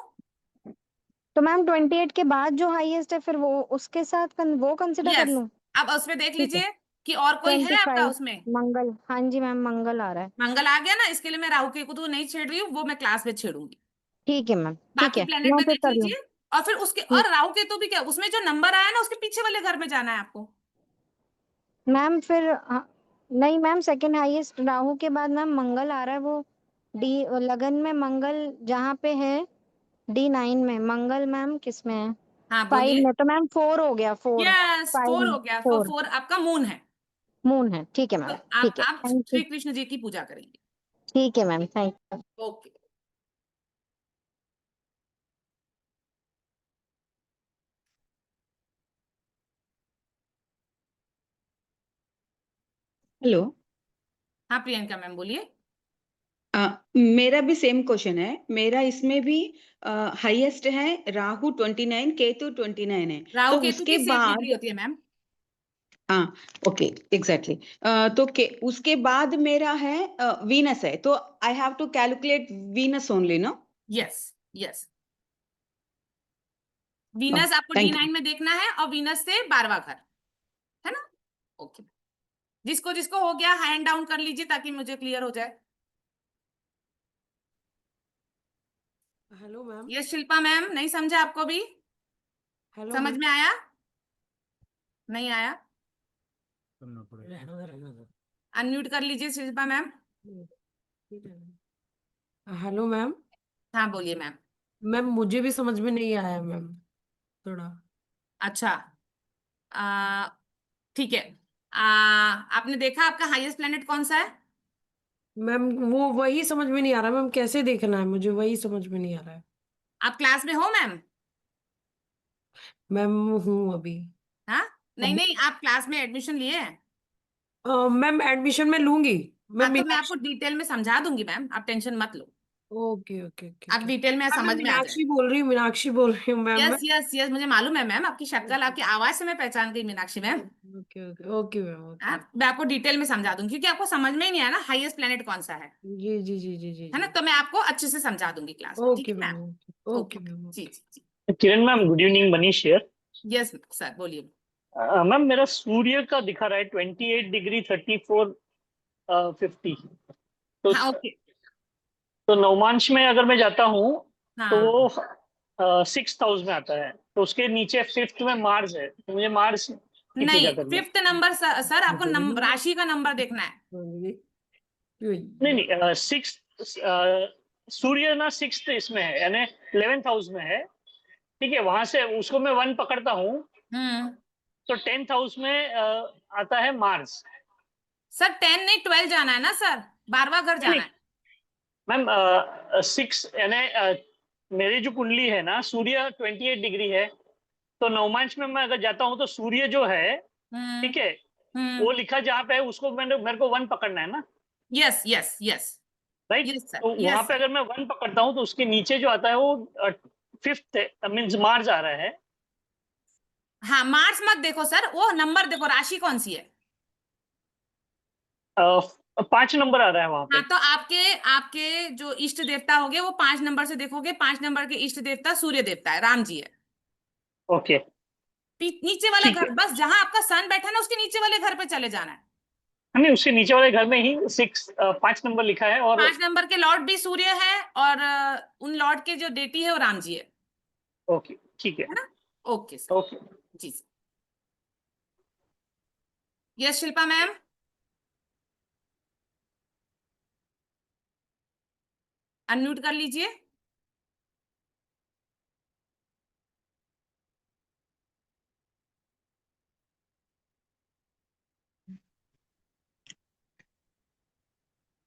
मैम 28 के बाद जो हाईएस्ट है फिर वो उसके साथ वो कंसिडर कर यस। लूं? अब उसमें देख ठीक है, लीजिए कि और कोई है आपका 25 उसमें। मंगल। हाँ जी मैम, मंगल आ रहा है। मंगल आ गया ना, इसके लिए मैं राहु केतु नहीं छेड़ रही हूँ, वो मैं क्लास में छेड़ूंगी। ठीक है मैम, ठीक बाकी है, प्लेनेट मैं में फिर देख कर लूं। लीजिए। और फिर उसके, ठीक और राहु केतु भी क्या, उसमें जो नंबर आया ना, उसके पीछे वाले घर में जाना है आपको। मैम फिर नहीं मैम, सेकंड हाईएस्ट राहु के बाद मैम मंगल आ रहा है, वो डी लगन में मंगल जहाँ पे है D9 में मंगल मैम किस में है? हाँ 5 बोलिए। में, तो मैम 4 हो गया, 4 यस 4 5 हो गया, 4 4 आपका मून है। मून है। ठीक है तो मैम, आप ठीक है, आप थैंक यू। श्री कृष्ण जी की पूजा करेंगे। ठीक है ma'am, thank you. Okay. Hello. हाँ प्रियंका मैम बोलिए। मेरा भी सेम क्वेश्चन है। मेरा इसमें भी हाईएस्ट है राहु 29, केतु 29 है। राहु तो केतु उसके की सेम डिग्री बाद होती है मैम। हाँ, ओके, एग्जैक्टली। तो उसके बाद मेरा है वीनस है, तो I have to calculate Venus only, no? Yes yes, Venus आपको थैंक D9 यू। में देखना है, और वीनस से 12वां घर, है ना? ओके। जिसको जिसको हो गया हैंड डाउन कर लीजिए, ताकि मुझे क्लियर हो जाए। Hello ma'am. ये शिल्पा मैम, नहीं समझा आपको भी? हेलो समझ मैम। में आया? नहीं आया? अनम्यूट कर लीजिए शिल्पा मैम। Hello ma'am. हाँ बोलिए मैम। मैम मुझे भी समझ में नहीं आया मैम, थोड़ा। अच्छा ठीक है। आपने देखा आपका हाईएस्ट प्लेनेट कौन सा है? मैम वो वही समझ में नहीं आ रहा मैम, कैसे देखना है मुझे, वही समझ में नहीं आ रहा है। आप क्लास में हो मैम? मैम हूँ अभी। हाँ नहीं अभी नहीं, आप क्लास में एडमिशन लिए हैं? मैम एडमिशन में लूंगी। हाँ मैम तो मैं आपको मीनाक्षी। डिटेल में समझा दूंगी मैम, आप टेंशन मत लो। ओके ओके ओके आप ओके। डिटेल में मैं समझ में आ जाए। मीनाक्षी बोल रही हूँ, मीनाक्षी बोल रही हूँ मैम। यस मैं यस यस, मुझे मालूम है मैम, आपकी शक्ल आपकी आवाज से मैं पहचान गई Meenakshi ma'am. Okay okay okay ma'am, okay. मैं आपको डिटेल में समझा दूंगी, क्योंकि आपको समझ में ही नहीं आया ना हाईएस्ट प्लेनेट कौन सा जी जी जी जी जी है ना? जी। तो मैं आपको अच्छे से समझा दूंगी क्लास में, ठीक ओके है ma'am, ma'am? Okay okay okay ma'am, जी ओके। जी जी। Kiran ma'am, good evening, Manish here. Yes sir बोलिए। मैम मेरा सूर्य का दिखा रहा है 28 डिग्री 34 50। तो हाँ ओके। तो नवमांश में अगर मैं जाता हूँ तो हाँ वो 6th हाउस में आता है, तो उसके नीचे 5th में मार्स है, तो मुझे मार्स की नहीं, पूजा करनी है। 5th नंबर सर आपको राशि का नंबर देखना है। नहीं नहीं, 6th सूर्य ना 6th इसमें है, यानी 11th हाउस में है। ठीक है, वहां से उसको मैं 1 पकड़ता हूँ, तो 10th हाउस में आता है मार्स। सर 10 नहीं 12 जाना है ना सर, 12वां घर जाना है। मैम 6 यानी मेरी जो कुंडली है ना, सूर्य 28 डिग्री है, तो नवमांश में मैं अगर जाता हूँ तो सूर्य जो है, ठीक है, वो लिखा जहाँ पे है उसको मेरे को 1 पकड़ना है ना। Yes yes yes right, yes sir, तो वहां पे अगर मैं 1 पकड़ता हूँ तो उसके नीचे जो आता है वो 5th मीन्स मार्स आ रहा है। हाँ मार्स मत देखो सर, वो नंबर देखो, राशि कौन सी है। 5 नंबर आ रहा है वहां पे। हाँ तो आपके आपके जो इष्ट देवता होंगे वो 5 नंबर से देखोगे, 5 नंबर के इष्ट देवता सूर्य देवता है, राम जी है। ओके, नीचे वाला ठीक है। घर, बस जहां आपका सन बैठा है ना उसके नीचे वाले घर पे चले जाना है। हमें उसके नीचे वाले घर में ही 5 नंबर लिखा है, और 5 नंबर के लॉर्ड भी सूर्य है, और उन लॉर्ड के जो डेटी है वो राम जी है ओके ठीक है। ना। ओके सर, ओके, जी sir. Yes Shilpa ma'am. Unmute कर लीजिए।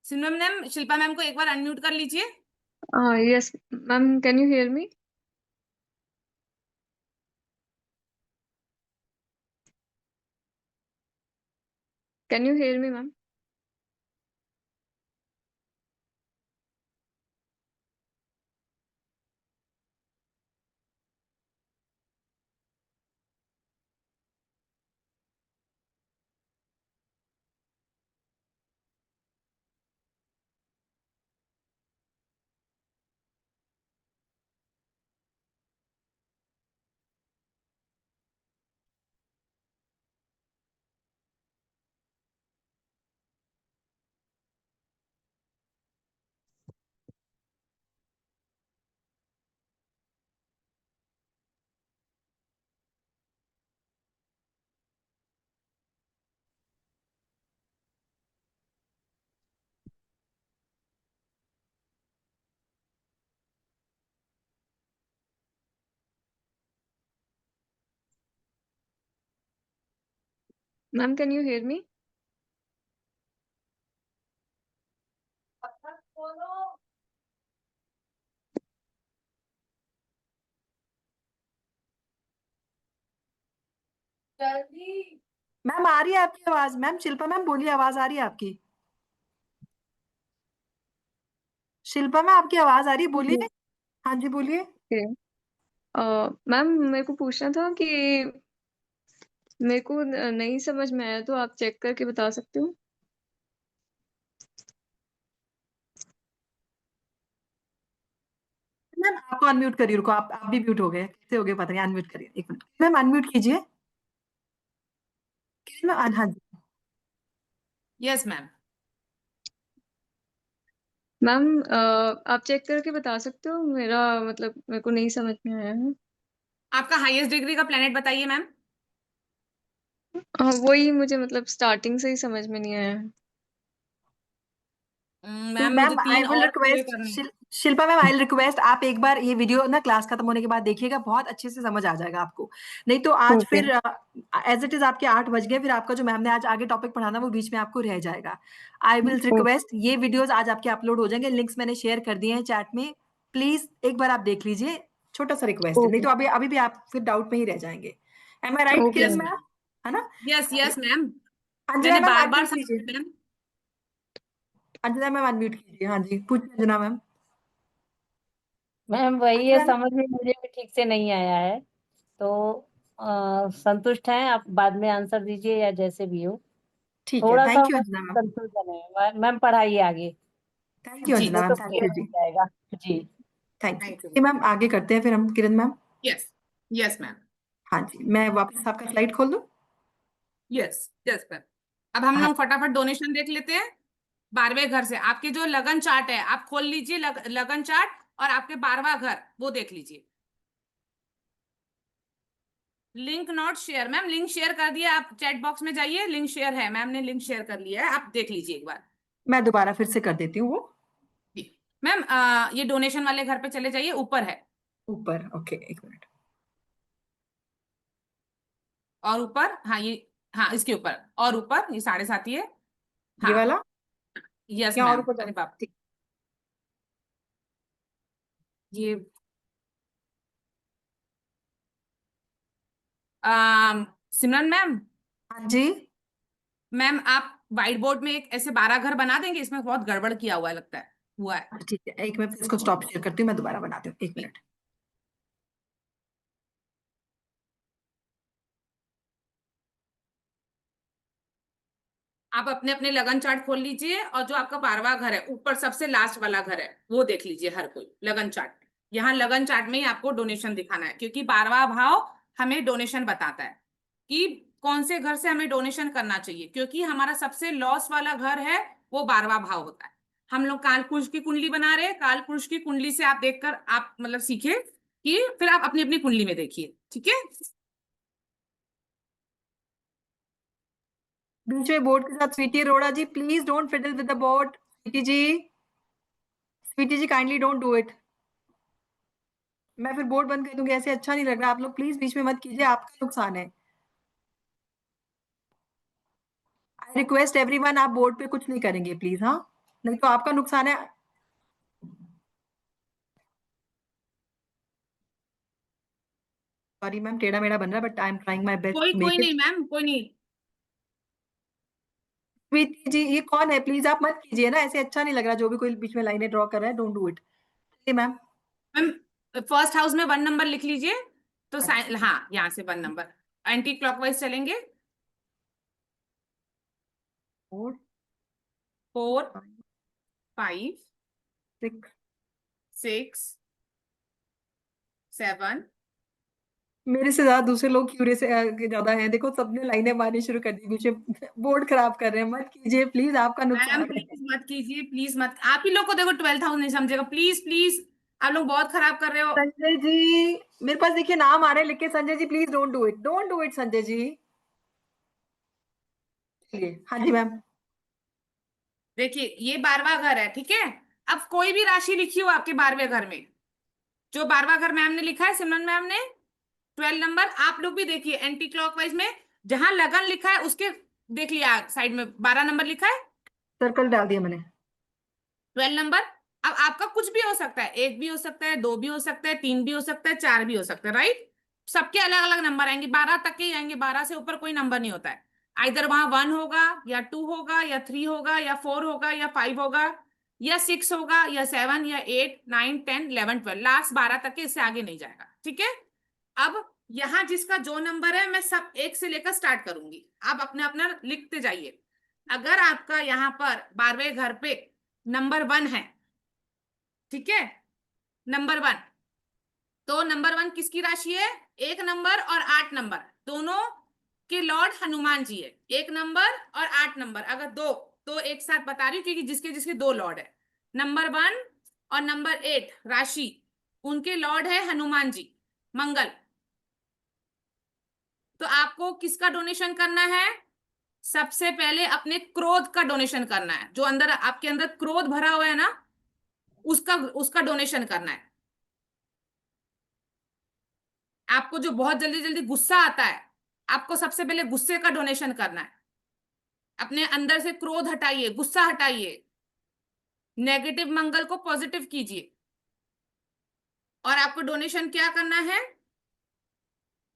सिमरन मैम, शिल्पा मैम को एक बार अनम्यूट कर लीजिए। Yes, ma'am, can you hear me? Can you hear me, ma'am? Ma'am, can you hear me? Ma'am आ रही है आपकी आवाज, मैम शिल्पा मैम बोलिए, आवाज आ रही है आपकी। शिल्पा मैम आपकी आवाज आ रही है, बोलिए। हाँ जी बोलिए। Okay. मैम मेरे को पूछना था कि मेरे को नहीं समझ में आया, तो आप चेक करके बता सकते हो? मैम आपको अनम्यूट करिए, रुको, आप भी म्यूट हो गए, कैसे हो गए पता नहीं, अनम्यूट करिए एक मिनट मैम, अनम्यूट कीजिए मैम। हाँ जी। Yes ma'am. मैम आप चेक करके बता सकते हो? मेरा मतलब मेरे को नहीं समझ में आया है। आपका हाईएस्ट डिग्री का प्लेनेट बताइए मैम। हाँ, वही मुझे मतलब स्टार्टिंग से ही समझ में नहीं आया है। तो मैम मुझे मैम आई 3 विल और पूरे रिक्वेस्ट, करने हैं। Shilpa ma'am I will request, आप एक बार ये वीडियो ना क्लास खत्म होने के बाद देखिएगा, बहुत अच्छे से समझ आ जाएगा आपको। नहीं तो आज ओके। फिर एज इट इज आपके 8 बज गए, फिर आपका जो मैम ने आज आगे टॉपिक पढ़ाना वो बीच में आपको रह जाएगा। आई विल रिक्वेस्ट, ये वीडियोस आज आपके अपलोड हो जाएंगे, लिंक्स मैंने शेयर कर दिए हैं चैट में, प्लीज एक बार आप देख लीजिए, छोटा सा रिक्वेस्ट है, नहीं ओके। तो अभी अभी भी आप फिर डाउट में ही रह जाएंगे। एम आई राइट ओके किरण यस मैम। मैम? है ना? यस यस मैम, अंजना मैंने मैम बार बार अनम्यूट कीजिए, समझाया मैम। अंजना मैम अनम्यूट कीजिए। हाँ जी पूछिए अंजना मैम। मैम वही है, अंजना समझ में मुझे भी ठीक से नहीं आया है, तो संतुष्ट हैं आप, बाद में आंसर दीजिए या जैसे भी हो। ठीक है, थोड़ा सा थैंक यू बस अंजना मैम। कंफ्यूजन है मैम, पढ़ाइए आगे। थैंक यू जी अंजना वो मैम, तो थैंक क्लियर यू हो जी। जाएगा। जी। Thank thank you you ma'am, आगे करते हैं फिर हम, Kiran ma'am. Yes yes ma'am. हाँ जी, मैं वापस आपका स्लाइड खोल दूं? Yes yes ma'am. अब हम हाँ लोग फटाफट डोनेशन देख लेते हैं। 12वें घर से आपके जो लगन चार्ट है आप खोल लीजिए, लगन चार्ट, और आपके 12वां घर वो देख लीजिए। Link not share, ma'am link share कर दिया, आप चैट बॉक्स में जाइए, लिंक शेयर है, मैम ने लिंक शेयर कर लिया है, आप देख लीजिए एक बार। मैं दोबारा फिर से कर देती हूँ वो। जी मैम, ये डोनेशन वाले घर पे चले जाइए, ऊपर है। ऊपर, ओके एक मिनट। और ऊपर, हाँ ये, हाँ इसके ऊपर और ऊपर, ये 7.5 ही है। ये हाँ वाला यस या और मैम, ऊपर अरे जाऊं? बाप, ठीक। ये सिमरन मैम, हाँ जी। मैम आप व्हाइट बोर्ड में एक ऐसे 12 घर बना देंगे, इसमें बहुत गड़बड़ किया हुआ है लगता है, हुआ है। ठीक है, एक मिनट, इसको स्टॉप शेयर करती हूँ, मैं दोबारा बनाती हूँ, 1 मिनट। आप अपने अपने लगन चार्ट खोल लीजिए और जो आपका 12वां घर है, ऊपर सबसे लास्ट वाला घर है, वो देख लीजिए हर कोई लगन चार्ट। यहाँ लगन चार्ट में ही आपको डोनेशन दिखाना है, क्योंकि 12वां भाव हमें डोनेशन बताता है कि कौन से घर से हमें डोनेशन करना चाहिए, क्योंकि हमारा सबसे लॉस वाला घर है वो 12वां भाव होता है। हम लोग काल पुरुष की कुंडली बना रहे हैं, काल पुरुष की कुंडली से आप देखकर आप मतलब सीखे कि फिर आप अपनी अपनी कुंडली में देखिए, ठीक है। बीच में बोर्ड के साथ Sweety Arora ji, please don't fiddle with the board. Sweety ji kindly don't do it. मैं फिर बोर्ड बंद कर दूंगी, ऐसे अच्छा नहीं लग रहा। आप लोग प्लीज बीच में मत कीजिए, आपका नुकसान है। आई रिक्वेस्ट एवरीवन, आप बोर्ड पे कुछ नहीं करेंगे प्लीज, हाँ, नहीं तो आपका नुकसान है। सॉरी मैम, टेढ़ा मेढ़ा बन रहा है, but I am trying my best कोई टू कोई मेक नहीं इट। मैम, कोई नहीं। स्वीटी जी ये कौन है, प्लीज आप मत कीजिए ना, ऐसे अच्छा नहीं लग रहा। जो भी कोई बीच में लाइनें ड्रॉ कर रहा है, don't do it. Ma'am ma'am first house में 1 नंबर लिख लीजिए, तो हाँ यहाँ से 1 नंबर एंटी क्लॉकवाइज चलेंगे। 4 4 5 6 6 7। मेरे से ज्यादा दूसरे लोग क्यूरियस ज्यादा हैं, देखो सबने लाइनें मारनी शुरू कर दी, पीछे बोर्ड खराब कर रहे हैं। मत कीजिए प्लीज, आपका मैम नुकसान है। प्लीज मत कीजिए, प्लीज मत, आप ही लोग को देखो 12th हाउस नहीं समझेगा, प्लीज प्लीज, आप लोग बहुत खराब कर रहे हो। संजय जी मेरे पास देखिए नाम आ रहे हैं लिख के। Sanjay ji please don't do it, don't do it Sanjay ji. चलिए, हाँ जी मैम। देखिए ये 12वां घर है, ठीक है। अब कोई भी राशि लिखी हो आपके 12वें घर में, जो 12वां घर मैम ने लिखा है, सिमरन मैम ने 12 नंबर, आप लोग भी देखिए एंटी क्लॉकवाइज में जहां लगन लिखा है उसके देख लिया साइड में 12 नंबर लिखा है, सर्कल डाल दिया मैंने। 12 नंबर। अब आपका कुछ भी हो सकता है, 1 भी हो सकता है, 2 भी हो सकता है, 3 भी हो सकता है, 4 भी हो सकता है, राइट। सबके अलग अलग नंबर आएंगे, 12 तक के ही आएंगे, 12 से ऊपर कोई नंबर नहीं होता है। इधर वहां 1 होगा या 2 होगा या 3 होगा या 4 होगा या 5 होगा या 6 होगा या 7 या 8 9 10 11 12, लास्ट 12 तक के, इससे आगे नहीं जाएगा, ठीक है। अब यहाँ जिसका जो नंबर है मैं सब 1 से लेकर स्टार्ट करूंगी, आप अपना अपना लिखते जाइए। अगर आपका यहाँ पर 12वें घर पे नंबर 1 है, ठीक है, नंबर 1, तो नंबर 1 किसकी राशि है? 1 नंबर और 8 नंबर दोनों के लॉर्ड हनुमान जी है। 1 नंबर और 8 नंबर, अगर दो तो एक साथ बता रही हूँ क्योंकि जिसके जिसके 2 लॉर्ड है, नंबर 1 और नंबर 8 राशि, उनके लॉर्ड है हनुमान जी, मंगल। तो आपको किसका डोनेशन करना है? सबसे पहले अपने क्रोध का डोनेशन करना है, जो अंदर आपके अंदर क्रोध भरा हुआ है ना, उसका उसका डोनेशन करना है। आपको जो बहुत जल्दी जल्दी गुस्सा आता है, आपको सबसे पहले गुस्से का डोनेशन करना है। अपने अंदर से क्रोध हटाइए, गुस्सा हटाइए, नेगेटिव मंगल को पॉजिटिव कीजिए। और आपको डोनेशन क्या करना है?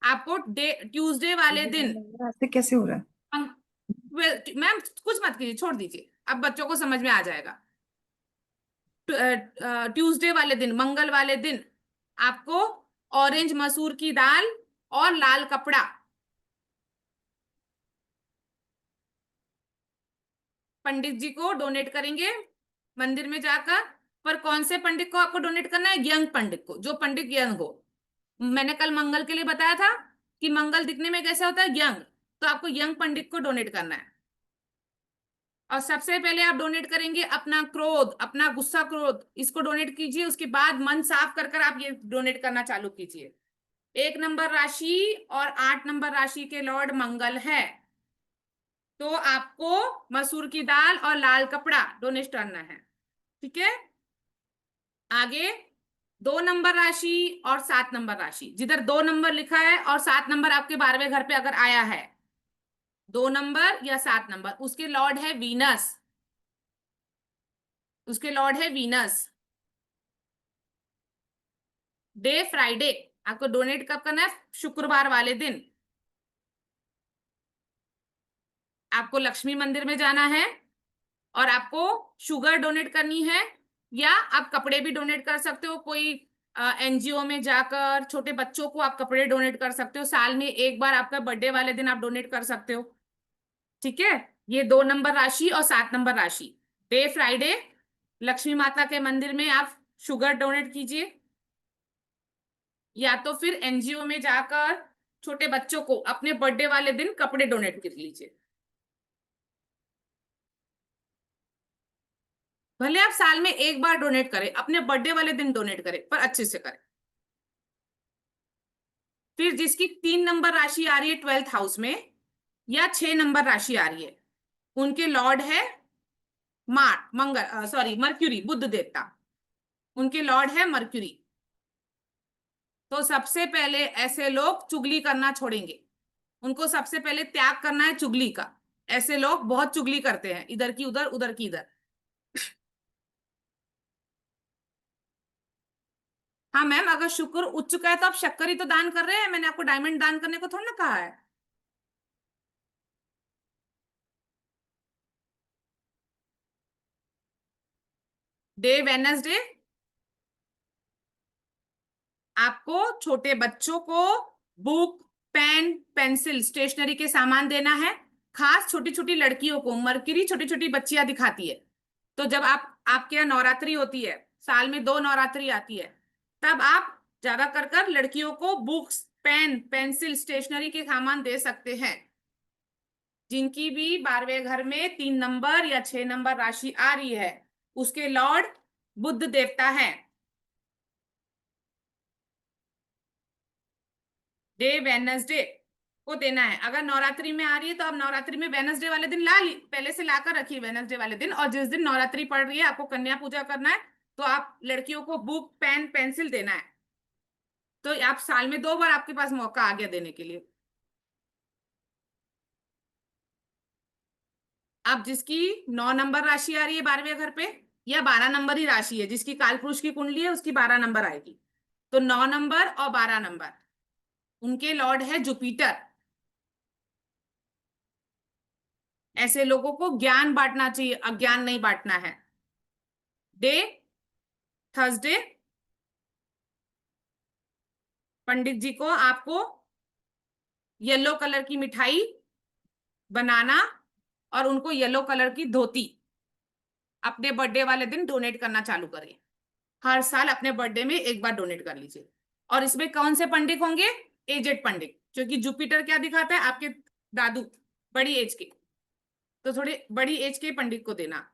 आपको ट्यूसडे वाले दिन, ऐसे कैसे हो रहा है? मैम कुछ मत कीजिए, छोड़ दीजिए, अब बच्चों को समझ में आ जाएगा। ट्यूसडे वाले दिन, मंगल वाले दिन आपको ऑरेंज मसूर की दाल और लाल कपड़ा पंडित जी को डोनेट करेंगे मंदिर में जाकर। पर कौन से पंडित को आपको डोनेट करना है? यंग पंडित को, जो पंडित यंग हो। मैंने कल मंगल के लिए बताया था कि मंगल दिखने में कैसा होता है? यंग। तो आपको यंग पंडित को डोनेट करना है। और सबसे पहले आप डोनेट करेंगे अपना क्रोध, अपना गुस्सा, क्रोध, इसको डोनेट कीजिए। उसके बाद मन साफ कर कर आप ये डोनेट करना चालू कीजिए। 1 नंबर राशि और 8 नंबर राशि के लॉर्ड मंगल है, तो आपको मसूर की दाल और लाल कपड़ा डोनेट करना है, ठीक है। आगे 2 नंबर राशि और 7 नंबर राशि, जिधर 2 नंबर लिखा है और 7 नंबर आपके 12वें घर पे अगर आया है, 2 नंबर या 7 नंबर, उसके लॉर्ड है वीनस, उसके लॉर्ड है वीनस। डे फ्राइडे, आपको डोनेट कब करना है? शुक्रवार वाले दिन। आपको लक्ष्मी मंदिर में जाना है और आपको शुगर डोनेट करनी है, या आप कपड़े भी डोनेट कर सकते हो। कोई एनजीओ में जाकर छोटे बच्चों को आप कपड़े डोनेट कर सकते हो। साल में एक बार आपका बर्थडे वाले दिन आप डोनेट कर सकते हो। ठीक है, ये 2 नंबर राशि और 7 नंबर राशि, डे फ्राइडे लक्ष्मी माता के मंदिर में आप शुगर डोनेट कीजिए, या तो फिर एनजीओ में जाकर छोटे बच्चों को अपने बर्थडे वाले दिन कपड़े डोनेट कर लीजिए। भले आप साल में एक बार डोनेट करें, अपने बर्थडे वाले दिन डोनेट करें, पर अच्छे से करें। फिर जिसकी 3 नंबर राशि आ रही है 12th हाउस में, या 6 नंबर राशि आ रही है, उनके लॉर्ड है मर्क्यूरी, बुध देवता, उनके लॉर्ड है मर्क्यूरी। तो सबसे पहले ऐसे लोग चुगली करना छोड़ेंगे, उनको सबसे पहले त्याग करना है चुगली का। ऐसे लोग बहुत चुगली करते हैं, इधर की उधर, उधर की इधर। हाँ मैम, अगर शुक्र उच्च का है तो आप शक्कर ही तो दान कर रहे हैं, मैंने आपको डायमंड दान करने को थोड़ा ना कहा है। डे वेडनेसडे, आपको छोटे बच्चों को बुक, पेन, पेंसिल, स्टेशनरी के सामान देना है। खास छोटी छोटी लड़कियों को, मरकरी छोटी छोटी बच्चियां दिखाती है, तो जब आपके यहाँ नवरात्रि होती है, साल में 2 नवरात्रि आती है, तब आप ज्यादा कर लड़कियों को बुक्स, पेन, पेंसिल, स्टेशनरी के सामान दे सकते हैं। जिनकी भी 12वें घर में 3 नंबर या 6 नंबर राशि आ रही है, उसके लॉर्ड बुध देवता है। डे वेडनेसडे को देना है। अगर नवरात्रि में आ रही है तो आप नवरात्रि में वेडनेसडे वाले दिन पहले से लाकर रखिए वेडनेसडे वाले दिन, और जिस दिन नवरात्रि पड़ रही है, आपको कन्या पूजा करना है, तो आप लड़कियों को बुक, पेन, पेंसिल देना है। तो आप साल में 2 बार आपके पास मौका आ गया देने के लिए। अब जिसकी 9 नंबर राशि आ रही है 12वें घर पे, या 12 नंबर ही राशि है, जिसकी कालपुरुष की कुंडली है, उसकी 12 नंबर आएगी। तो 9 नंबर और 12 नंबर, उनके लॉर्ड है जुपिटर। ऐसे लोगों को ज्ञान बांटना चाहिए, अज्ञान नहीं बांटना है। डे थर्सडे, पंडित जी को आपको येलो कलर की मिठाई बनाना और उनको येलो कलर की धोती अपने बर्थडे वाले दिन डोनेट करना चालू करें। हर साल अपने बर्थडे में एक बार डोनेट कर लीजिए। और इसमें कौन से पंडित होंगे? एजेड पंडित, क्योंकि जुपिटर क्या दिखाता है? आपके दादू, बड़ी एज के, तो थोड़े बड़ी एज के पंडित को देना।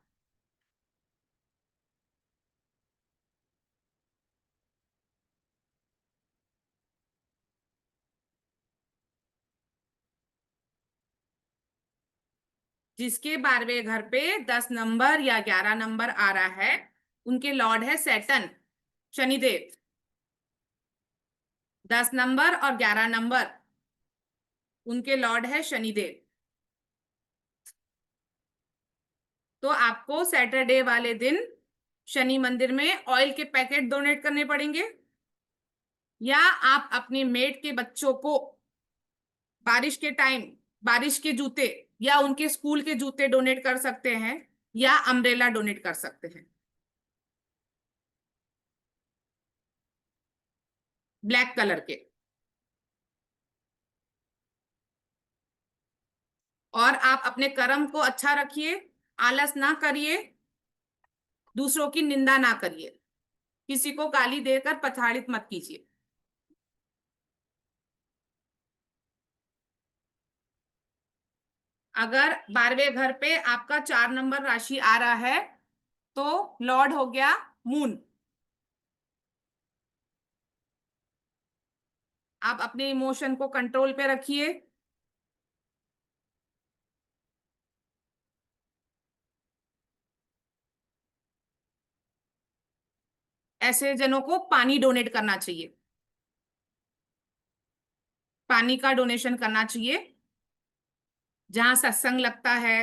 जिसके 12वें घर पे 10 नंबर या 11 नंबर आ रहा है, उनके लॉर्ड है सैटर्न, शनिदेव। 10 नंबर और 11 नंबर, उनके लॉर्ड है शनिदेव। तो आपको सैटरडे वाले दिन शनि मंदिर में ऑयल के पैकेट डोनेट करने पड़ेंगे, या आप अपने मेड के बच्चों को बारिश के टाइम बारिश के जूते या उनके स्कूल के जूते डोनेट कर सकते हैं, या अम्ब्रेला डोनेट कर सकते हैं, ब्लैक कलर के। और आप अपने कर्म को अच्छा रखिए, आलस ना करिए, दूसरों की निंदा ना करिए, किसी को गाली देकर प्रताड़ित मत कीजिए। अगर 12वें घर पे आपका 4 नंबर राशि आ रहा है, तो लॉर्ड हो गया मून। आप अपने इमोशन को कंट्रोल पे रखिए। ऐसे जनों को पानी डोनेट करना चाहिए, पानी का डोनेशन करना चाहिए। जहां सत्संग लगता है,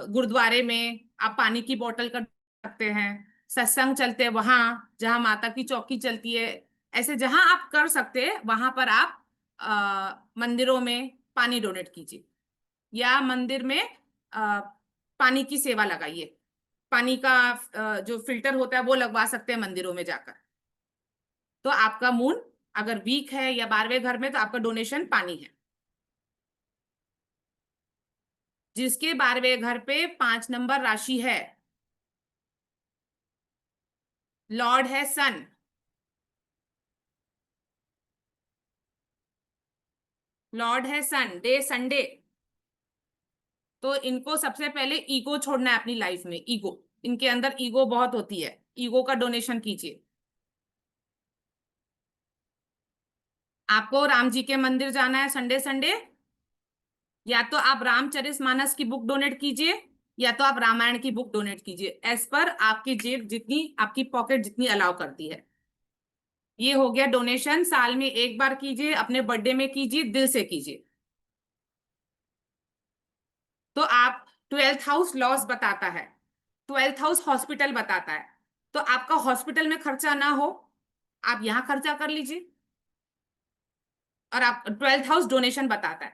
गुरुद्वारे में आप पानी की बोतल कर सकते हैं, सत्संग चलते हैं वहां, जहां माता की चौकी चलती है, ऐसे जहां आप कर सकते हैं वहां पर आप मंदिरों में पानी डोनेट कीजिए, या मंदिर में पानी की सेवा लगाइए। पानी का जो फिल्टर होता है वो लगवा सकते हैं मंदिरों में जाकर। तो आपका मून अगर वीक है या 12वें घर में, तो आपका डोनेशन पानी है। जिसके 12वें घर पे 5 नंबर राशि है, लॉर्ड है सन, लॉर्ड है सन, डे संडे, तो इनको सबसे पहले ईगो छोड़ना है अपनी लाइफ में। ईगो, इनके अंदर ईगो बहुत होती है, ईगो का डोनेशन कीजिए। आपको राम जी के मंदिर जाना है संडे संडे, या तो आप रामचरितमानस की बुक डोनेट कीजिए, या तो आप रामायण की बुक डोनेट कीजिए, एज पर आपकी जेब जितनी, आपकी पॉकेट जितनी अलाउ करती है। ये हो गया डोनेशन। साल में एक बार कीजिए, अपने बर्थडे में कीजिए, दिल से कीजिए। तो आप 12th हाउस लॉस बताता है, 12th हाउस हॉस्पिटल बताता है, तो आपका हॉस्पिटल में खर्चा ना हो, आप यहां खर्चा कर लीजिए। और आप 12th हाउस डोनेशन बताता है,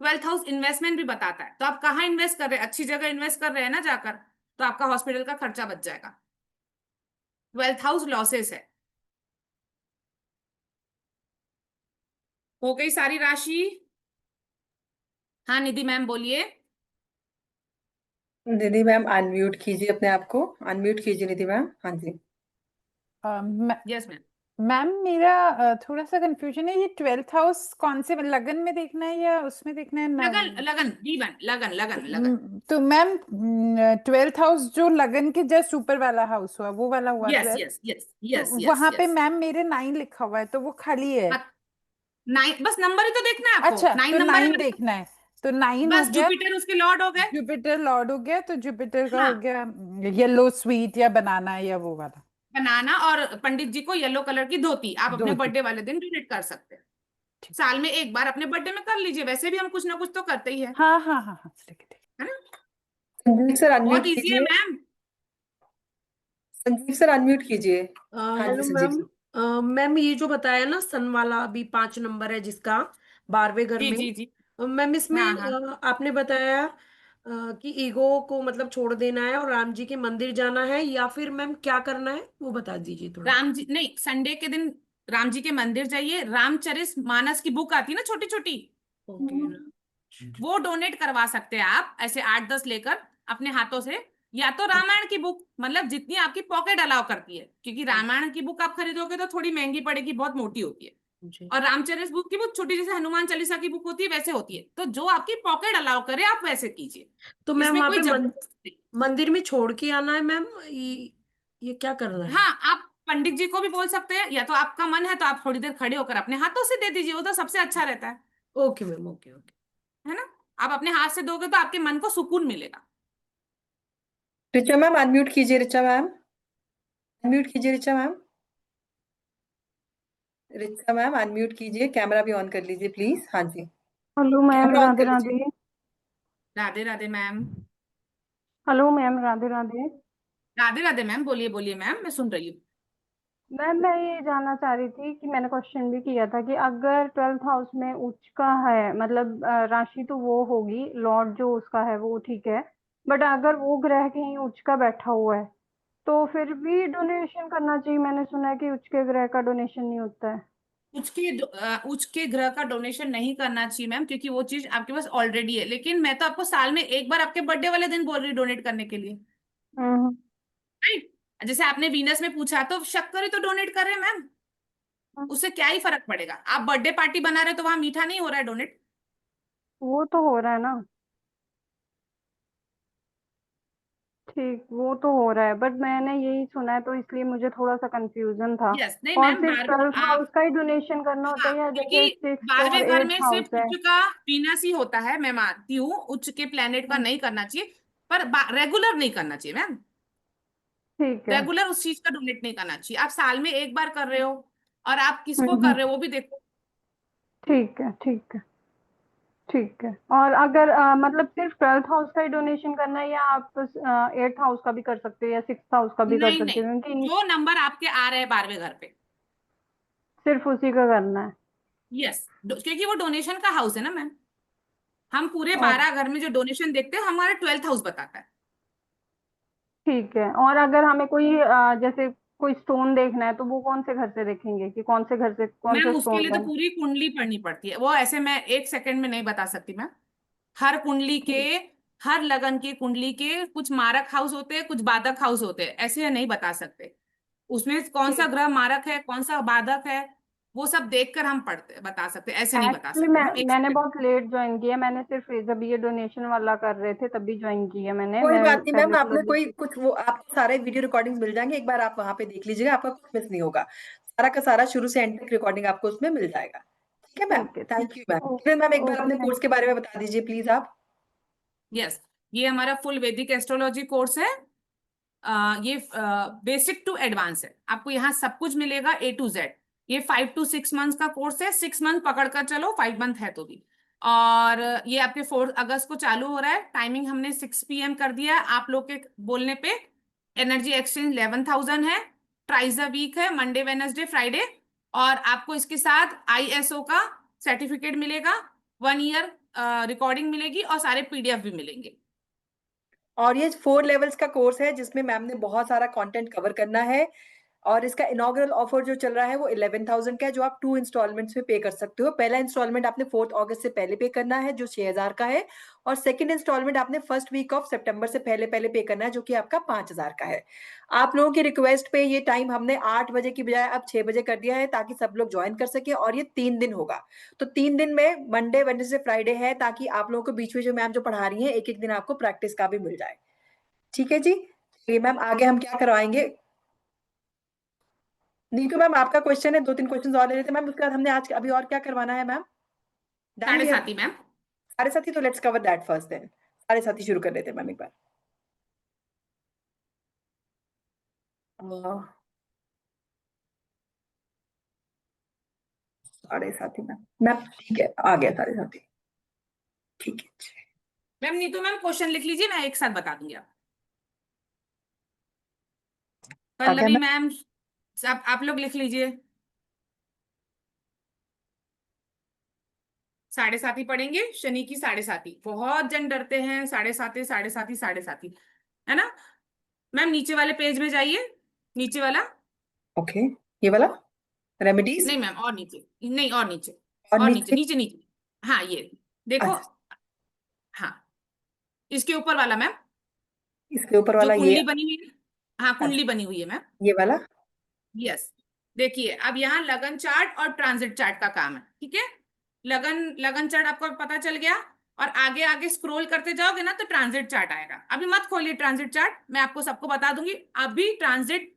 12th हाउस इन्वेस्टमेंट भी बताता है, तो आप कहाँ इन्वेस्ट कर रहे हैं, अच्छी जगह इन्वेस्ट कर रहे हैं ना जाकर, तो आपका हॉस्पिटल का खर्चा बच जाएगा। 12th हाउस लॉसेस है। हो गई सारी राशि? हाँ निधि मैम बोलिए। निधि मैम अनम्यूट कीजिए अपने आप को, अनम्यूट कीजिए निधि मैम। हाँ जी। Yes ma'am. मैम मेरा थोड़ा सा कंफ्यूजन है, ये 12th हाउस कौन से लगन में देखना है या उसमें देखना है? लगन, लगन B1, लगन लगन लगन। तो मैम 12th हाउस जो लगन के जस्ट ऊपर वाला हाउस हुआ, वो वाला हुआ यस 12th, यस यस तो यस वहां पे यस। मैम मेरे 9 लिखा हुआ है, तो वो खाली है। 9, बस नंबर ही तो देखना है आपको। अच्छा, 9 तो नंबर 9 है, देखना है, तो 9 हो बस गया। जुपिटर उसके लॉर्ड हो गए। जुपिटर लॉर्ड हो गया, तो जुपिटर का हाँ, हो गया येलो स्वीट या बनाना या वो वाला बनाना, और पंडित जी को येलो कलर की धोती आप अपने धोती। बर्थडे वाले दिन डोनेट कर सकते हैं। साल में एक बार अपने बर्थडे में कर लीजिए, वैसे भी हम कुछ ना कुछ तो करते ही है। हाँ हाँ हाँ हाँ, ठीक है है ना? संजीव सर अनम्यूट बहुत इजी है कीजिए। मैम। संजीव सर अनम्यूट कीजिए। हाँ जी hello Sanjeev ma'am. Sir. Ma'am ये जो बताया ना सन वाला, अभी 5 नंबर है जिसका 12वें घर जी में, जी जी। मैम इसमें हाँ हाँ। आपने बताया कि ईगो को मतलब छोड़ देना है और राम जी के मंदिर जाना है, या फिर मैम क्या करना है वो बता दीजिए थोड़ा। राम जी नहीं, संडे के दिन राम जी के मंदिर जाइए, रामचरितमानस की बुक आती है ना छोटी छोटी, ओके। वो डोनेट करवा सकते हैं आप, ऐसे 8-10 लेकर अपने हाथों से। या तो रामायण की बुक, मतलब जितनी आपकी पॉकेट अलाउ करती है, क्योंकि रामायण की बुक आप खरीदोगे तो थोड़ी महंगी पड़ेगी, बहुत मोटी होती है। और रामचरित बुक की बुक छोटी, जैसे हनुमान चालीसा की बुक होती है वैसे होती है, तो जो आपकी पॉकेट अलाउ करे आप वैसे कीजिए। तो मैम इसमें वहां कोई पे जबरदस्ती। मंदिर में छोड़ के आना है मैम, ये क्या करना है? हाँ, आप पंडित जी को भी बोल सकते हैं, या तो आपका मन है तो आप थोड़ी देर खड़े होकर अपने हाथों से दे दीजिए, वो तो सबसे अच्छा रहता है। Okay ma'am, okay okay. है ना? आप अपने हाथ से दोगे तो आपके मन को सुकून मिलेगा। ऋचा मैम अनम्यूट कीजिए। ऋचा मैम अनम्यूट कीजिए। Richa ma'am, Richa ma'am unmute कीजिए, कैमरा भी ऑन कर लीजिए प्लीज। हाँ जी, hello ma'am, camera on Radhe कर लीजिए। Radhe. Radhe Radhe ma'am. Hello ma'am, Radhe Radhe. Radhe Radhe ma'am, बोलिए बोलिए मैम, मैं सुन रही हूँ। मैम मैं ये जानना चाह रही थी कि मैंने क्वेश्चन भी किया था कि अगर 12th हाउस में उच्च का है, मतलब राशि तो वो होगी, लॉर्ड जो उसका है वो ठीक है, बट अगर वो ग्रह कहीं उच्च का बैठा हुआ है तो फिर भी डोनेशन करना चाहिए? मैंने सुना है कि उच्च के ग्रह का डोनेशन नहीं होता है। उच्च के ग्रह का डोनेशन नहीं करना चाहिए मैम, क्योंकि वो चीज आपके पास ऑलरेडी है। लेकिन मैं तो आपको साल में एक बार आपके बर्थडे वाले दिन बोल रही डोनेट करने के लिए। हम्म। राइट? जैसे आपने वीनस में पूछा, तो शक्कर ही तो डोनेट कर रहे हैं मैम, उससे क्या ही फर्क पड़ेगा। आप बर्थडे पार्टी बना रहे हो तो वहां मीठा नहीं हो रहा है डोनेट। वो तो हो रहा है ना, ठीक, वो तो हो रहा है, बट मैंने यही सुना है तो इसलिए मुझे थोड़ा सा कंफ्यूजन था। यस, नहीं और मैम, सिर्फ 12th हाउस का ही डोनेशन करना होता हाँ, है या जैसे क्योंकि 6th और 12वें घर 8th में हाउस सिर्फ है? उच्च का वीनस ही होता है, मैं मानती हूँ उच्च के प्लेनेट का नहीं करना चाहिए, पर रेगुलर नहीं करना चाहिए मैम। ठीक है। रेगुलर उस चीज का डोनेट नहीं करना चाहिए। आप साल में एक बार कर रहे हो और आप किसको हम्म, कर रहे हो वो भी देखो। ठीक है, ठीक है, ठीक है। और अगर मतलब सिर्फ 12th हाउस का ही डोनेशन करना है, या आप 8th हाउस का भी कर सकते हो या 6th हाउस का भी कर नहीं सकते नहीं, हो, क्योंकि जो नंबर आपके आ रहे हैं 12वें घर पे, सिर्फ उसी का करना है। यस, क्योंकि वो डोनेशन का हाउस है ना मैम। हम पूरे और 12 घर में जो डोनेशन देखते हैं हमारा 12th हाउस बताता है। ठीक है। और अगर हमें कोई जैसे कोई स्टोन देखना है, तो वो कौन से घर से देखेंगे कि कौन से घर से कौन सा मैम उसके स्टोन लिए तो लेना? पूरी कुंडली पढ़नी पड़ती है, वो ऐसे मैं एक सेकंड में नहीं बता सकती मैम। हर कुंडली के, ठीक। हर लगन की कुंडली के कुछ मारक हाउस होते हैं, कुछ बाधक हाउस होते हैं, ऐसे नहीं बता सकते। उसमें कौन सा ठीक। ग्रह मारक है, कौन सा बाधक है, वो सब देखकर हम पढ़ते बता सकते, ऐसे नहीं बता एक्चुअली सकते मैम एक मैंने सेकंड। बहुत लेट ज्वाइन किया। मैंने सिर्फ जब ये डोनेशन वाला कर रहे थे तभी ज्वाइन किया मैंने। कोई मैं बात नहीं मैम, पहले तो आपने लगी कोई थी। कुछ वो आपको सारे वीडियो रिकॉर्डिंग मिल जाएंगे, एक बार आप वहां पे देख लीजिएगा, आपका कुछ मिस नहीं होगा। सारा का सारा शुरू से एंड तक रिकॉर्डिंग आपको उसमें मिल जाएगा। ठीक है मैम, ठीक है, थैंक ठीक यू है। मैम। फिर मैम एक बार ओके, अपने थैंक कोर्स के बारे में बता दीजिए प्लीज आप। यस, ये हमारा फुल वैदिक एस्ट्रोलॉजी कोर्स है। ये बेसिक टू एडवांस है, आपको यहाँ सब कुछ मिलेगा A to Z। ये 5 to 6 मंथ्स का कोर्स है, 6 मंथ पकड़ कर चलो, 5 मंथ है तो भी। और ये आपके 4 अगस्त को चालू हो रहा है। टाइमिंग हमने 6 PM कर दिया है आप लोग के बोलने पे। एनर्जी एक्सचेंज 11,000 है। ट्राइज अ वीक है, मंडे वेनसडे फ्राइडे। और आपको इसके साथ ISO का सर्टिफिकेट मिलेगा, 1 ईयर रिकॉर्डिंग मिलेगी और सारे PDF भी मिलेंगे। और ये 4 लेवल्स का कोर्स है जिसमें मैम ने बहुत सारा कंटेंट कवर करना है। और इसका इनॉग्रल ऑफर जो चल रहा है वो 11,000 का है, जो आप 2 इंस्टॉलमेंट्स में पे कर सकते हो। पहला इंस्टॉलमेंट आपने 4 अगस्त से पहले पे करना है जो 6,000 का है। और सेकंड इंस्टॉलमेंट आपने फर्स्ट वीक ऑफ सितंबर से पहले पहले पे करना है जो कि आपका 5,000 का है। आप लोगों की रिक्वेस्ट पे ये टाइम हमने 8 बजे की बजाय अब 6 बजे कर दिया है ताकि सब लोग ज्वाइन कर सके। और ये 3 दिन होगा, तो 3 दिन में मंडे वेडनेसडे फ्राइडे है, ताकि आप लोगों को बीच में जो मैम जो पढ़ा रही है एक एक दिन आपको प्रैक्टिस का भी मिल जाए। ठीक है जी। ये मैम आगे हम क्या करवाएंगे? नीतू मैम आपका क्वेश्चन है, 2-3 क्वेश्चन और ले लेते हैं मैम, उसके बाद हमने आज अभी और क्या करवाना है मैम? डन साढ़े वी सात ही मैम। साढ़े साथी, तो let's cover that first then. साढ़े साथी शुरू कर लेते हैं मैम एक बार। साढ़े साथी मैम, मैम ठीक है आ गया साढ़े साथी। ठीक है मैम नीतू मैम क्वेश्चन लिख लीजिए, मैं एक साथ बता दूंगी आप। आ गया पल्लवी मैम। मैम, आप लोग लिख लीजिए। साढ़े साथी पढ़ेंगे, शनि की साढ़े साथी। बहुत जन डरते हैं साढ़े साथी साढ़े साथी साढ़े साथी, है ना। मैम नीचे वाले पेज में जाइए, नीचे वाला। ओके, ये वाला रेमेडीज। नहीं मैम, और नीचे, नहीं और नीचे, और और नीचे नीचे? नीचे नीचे। हाँ ये देखो। अच्छा, हाँ, इसके ऊपर वाला मैम, इसके ऊपर जो वाला ये? कुंडली बनी हुई है। हाँ कुंडली अच्छा, बनी हुई है मैम। ये वाला? यस, देखिए अब यहाँ लगन चार्ट और ट्रांजिट चार्ट का काम है, ठीक है। लगन लगन चार्ट आपको पता चल गया, और आगे आगे स्क्रॉल करते जाओगे ना तो ट्रांजिट चार्ट आएगा। अभी मत खोलिए ट्रांजिट चार्ट, मैं आपको सबको बता दूंगी। अभी ट्रांजिट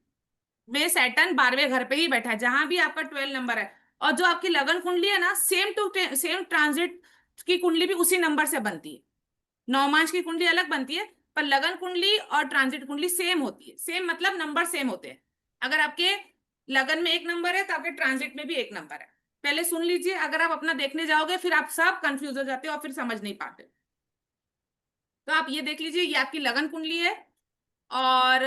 में सैटर्न 12वें घर पे ही बैठा है, जहां भी आपका 12 नंबर है। और जो आपकी लगन कुंडली है ना, सेम टू सेम ट्रांजिट की कुंडली भी उसी नंबर से बनती है। नवमांश की कुंडली अलग बनती है, पर लगन कुंडली और ट्रांजिट कुंडली सेम होती है। सेम मतलब नंबर सेम होते हैं। अगर आपके लगन में 1 नंबर है तो आपके ट्रांजिट में भी 1 नंबर है। पहले सुन लीजिए, अगर आप अपना देखने जाओगे फिर आप सब कंफ्यूज हो जाते हो और फिर समझ नहीं पाते। तो आप ये देख लीजिए, ये आपकी लगन कुंडली है और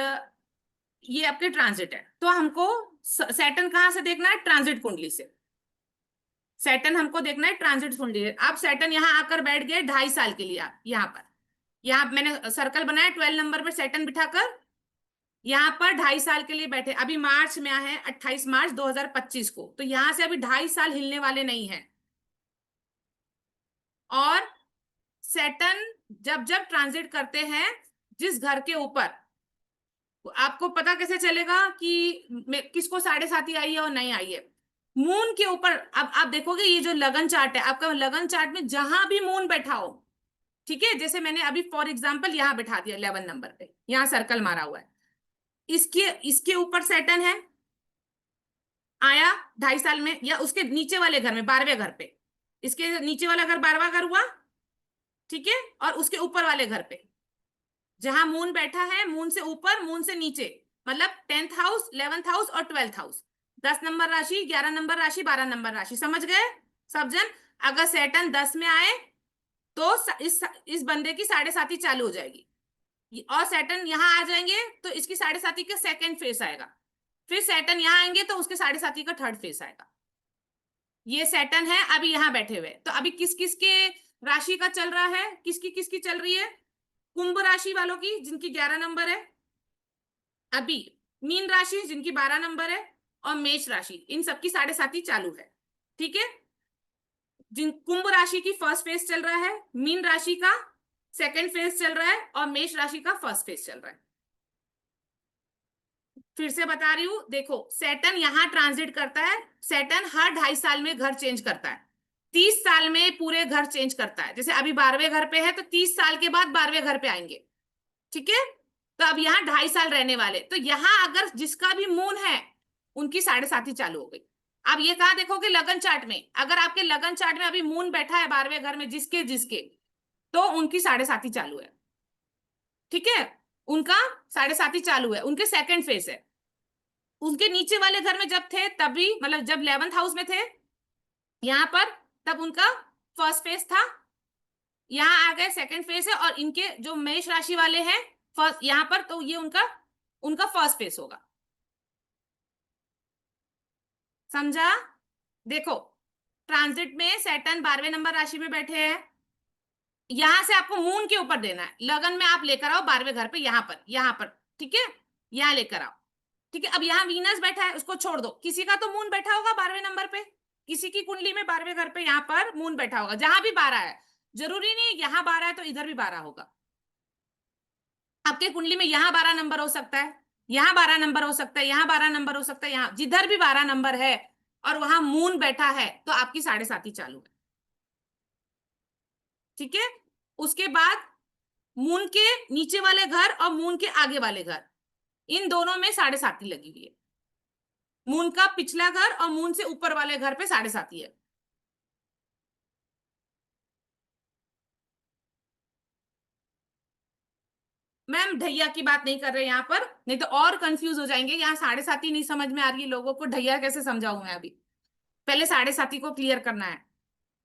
ये आपके ट्रांजिट है। तो हमको सैटर्न कहाँ से देखना है? ट्रांजिट कुंडली से। सैटर्न हमको देखना है ट्रांजिट कुंडली से। आप सैटर्न यहाँ आकर बैठ गए 2.5 साल के लिए, आप यहाँ पर, यहाँ मैंने सर्कल बनाया 12 नंबर पर सैटर्न बिठाकर, यहाँ पर 2.5 साल के लिए बैठे। अभी मार्च में आए हैं, 28 मार्च 2025 को, तो यहाँ से अभी 2.5 साल हिलने वाले नहीं है। और सैटर्न जब जब ट्रांजिट करते हैं जिस घर के ऊपर, आपको पता कैसे चलेगा कि किसको साढ़े साथी आई है और नहीं आई है? मून के ऊपर। अब आप देखोगे ये जो लगन चार्ट है आपका, लगन चार्ट में जहां भी मून बैठा हो, ठीक है, जैसे मैंने अभी फॉर एग्जांपल यहाँ बैठा दिया 11 नंबर पे, यहाँ सर्कल मारा हुआ है, इसके इसके ऊपर सैटर्न है, आया 2.5 साल में, या उसके नीचे वाले घर में 12वें घर पे, इसके नीचे वाला घर 12वां घर हुआ, ठीक है। और उसके ऊपर वाले घर पे जहां मून बैठा है, मून से ऊपर मून से नीचे, मतलब 10th हाउस, 11th हाउस और 12th हाउस, 10 नंबर राशि, 11 नंबर राशि, 12 नंबर राशि, समझ गए सब जन? अगर सैटर्न 10 में आए तो इस बंदे की 7.5 चालू हो जाएगी, और सैटर्न यहाँ आ जाएंगे तो इसकी 7.5 का सेकंड फेस आएगा, फिर सैटर्न यहाँ आएंगे तो उसके 7.5 का थर्ड फेस आएगा। ये सैटर्न है अभी यहाँ बैठे हुए, तो अभी किस किस के राशि का चल रहा है, किसकी चल रही है? कुंभ राशि वालों की जिनकी 11 नंबर है, अभी मीन राशि जिनकी 12 नंबर है, और मेष राशि, इन सबकी 7.5 चालू है। ठीक है, जिन कुंभ राशि की फर्स्ट फेज चल रहा है, मीन राशि का सेकंड फेज चल रहा है, और मेष राशि का फर्स्ट फेज चल रहा है। फिर से बता रही हूं, देखो सैटर्न यहां ट्रांजिट करता है, सैटर्न हर 2.5 साल में घर चेंज करता है, 30 साल में पूरे घर चेंज करता है। जैसे अभी 12वें घर पे है तो 30 साल के बाद 12वें घर पे आएंगे। ठीक है, तो अब यहाँ 2.5 साल रहने वाले, तो यहाँ अगर जिसका भी मून है उनकी 7.5 चालू हो गई। अब ये कहा देखोगे लगन चार्ट में, अगर आपके लगन चार्ट में अभी मून बैठा है 12वें घर में जिसके तो उनकी 7.5 चालू है। ठीक है, उनका 7.5 चालू है, उनके सेकंड फेज है। उनके नीचे वाले घर में जब थे तभी, मतलब जब 11th हाउस में थे यहाँ पर, तब उनका फर्स्ट फेज था, यहाँ आ गए सेकंड फेज है, और इनके जो मेष राशि वाले हैं फर्स्ट यहाँ पर, तो ये उनका फर्स्ट फेज होगा। समझा? देखो ट्रांजिट में सैटर्न 12वें नंबर राशि में बैठे हैं, यहां से आपको मून के ऊपर देना है, लगन में आप लेकर आओ 12वें घर पे, यहाँ पर ठीक है, यहाँ लेकर आओ। ठीक है, अब यहाँ वीनस बैठा है, उसको छोड़ दो, किसी का तो मून बैठा होगा 12वें नंबर पे, किसी की कुंडली में 12वें घर पे यहाँ पर मून बैठा होगा, जहां भी 12 है, जरूरी नहीं यहाँ 12 है तो इधर भी 12 होगा। आपके कुंडली में यहाँ 12 नंबर हो सकता है, यहाँ 12 नंबर हो सकता है, यहाँ 12 नंबर हो सकता है, यहाँ जिधर भी 12 नंबर है और वहां मून बैठा है तो आपकी 7.5 चालू है। ठीक है, उसके बाद मून के नीचे वाले घर और मून के आगे वाले घर, इन दोनों में 7.5 लगी हुई है। मून का पिछला घर और मून से ऊपर वाले घर पे 7.5 है। मैम ढैया की बात नहीं कर रहे यहाँ पर, नहीं तो और कंफ्यूज हो जाएंगे। यहाँ 7.5 नहीं समझ में आ रही है लोगों को, ढैया कैसे समझाऊं मैं? अभी पहले 7.5 को क्लियर करना है।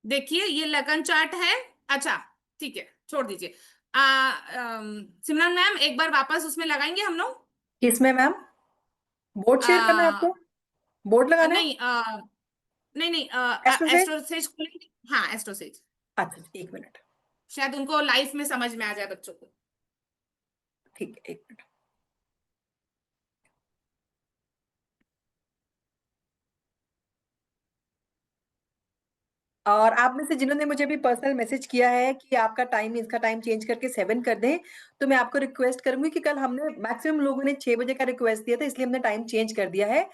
देखिए ये लगन चार्ट है। अच्छा ठीक है, छोड़ दीजिए। सिमरन मैम एक बार वापस उसमें लगाएंगे हम लोग। किसमें मैम? बोर्ड शेयर करना है आपको? बोर्ड लगाना है? नहीं एस्ट्रोसेज? एस्ट्रोसेज खोलेंगे। हाँ एस्ट्रोसेज। अच्छा 1 मिनट, शायद उनको लाइफ में समझ में आ जाए बच्चों को। ठीक है 1 मिनट। और आप में से जिन्होंने मुझे भी पर्सनल मैसेज किया है कि आपका टाइम, इसका टाइम चेंज करके 7 कर दें, तो मैं आपको रिक्वेस्ट करूंगी कि कल हमने मैक्सिमम लोगों ने 6 बजे का रिक्वेस्ट दिया था, इसलिए हमने टाइम चेंज कर दिया है।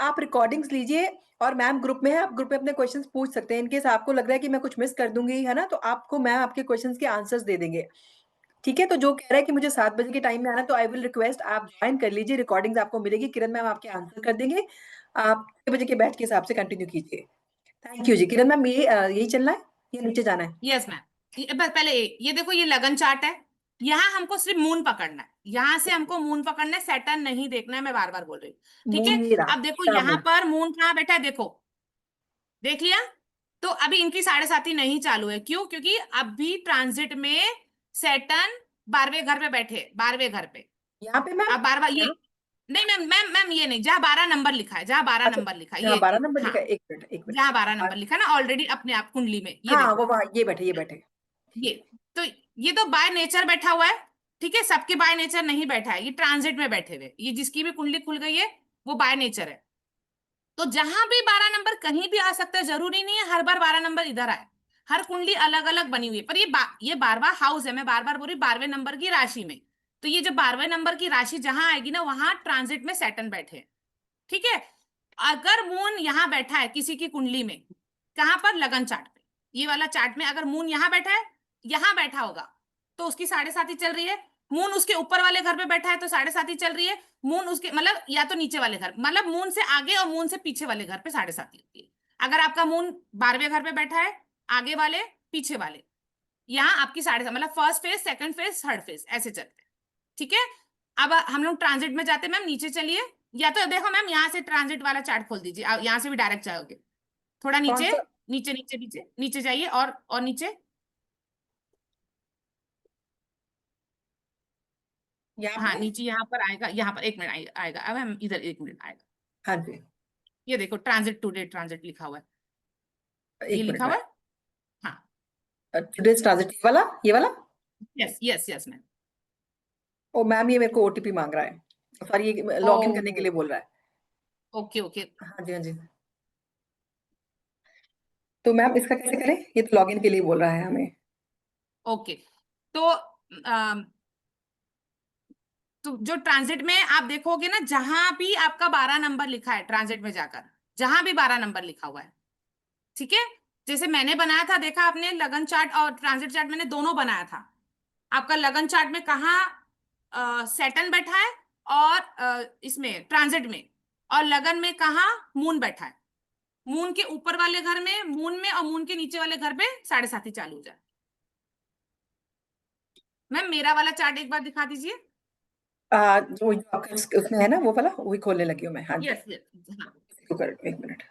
आप रिकॉर्डिंग्स लीजिए और मैम ग्रुप में है, आप ग्रुप में अपने क्वेश्चंस पूछ सकते हैं। इनकेस आपको लग रहा है कि मैं कुछ मिस कर दूंगी, है ना, तो आपको मैम आपके क्वेश्चंस के आंसर्स दे देंगे। ठीक है, तो जो कह रहा है कि मुझे 7 बजे के टाइम में आना, तो आई विल रिक्वेस्ट आप ज्वाइन कर लीजिए, रिकॉर्डिंग्स आपको मिलेगी, किरण मैम आपके आंसर कर देंगे। आप 6 बजे के बैच के हिसाब से कंटिन्यू कीजिए। थैंक यू जी। किरण मैम यही चलना है या नीचे जाना है? यस मैम, पहले ये देखो ये लगन चार्ट है, यहाँ हमको सिर्फ मून पकड़ना है, यहाँ से हमको मून पकड़ना है, सैटर्न नहीं देखना है, मैं बार बार बोल रही हूँ। ठीक मून ये है, रहा, अब देखो रहा यहाँ मून। पर मून कहाँ बैठा है, देखो देख लिया। तो अभी इनकी 7.5 नहीं चालू है, क्यों? क्योंकि अभी ट्रांजिट में सैटर्न 12वें घर पे बैठे, 12वें घर पे। यहाँ पे मैम? अब 12 ये नहीं मैम ये नहीं, जहाँ 12 नंबर लिखा है, जहाँ 12 अच्छा, नंबर लिखा है जहाँ ये 12 नंबर हाँ, लिखा है, 1 मिनट 1 मिनट। जहाँ 12 नंबर लिखा है ना ऑलरेडी अपने आप कुंडली में, ये हाँ देखो वो वहाँ ये बैठे। ये तो ये तो बाय नेचर बैठा हुआ है। ठीक है, सबके बाय नेचर नहीं बैठा है, ये ट्रांजिट में बैठे हुए, ये जिसकी भी कुंडली खुल गई है वो बाय नेचर है। तो जहां भी 12 नंबर कहीं भी आ सकता है, जरूरी नहीं है हर बार 12 नंबर इधर आए, हर कुंडली अलग अलग बनी हुई है। पर ये 12वां हाउस है, मैं बार बार बोल रही 12वें नंबर की राशि में, तो ये जब 12वें नंबर की राशि जहां आएगी ना, वहां ट्रांजिट में सैटर्न बैठे हैं। ठीक है, अगर मून यहाँ बैठा है किसी की कुंडली में, कहां पर? लगन चार्ट पे, ये वाला चार्ट में अगर मून यहाँ बैठा है, यहाँ बैठा होगा तो उसकी 7.5 चल रही है। मून उसके ऊपर वाले घर पे बैठा है तो 7.5 चल रही है। मून उसके मतलब या तो नीचे वाले घर, मतलब मून से आगे और मून से पीछे वाले घर पे 7.5 होती है। अगर आपका मून 12वें घर पे बैठा है, आगे वाले पीछे वाले, यहाँ आपकी 7.5 मतलब first phase, second phase, third phase ऐसे चलते हैं। ठीक है, अब हम लोग ट्रांजिट में जाते हैं मैम, नीचे चलिए, या तो देखो मैम यहाँ से ट्रांजिट वाला चार्ट खोल दीजिए, आप यहाँ से भी डायरेक्ट जाओगे, थोड़ा कौन नीचे सा? नीचे नीचे नीचे नीचे जाइए, और नीचे, यहाँ हाँ पे? नीचे यहाँ पर आएगा, यहाँ पर 1 मिनट आएगा, अब हम इधर 1 मिनट आएगा, हाँ जी, ये देखो ट्रांजिट टुडे ट्रांजिट लिखा हुआ है, ये 1 लिखा मिनट हुआ में। है, हाँ टुडेज ट्रांजिट ये वाला? Yes yes yes ma'am. ओ मैम, ये मेरे को ओटीपी मांग रहा है, सॉरी, ये लॉग इन करने के लिए बोल रहा है। ओके ओके, हाँ जी, हाँ जी। तो मैम इसका कैसे करें? ये तो लॉग इन के लिए बोल रहा है हमें। ओके, तो तो जो ट्रांजिट में आप देखोगे ना, जहां भी आपका 12 नंबर लिखा है ट्रांजिट में जाकर, जहां भी 12 नंबर लिखा हुआ है, ठीक है, जैसे मैंने बनाया था, देखा आपने, लगन चार्ट और ट्रांजिट चार्ट मैंने दोनों बनाया था। आपका लगन चार्ट में कहाँ सैटर्न बैठा है, और इसमें ट्रांजिट में, और लगन में कहाँ मून बैठा है, मून के ऊपर वाले घर में मून में, और मून के नीचे वाले घर पे 7.5 चालू हो जाए। मैम मेरा वाला चार्ट एक बार दिखा दीजिए। जो आपका उसमें है ना वो वाला, वही खोलने लगी हूँ मैं। हाँ जी, यस यस, हाँ इसको कर 1 मिनट।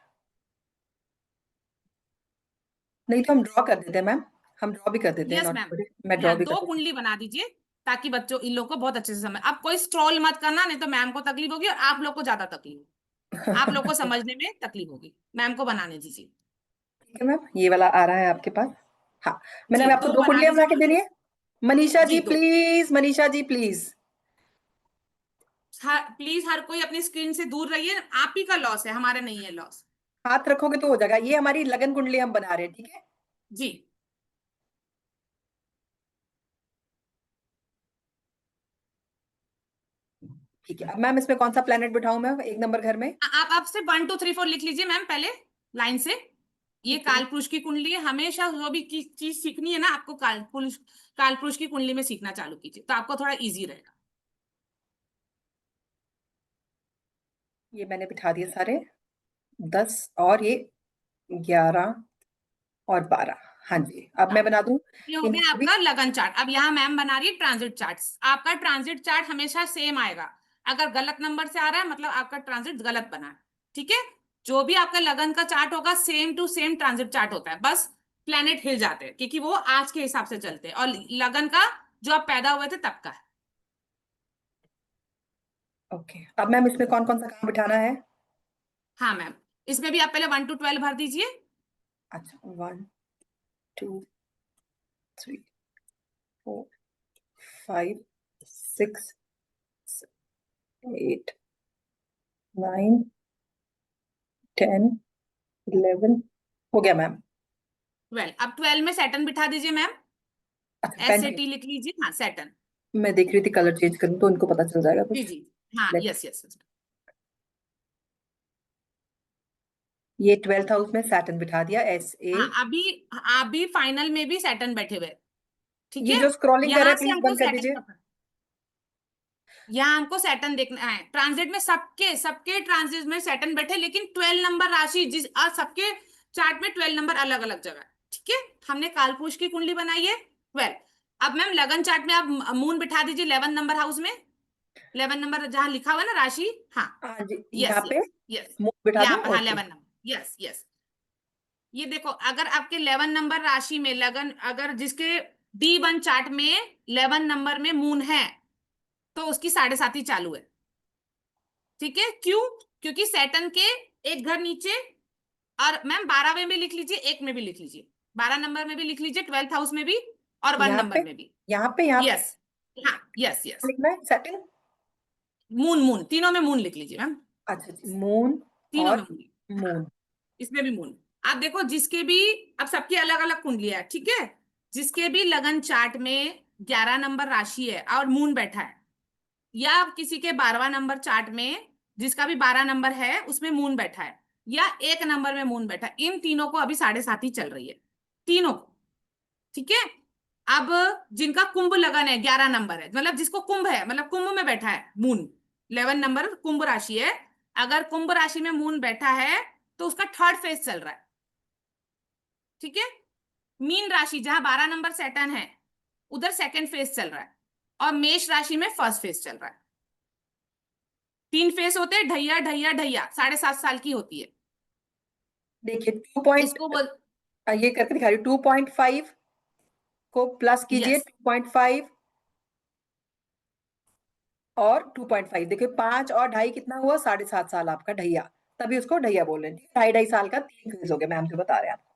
नहीं तो हम ड्रॉ कर देते हैं मैम, हम ड्रॉ भी कर देते हैं, यस नॉट मैम, मैं ड्रॉ हाँ भी कर 2 देती कुंडली बना दीजिए, ताकि बच्चों इन लोग को बहुत अच्छे से समझ, अब कोई स्ट्रोल मत करना, नहीं तो मैम को तकलीफ होगी और आप लोग को ज्यादा तकलीफ, आप लोग को हूँ। समझने में तकलीफ होगी, मैम को बनाने दीजिए। ठीक है मैम, ये वाला आ रहा है आपके पास। हाँ, मैंने जी अभी आपको 2 2 बना कुंडलियां बना के दीजिए देनी है। Manisha ji ji 2, please, Manisha ji please. Please हर कोई अपनी स्क्रीन से दूर रहिए, आप ही का लॉस है, हमारा नहीं है लॉस। हाथ रखोगे तो हो जाएगा। ये हमारी लगन कुंडली हम बना रहे हैं, ठीक है? जी ठीक है। अब मैम इसमें कौन सा प्लेनेट बिठाऊं मैं 1 नंबर घर में? आप सिर्फ 1 2 3 4 लिख लीजिए मैम, पहले लाइन से। ये ठीक है। काल पुरुष की कुंडली है, हमेशा जो भी चीज सीखनी है ना आपको, काल पुरुष की कुंडली में सीखना चालू कीजिए, तो आपको थोड़ा इजी रहेगा। ये मैंने बिठा दिए सारे 10, और ये 11 और 12। हाँ जी, अब मैं बना दूं ये हो गया इनको भी। आपका लगन चार्ट। अब यहाँ मैम बना रही है ट्रांजिट चार्ट। आपका ट्रांजिट चार्ट हमेशा सेम आएगा, अगर गलत नंबर से आ रहा है मतलब आपका ट्रांजिट गलत बना है, ठीक है। जो भी आपका लगन का चार्ट होगा same to same transit chart होता है, बस प्लेनेट हिल जाते हैं क्योंकि वो आज के हिसाब से चलते हैं, और लगन का जो आप पैदा हुए थे तब का है। ओके, अब मैम इसमें कौन कौन सा काम बिठाना है? हाँ मैम, इसमें भी आप पहले 1 to 12 भर दीजिए। अच्छा, 1 2 3 4 5 6 8 9 10 11 हो गया मैम। 12, अब 12 में सैटर्न बिठा दीजिए मैम, अच्छा, SAT लिख लीजिए, हाँ सैटर्न। मैं देख रही थी कलर चेंज करूं तो इनको पता चल जाएगा जी कुछ। जी, हाँ Let- यस यस। ये 12th हाउस में सैटर्न बिठा दिया, SA। हाँ अभी फाइनल में भी सैटर्न बैठे हुए, ठीक ये है। जो स्क्रॉलिंग कर रहा यहाँ है से प्लीज हमको बंद कर सैटर्न दीजिए। का, यहाँ हमको सैटर्न देखना है, ट्रांजिट में सबके सबके ट्रांजिट में सैटर्न बैठे, लेकिन 12 नंबर राशि जिस सबके चार्ट में 12 नंबर अलग अलग जगह, ठीक है। हमने कालपुरुष की कुंडली बनाई है 12। अब मैम लगन चार्ट में आप मून बिठा दीजिए 11 नंबर हाउस में, 11 नंबर जहां लिखा हुआ है ना राशि, हाँ हाँ जी, यस यहाँ पे यस यस, मून बिठा यहाँ दूं? पर हाँ ओके। 11 number, yes yes. ये देखो अगर आपके 11 नंबर राशि में लगन, अगर जिसके D1 चार्ट में 11 नंबर में मून है तो उसकी 7.5 चालू है, ठीक है। क्यों? क्योंकि सैटर्न के एक घर नीचे, और मैम 12वें में लिख लीजिए, 1 में भी लिख लीजिए, 12 नंबर में भी लिख लीजिए, 12th हाउस में भी, और 1 यहाँ नंबर पे में भी। यहाँ पे यस, हाँ यस यस, लिखना है सैटर्न। मून मून तीनों में मून लिख लीजिए मैम, अच्छा, मून तीनों में और मून, मून। इसमें भी मून। आप देखो जिसके भी, अब सबकी अलग अलग कुंडलियां है, ठीक है। जिसके भी लगन चार्ट में 11 नंबर राशि है और मून बैठा है, या किसी के 12वां नंबर चार्ट में जिसका भी 12 नंबर है उसमें मून बैठा है, या 1 नंबर में मून बैठा है, इन तीनों को अभी 7.5 चल रही है, तीनों को, ठीक है। अब जिनका कुंभ लगन है, 11 नंबर है, मतलब जिसको कुंभ है, मतलब कुंभ में बैठा है मून, 11 नंबर कुंभ राशि है, अगर कुंभ राशि में मून बैठा है तो उसका 3rd फेज चल रहा है, ठीक है। मीन राशि जहां 12 नंबर सैटर्न है उधर 2nd फेज चल रहा है, और मेष राशि में 1st फेज चल रहा है, 3 फेस होते हैं, ढैया ढैया ढैया, 7.5 साल की होती है। देखिए 2 इसको बोल ये करके दिखा रही हूँ, 2.5 को प्लस कीजिए, यस 2.5 और 2.5, देखिए 5 और 2.5 कितना हुआ, 7.5 साल आपका ढैया, तभी उसको ढैया बोल रहे हैं। 2.5 साल का 3 फेज हो गया, मैम जो बता रहे हैं आपको।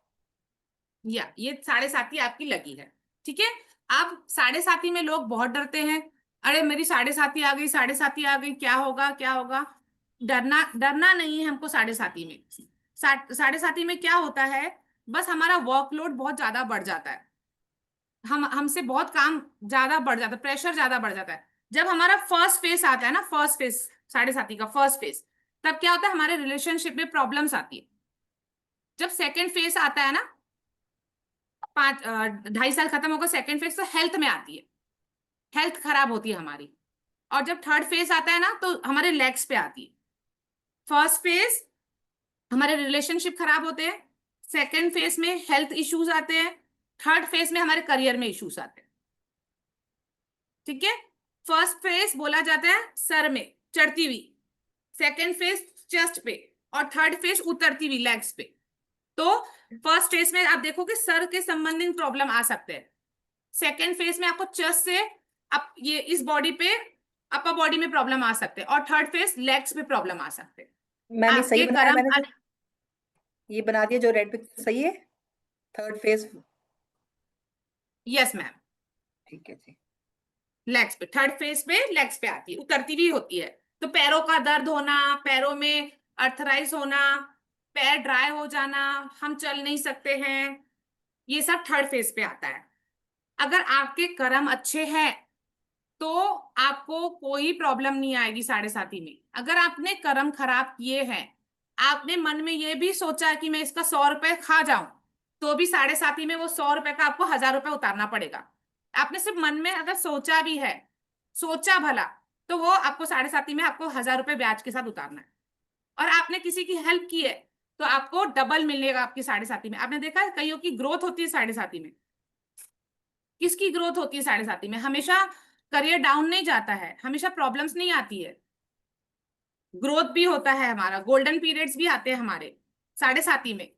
या ये 7.5 आपकी लगी है, ठीक है। अब 7.5 में लोग बहुत डरते हैं, अरे मेरी 7.5 आ गई, 7.5 आ गई, क्या होगा क्या होगा। डरना डरना नहीं है हमको 7.5 में। 7.5 में क्या होता है, बस हमारा वर्कलोड बहुत ज्यादा बढ़ जाता है, हमसे बहुत काम ज्यादा बढ़ जाता है, प्रेशर ज्यादा बढ़ जाता है। जब हमारा फर्स्ट फेस आता है ना, फर्स्ट फेस 7.5 का फर्स्ट फेस, तब क्या होता है, हमारे रिलेशनशिप में प्रॉब्लम्स आती है। जब सेकेंड फेस आता है ना, 2.5 साल खत्म होकर सेकेंड फेज, तो हेल्थ में आती है, हेल्थ खराब होती है हमारी। और जब थर्ड फेज आता है ना, तो हमारे लेग्स पे आती है। फर्स्ट फेज हमारे रिलेशनशिप खराब होते हैं, सेकेंड फेज में हेल्थ इश्यूज आते हैं, थर्ड फेज में हमारे करियर में इश्यूज आते हैं, ठीक है। फर्स्ट फेज बोला जाता है सर में चढ़ती हुई, सेकेंड फेज चेस्ट पे, और थर्ड फेज उतरती हुई लेग्स पे। तो फर्स्ट फेज में आप देखोगे सर के संबंधित प्रॉब्लम आ सकते हैं, सेकेंड फेज में आपको चेस्ट से अब ये इस बॉडी पे अपर बॉडी में प्रॉब्लम आ सकते हैं, और थर्ड फेज लेग्स पे प्रॉब्लम आ सकते हैं। मैम ये सही आपके बनाया कर्म मैंने, ये बना दिया जो रेड पिक्चर, सही है थर्ड फेज? यस मैम, ठीक है जी। लेग्स पे, थर्ड फेज पे लेग्स पे आती है, उतरती भी होती है। तो पैरों का दर्द होना, पैरों में अर्थराइज होना, पैर ड्राई हो जाना, हम चल नहीं सकते हैं, ये सब थर्ड फेज पे आता है। अगर आपके कर्म अच्छे हैं तो आपको कोई प्रॉब्लम नहीं आएगी 7.5 में। अगर आपने कर्म खराब किए हैं, आपने मन में ये भी सोचा कि मैं इसका 100 रुपए खा जाऊं, तो भी 7.5 में वो 100 रुपए का आपको 1000 रुपए उतारना पड़ेगा। आपने सिर्फ मन में अगर सोचा भी है, सोचा भला, तो वो आपको 7.5 में आपको 1000 रुपए ब्याज के साथ उतारना है। और आपने किसी की हेल्प की है तो आपको डबल मिलेगा आपकी 7.5 में। आपने देखा है कईयों की ग्रोथ होती है 7.5 में, किसकी ग्रोथ होती है 7.5 में, हमेशा करियर डाउन नहीं जाता है, हमेशा प्रॉब्लम्स नहीं आती है, ग्रोथ भी होता है, हमारा गोल्डन पीरियड्स भी आते हैं हमारे 7.5 में।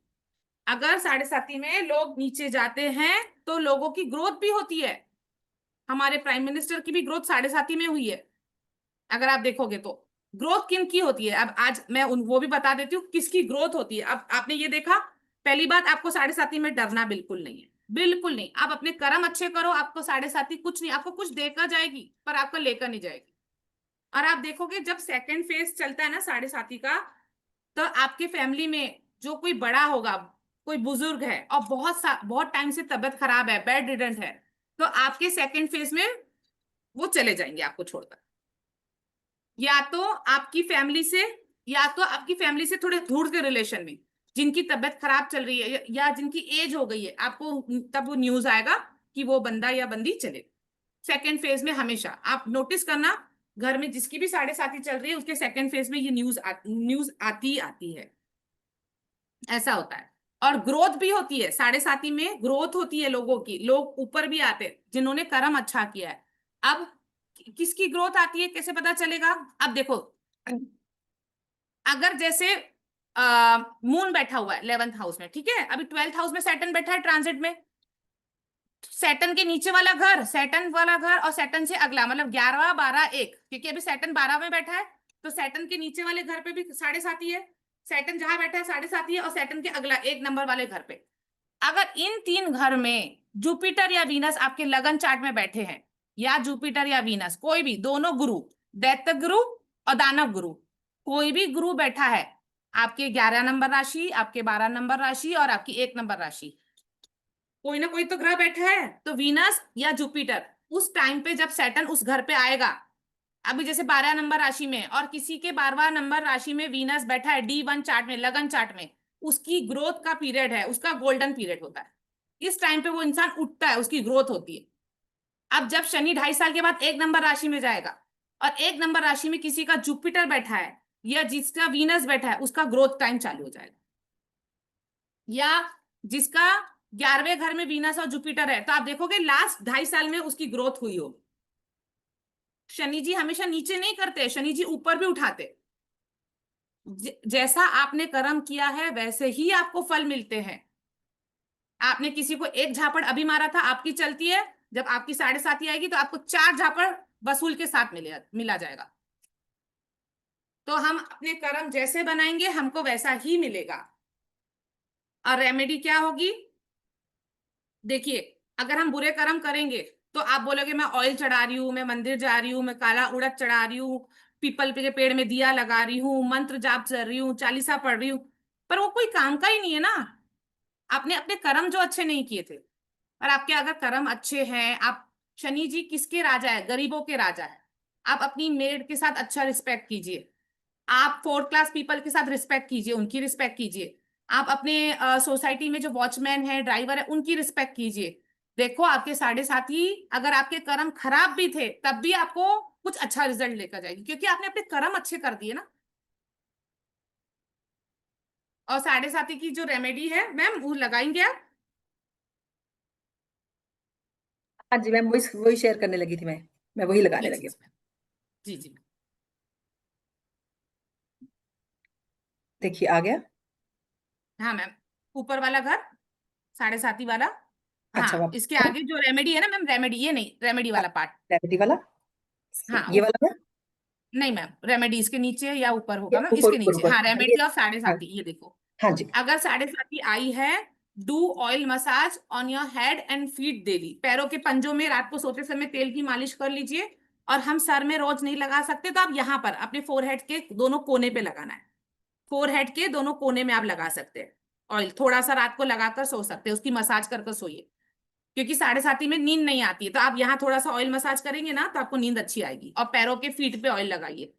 अगर 7.5 में लोग नीचे जाते हैं तो लोगों की ग्रोथ भी होती है, हमारे प्राइम मिनिस्टर की भी ग्रोथ 7.5 में हुई है। अगर आप देखोगे तो ग्रोथ किन की होती है, अब आज मैं वो भी बता देती हूँ किसकी ग्रोथ होती है। अब आपने ये देखा, पहली बात, आपको 7.5 में डरना बिल्कुल नहीं है, बिल्कुल नहीं। आप अपने कर्म अच्छे करो, आपको 7.5 कुछ नहीं, आपको कुछ देकर जाएगी पर आपको लेकर नहीं जाएगी। और आप देखोगे जब सेकेंड फेज चलता है ना 7.5 का, तो आपके फैमिली में जो कोई बड़ा होगा, कोई बुजुर्ग है और बहुत टाइम से तबियत खराब है, बेड रिडन है, तो आपके सेकेंड फेज में वो चले जाएंगे आपको छोड़कर। या तो आपकी फैमिली से, या तो आपकी फैमिली से थोड़े दूर के रिलेशन में जिनकी तबियत खराब चल रही है या जिनकी एज हो गई है, आपको तब वो न्यूज आएगा कि वो बंदा या बंदी चले। सेकेंड फेज में हमेशा आप नोटिस करना, घर में जिसकी भी 7.5 चल रही है उसके सेकेंड फेज में ये न्यूज आती है, ऐसा होता है। और ग्रोथ भी होती है 7.5 में, ग्रोथ होती है लोगों की, लोग ऊपर भी आते हैं जिन्होंने कर्म अच्छा किया है। अब किसकी ग्रोथ आती है कैसे पता चलेगा, अब देखो, अगर जैसे मून बैठा हुआ है 11th हाउस में, ठीक है, अभी 12th हाउस में सैटर्न बैठा है ट्रांजिट में, सैटर्न के नीचे वाला घर, सैटर्न वाला घर और सैटर्न से अगला, मतलब 11, 12, 1, क्योंकि अभी सैटर्न 12 में बैठा है, तो सैटर्न के नीचे वाले घर पे भी 7.5 है, सैटर्न जहां बैठा है 7.5 है, और सैटर्न के अगला 1 नंबर वाले घर पे, अगर इन 3 घर में जुपिटर या वीनस आपके लगन चार्ट में बैठे हैं, या जुपिटर या वीनस कोई भी, दोनों गुरु, दैत्य गुरु और दानव गुरु, कोई भी गुरु बैठा है आपके 11 नंबर राशि, आपके 12 नंबर राशि और आपकी 1 नंबर राशि, कोई ना कोई तो ग्रह बैठा है, तो वीनस या जुपिटर उस टाइम पे जब सैटर्न उस घर पे आएगा, अभी जैसे 12 नंबर राशि में और किसी के 12वां नंबर राशि में वीनस बैठा है D1 चार्ट में, लगन चार्ट में, उसकी ग्रोथ का पीरियड है, उसका गोल्डन पीरियड होता है, इस टाइम पे वो इंसान उठता है, उसकी ग्रोथ होती है। अब जब शनि 2.5 साल के बाद 1 नंबर राशि में जाएगा और 1 नंबर राशि में किसी का जुपिटर बैठा है या जिसका वीनस बैठा है, उसका ग्रोथ टाइम चालू हो जाएगा। या जिसका 11वें घर में वीनस और जुपिटर है, तो आप देखोगे लास्ट 2.5 साल में उसकी ग्रोथ हुई होगी, शनि जी हमेशा नीचे नहीं करते, शनि जी ऊपर भी उठाते। जैसा आपने कर्म किया है वैसे ही आपको फल मिलते हैं। आपने किसी को एक झापड़ अभी मारा था, आपकी चलती है, जब आपकी 7.5 आएगी तो आपको 4 झापड़ वसूल के साथ मिला जाएगा। तो हम अपने कर्म जैसे बनाएंगे हमको वैसा ही मिलेगा। और रेमेडी क्या होगी? देखिए, अगर हम बुरे कर्म करेंगे तो आप बोलोगे मैं ऑयल चढ़ा रही हूँ, मैं मंदिर जा रही हूँ, मैं काला उड़द चढ़ा रही हूँ, पीपल के पेड़ में दिया लगा रही हूँ, मंत्र जाप कर रही हूँ, चालीसा पढ़ रही हूँ, पर वो कोई काम का ही नहीं है ना। आपने अपने कर्म जो अच्छे नहीं किए थे। और आपके अगर कर्म अच्छे हैं, आप, शनि जी किसके राजा है? गरीबों के राजा है। आप अपनी मेड के साथ अच्छा रिस्पेक्ट कीजिए, आप 4th क्लास पीपल के साथ रिस्पेक्ट कीजिए, उनकी रिस्पेक्ट कीजिए, आप अपने सोसाइटी में जो वॉचमैन है, ड्राइवर है, उनकी रिस्पेक्ट कीजिए। देखो आपके 7.5 अगर आपके कर्म खराब भी थे तब भी आपको कुछ अच्छा रिजल्ट लेकर जाएगी, क्योंकि आपने अपने कर्म अच्छे कर दिए ना। और 7.5 की जो रेमेडी है मैम वो लगाएंगे आप? हाँ जी मैम, वही वही शेयर करने लगी थी मैं वही लगाने जी लगी हूँ। जी जी। देखिए आ गया। हाँ मैम, ऊपर वाला घर 7.5 वाला। अच्छा हाँ, इसके आगे जो रेमेडी है ना मैम, रेमेडी ये नहीं, रेमेडी वाला पार्ट। रेमेडी वाला, हाँ ये वाला है? नहीं मैम, रेमेडी इसके नीचे या ऊपर होगा मैम, ऊपर इसके ऊपर नीचे। ऊपर, हाँ, हाँ, रेमेडी और 7.5 ये देखो। हाँ जी। अगर 7.5 आई है, do oil massage on your head and feet daily. पैरों के पंजों में रात को सोते समय तेल की मालिश कर लीजिए। और हम सर में रोज नहीं लगा सकते तो आप यहाँ पर अपने फोरहेड के दोनों कोने पे लगाना है। फोरहेड के दोनों कोने में आप लगा सकते हैं ऑयल, थोड़ा सा रात को लगाकर सो सकते हैं, उसकी मसाज कर सोइए, क्योंकि 7.5 में नींद नहीं आती है। तो आप यहाँ थोड़ा सा ऑयल मसाज करेंगे ना तो आपको नींद अच्छी आएगी। और पैरों के फीट पे ऑयल लगाइए।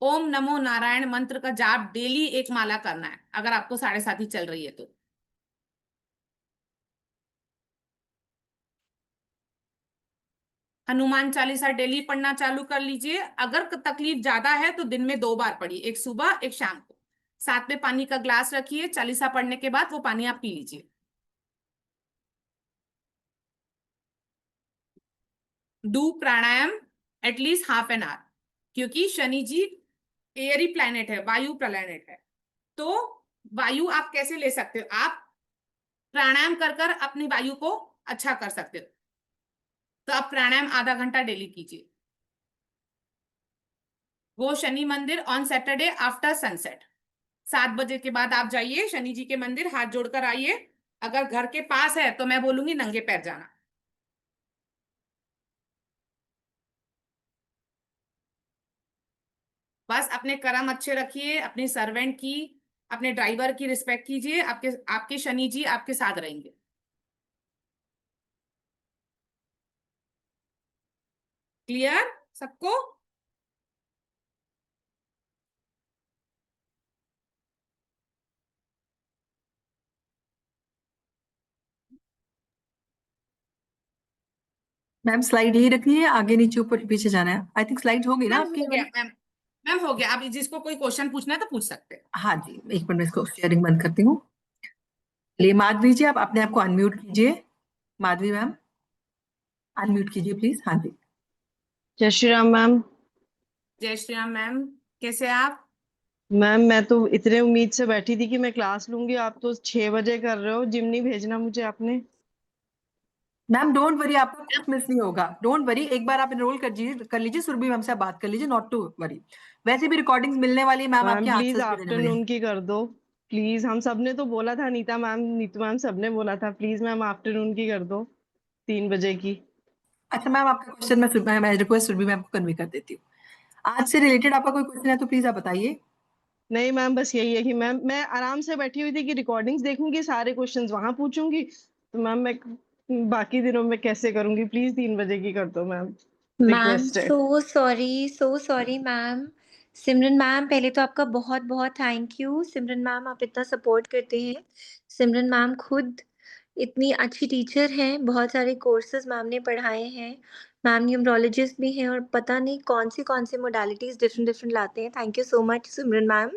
ओम नमो नारायण मंत्र का जाप डेली 1 माला करना है, अगर आपको 7.5 चल रही है तो। हनुमान चालीसा डेली पढ़ना चालू कर लीजिए। अगर तकलीफ ज्यादा है तो दिन में 2 बार पढ़िए, एक सुबह एक शाम को। साथ में पानी का ग्लास रखिए, चालीसा पढ़ने के बाद वो पानी आप पी लीजिए। Do pranayama at least half an hour, क्योंकि शनि जी एयरी प्लैनेट है, वायु प्लैनेट है। तो वायु आप कैसे ले सकते हो? आप प्राणायाम कर कर अपनी वायु को अच्छा कर सकते हो। तो आप प्राणायाम आधा घंटा डेली कीजिए। वो शनि मंदिर ऑन सैटरडे आफ्टर सनसेट 7 बजे के बाद आप जाइए शनि जी के मंदिर, हाथ जोड़कर आइए। अगर घर के पास है तो मैं बोलूंगी नंगे पैर जाना। बस अपने कर्म अच्छे रखिए, अपने सर्वेंट की, अपने ड्राइवर की रिस्पेक्ट कीजिए, आपके आपके शनि जी आपके साथ रहेंगे। क्लियर सबको? मैम स्लाइड यही रखनी है, आगे नीचे ऊपर पीछे जाना है? आई थिंक स्लाइड होगी ना मैम आपकी हो गया वाली? मैम, मैम हो गया। आप जिसको कोई क्वेश्चन पूछना है तो पूछ सकते हैं। हाँ जी, एक मिनट में इसको शेयरिंग बंद करती हूँ। लिए माधवी जी, आप अपने आप को अनम्यूट कीजिए। माधवी मैम अनम्यूट कीजिए प्लीज। हाँ जी। जय श्री राम मैम। जय श्री राम मैम, कैसे आप? मैम मैं तो इतने उम्मीद से बैठी थी कि मैं क्लास लूंगी, आप तो 6 बजे कर रहे हो। जिम नहीं भेजना मुझे आपने। मैम डोंट वरी, आपका कुछ मिस नहीं होगा, डोंट वरी। एक बार आप एनरोल कर लीजिए, सुरभि मैम से आप बात कर लीजिए, नॉट टू वरी। वैसे भी रिकॉर्डिंग्स मिलने वाली है मैम, मैम आपके प्लीज आंसर्स भी देने वाले हैं। आफ्टरनून की कर दो प्लीज। हम सबने तो बोला था, नीता मैम, नीतू मैम सबने बोला था, प्लीज मैम आफ्टरनून की कर दो, 3 बजे की। अच्छा मैम, आपका क्वेश्चन मैं रिक्वेस्ट सुरभि मैम को कन्वे कर देती हूँ। आज से रिलेटेड आपका कोई क्वेश्चन है तो प्लीज आप बताइए। नहीं मैम, बस यही है कि मैम मैं आराम से बैठी हुई थी कि रिकॉर्डिंग्स देखूंगी, सारे क्वेश्चंस वहां पूछूंगी। तो मैम मैं बाकी दिनों में कैसे करूंगी? प्लीज 3 बजे की कर दो मैम, मैम रिक्वेस्ट है। So sorry ma'am. Simran ma'am, पहले तो आपका बहुत बहुत थैंक यू। सिमरन मैम, आप इतना सपोर्ट करते हैं। सिमरन मैम खुद इतनी अच्छी टीचर हैं, बहुत सारे कोर्सेज मैम ने पढ़ाए हैं। मैम न्यूमरोलॉजिस्ट भी हैं और पता नहीं कौन से मोडालिटीज डिफरेंट डिफरेंट लाते हैं। Thank you so much Simran ma'am.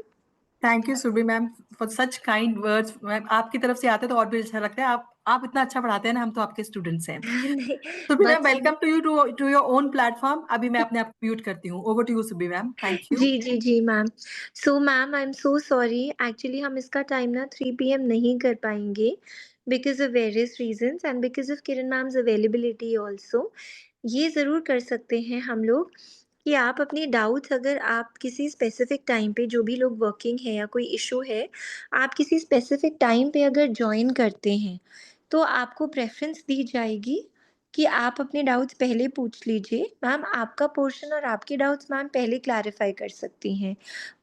Thank you Surabhi ma'am for such kind words. Ma'am आपकी तरफ से आते तो और भी अच्छा लगता है। आप आप इतना अच्छा पढ़ाते हैं ना, हम तो आपके स्टूडेंट्स हैं। नहीं, सुबी मैम, बच्चे welcome to you to your own platform. अभी मैं अपने आप को म्यूट करती हूँ। Over to you Subi ma'am, thank you. जी ma'am. So ma'am, I am so sorry, actually हम इसका टाइम ना 3 PM नहीं कर पाएंगे because of various reasons and because of Kiran ma'am's availability also. ये ज़रूर कर सकते हैं हम लोग कि आप अपनी डाउट्स, अगर आप किसी स्पेसिफिक टाइम पे, जो भी लोग वर्किंग है या कोई इशू है, आप किसी स्पेसिफिक टाइम पे अगर ज्वाइन करते हैं तो आपको प्रेफरेंस दी जाएगी कि आप अपने डाउट्स पहले पूछ लीजिए। मैम, आपका पोर्शन और आपके डाउट्स मैम पहले क्लैरिफाई कर सकती हैं।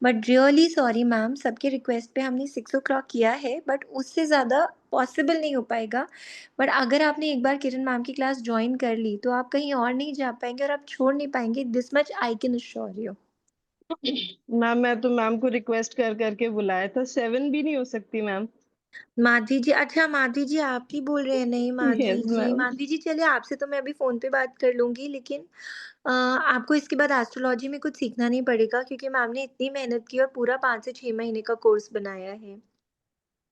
बट रियली सॉरी मैम, सबके रिक्वेस्ट पे हमने 6 o'clock किया है, बट उससे ज़्यादा पॉसिबल नहीं हो पाएगा। बट अगर आपने एक बार किरण मैम की क्लास ज्वाइन कर ली तो आप कहीं और नहीं जा पाएंगे और आप छोड़ नहीं पाएंगे, this much I can assure you. Ma'am मैं तो मैम को रिक्वेस्ट कर करके बुलाया था, 7 भी नहीं हो सकती मैम? माधवी जी, अच्छा माधवी जी आप ही बोल रहे हैं? नहीं माधवी यस जी, मैम। माधवी जी चलिए आपसे तो मैं अभी फ़ोन पे बात कर लूँगी, लेकिन आपको इसके बाद एस्ट्रोलॉजी में कुछ सीखना नहीं पड़ेगा क्योंकि मैम ने इतनी मेहनत की और पूरा 5 से 6 महीने का कोर्स बनाया है।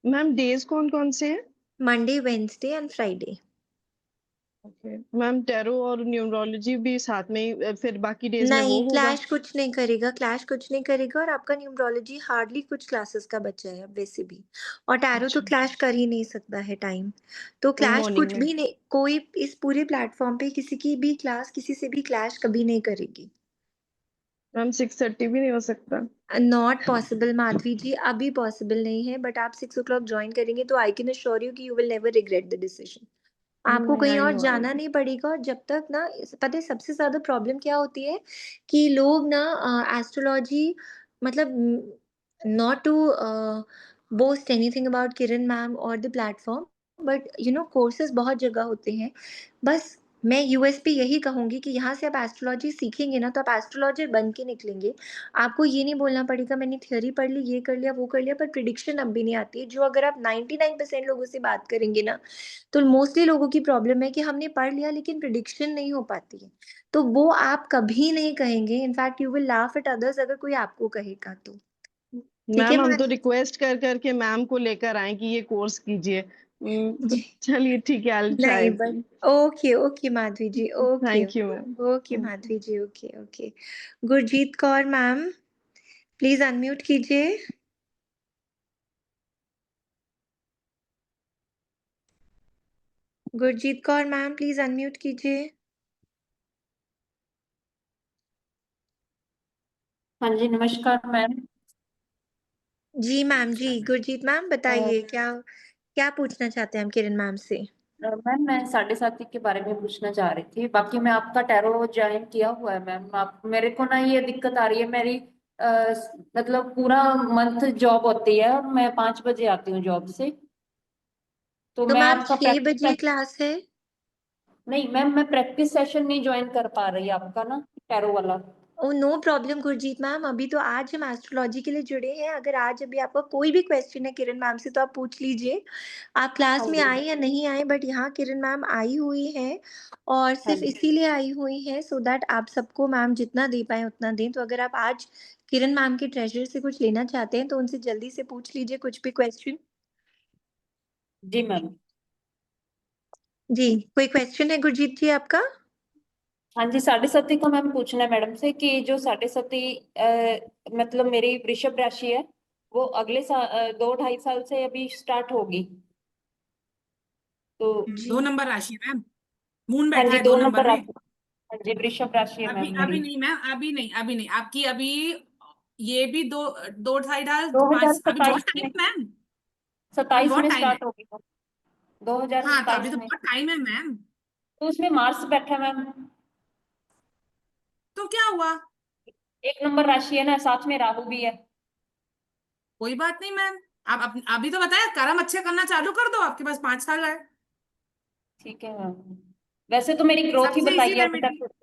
मैम डेज कौन कौन से हैं? Monday, Wednesday and Friday. Okay ma'am, tarot और न्यूमरोलॉजी भी साथ में ही फिर बाकी डेज में वो नहीं, होगा? क्लैश कुछ नहीं करेगा, क्लैश कुछ नहीं करेगा, और आपका न्यूमरोलॉजी हार्डली कुछ क्लासेस का बचा है अब वैसे भी। और टैरो तो अच्छा, क्लैश कर ही नहीं सकता है टाइम। तो क्लैश मॉर्निंग कुछ में। भी नहीं, कोई इस पूरे प्लेटफ़ॉर्म पे किसी की भी क्लास किसी से भी क्लैश कभी नहीं करेगी। मैम 6:30 भी नहीं हो सकता? नॉट पॉसिबल माधवी जी, अभी पॉसिबल नहीं है, बट आप 6 o'clock जॉइन करेंगे तो आई कैन अश्योर यू कि you will never regret the decision. आपको नहीं, कहीं आई और नो आई जाना नहीं पड़ेगा। और जब तक ना, पता है सबसे ज़्यादा प्रॉब्लम क्या होती है कि लोग ना एस्ट्रोलॉजी, मतलब not to boast anything about Kiran ma'am और the platform, but you know courses बहुत जगह होते हैं। बस मैं यूएसपी यही कहूँगी कि यहाँ से आप एस्ट्रोलॉजी सीखेंगे ना तो आप एस्ट्रोलॉजर बन के निकलेंगे। आपको ये नहीं बोलना पड़ेगा मैंने थ्योरी पढ़ ली, ये कर लिया, वो कर लिया, पर प्रिडिक्शन अब भी नहीं आती है। जो अगर आप 99% लोगों से बात करेंगे ना, तो मोस्टली लोगों की प्रॉब्लम है कि हमने पढ़ लिया लेकिन प्रिडिक्शन नहीं हो पाती है। तो वो आप कभी नहीं कहेंगे, in fact you will laugh at others अगर कोई आपको कहेगा तो। ठीक है मैम, हम तो माधवी रिक्वेस्ट कर करके मैम को लेकर आए कि ये कोर्स कीजिए। तो जी? चलिए ठीक है, आई विल नहीं, try. But okay okay Madhavi ji, okay thank you ma'am. Okay Madhavi ji, okay okay. Gurjeet Kaur ma'am, please unmute कीजिए। Gurjeet Kaur ma'am, please unmute कीजिए। हाँ जी, नमस्कार मैम। जी मैम जी, गुरजीत मैम बताइए क्या क्या पूछना चाहते हैं हम किरण मैम से? मैम मैं 7:30 के बारे में पूछना चाह रही थी। बाकी मैं आपका टैरो ज्वाइन किया हुआ है मैम। आप मेरे को ना ये दिक्कत आ रही है, मेरी मतलब पूरा मंथ जॉब होती है और मैं 5 बजे आती हूँ जॉब से। तो तो मैं मैम आपका 6 बजे प्रैक्टिस, क्लास है। नहीं मैम मैं प्रैक्टिस सेशन नहीं ज्वाइन कर पा रही आपका ना, टैरो वाला। Oh no problem Gurjeet ma'am, अभी तो आज हम एस्ट्रोलॉजी के लिए जुड़े हैं। अगर आज अभी आपका कोई भी क्वेश्चन है किरण मैम से तो आप पूछ लीजिए। आप क्लास हाँ में जी। आए या नहीं आए, बट यहाँ किरण मैम आई हुई हैं और हाँ सिर्फ जी। इसीलिए आई हुई हैं सो दैट आप सबको मैम जितना दे पाए उतना दें। तो अगर आप आज किरण मैम के ट्रेजर से कुछ लेना चाहते हैं तो उनसे जल्दी से पूछ लीजिए कुछ भी क्वेश्चन। जी मैम। जी, कोई क्वेश्चन है गुरजीत जी आपका? हाँ जी, 7:30 का मैम पूछना है मैडम से कि जो 7:30 मतलब मेरी वृषभ राशि है वो अगले साल 2-2.5 साल से अभी स्टार्ट होगी। तो 2 नंबर राशि है मैम। मून हाँ बैठा जी, है 2 नंबर 2 नंबर में। राशि। हाँ जी, वृषभ राशि है अभी मैम अभी मेरी। नहीं मैम, अभी नहीं, अभी नहीं आपकी। अभी ये भी 2 2 ढाई 5, अभी बहुत 2027 टाइम में, है मैम। अभी 27 बहुत में टाइम है। स्टार्ट होगी मैम, हाँ, तो अभी 2027 तो में। बहुत टाइम है मैम। तो उसमें मार्स बैठा है मैम। तो क्या हुआ? 1 नंबर राशि है ना, साथ में राहु भी है। कोई बात नहीं मैम। आप अभी तो बताया कर्म अच्छे करना चालू कर दो, आपके पास 5 साल है। ठीक है मैम। वैसे तो मेरी ग्रोथ ही सबसे बताई इजी है अभी रेमेडी। तक।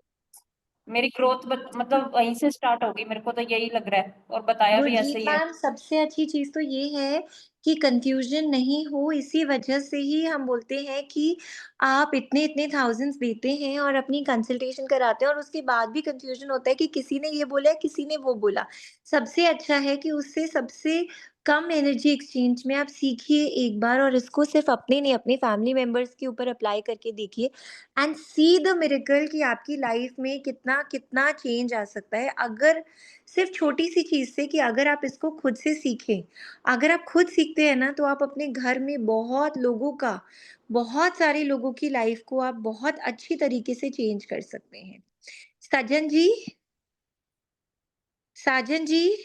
मेरी ग्रोथ मतलब वहीं से स्टार्ट होगी, मेरे को तो यही लग रहा है, और बताया भी ऐसे गुरजीत ही है। मैम, सबसे अच्छी चीज़ तो ये है कि कंफ्यूजन नहीं हो। इसी वजह से ही हम बोलते हैं कि आप इतने इतने थाउजेंड्स देते हैं और अपनी कंसल्टेशन कराते हैं और उसके बाद भी कंफ्यूजन होता है कि किसी ने ये बोला है, किसी ने वो बोला। सबसे अच्छा है कि उससे सबसे कम एनर्जी एक्सचेंज में आप सीखिए एक बार, और इसको सिर्फ अपने नहीं, अपने फैमिली मेंबर्स के ऊपर अप्लाई करके देखिए एंड सी द मिरेकल कि आपकी लाइफ में कितना कितना चेंज आ सकता है, अगर सिर्फ छोटी सी चीज़ से, कि अगर आप इसको खुद से सीखें। अगर आप खुद सीखते हैं ना, तो आप अपने घर में बहुत लोगों का, बहुत सारे लोगों की लाइफ को आप बहुत अच्छी तरीके से चेंज कर सकते हैं। सजन जी, साजन जी,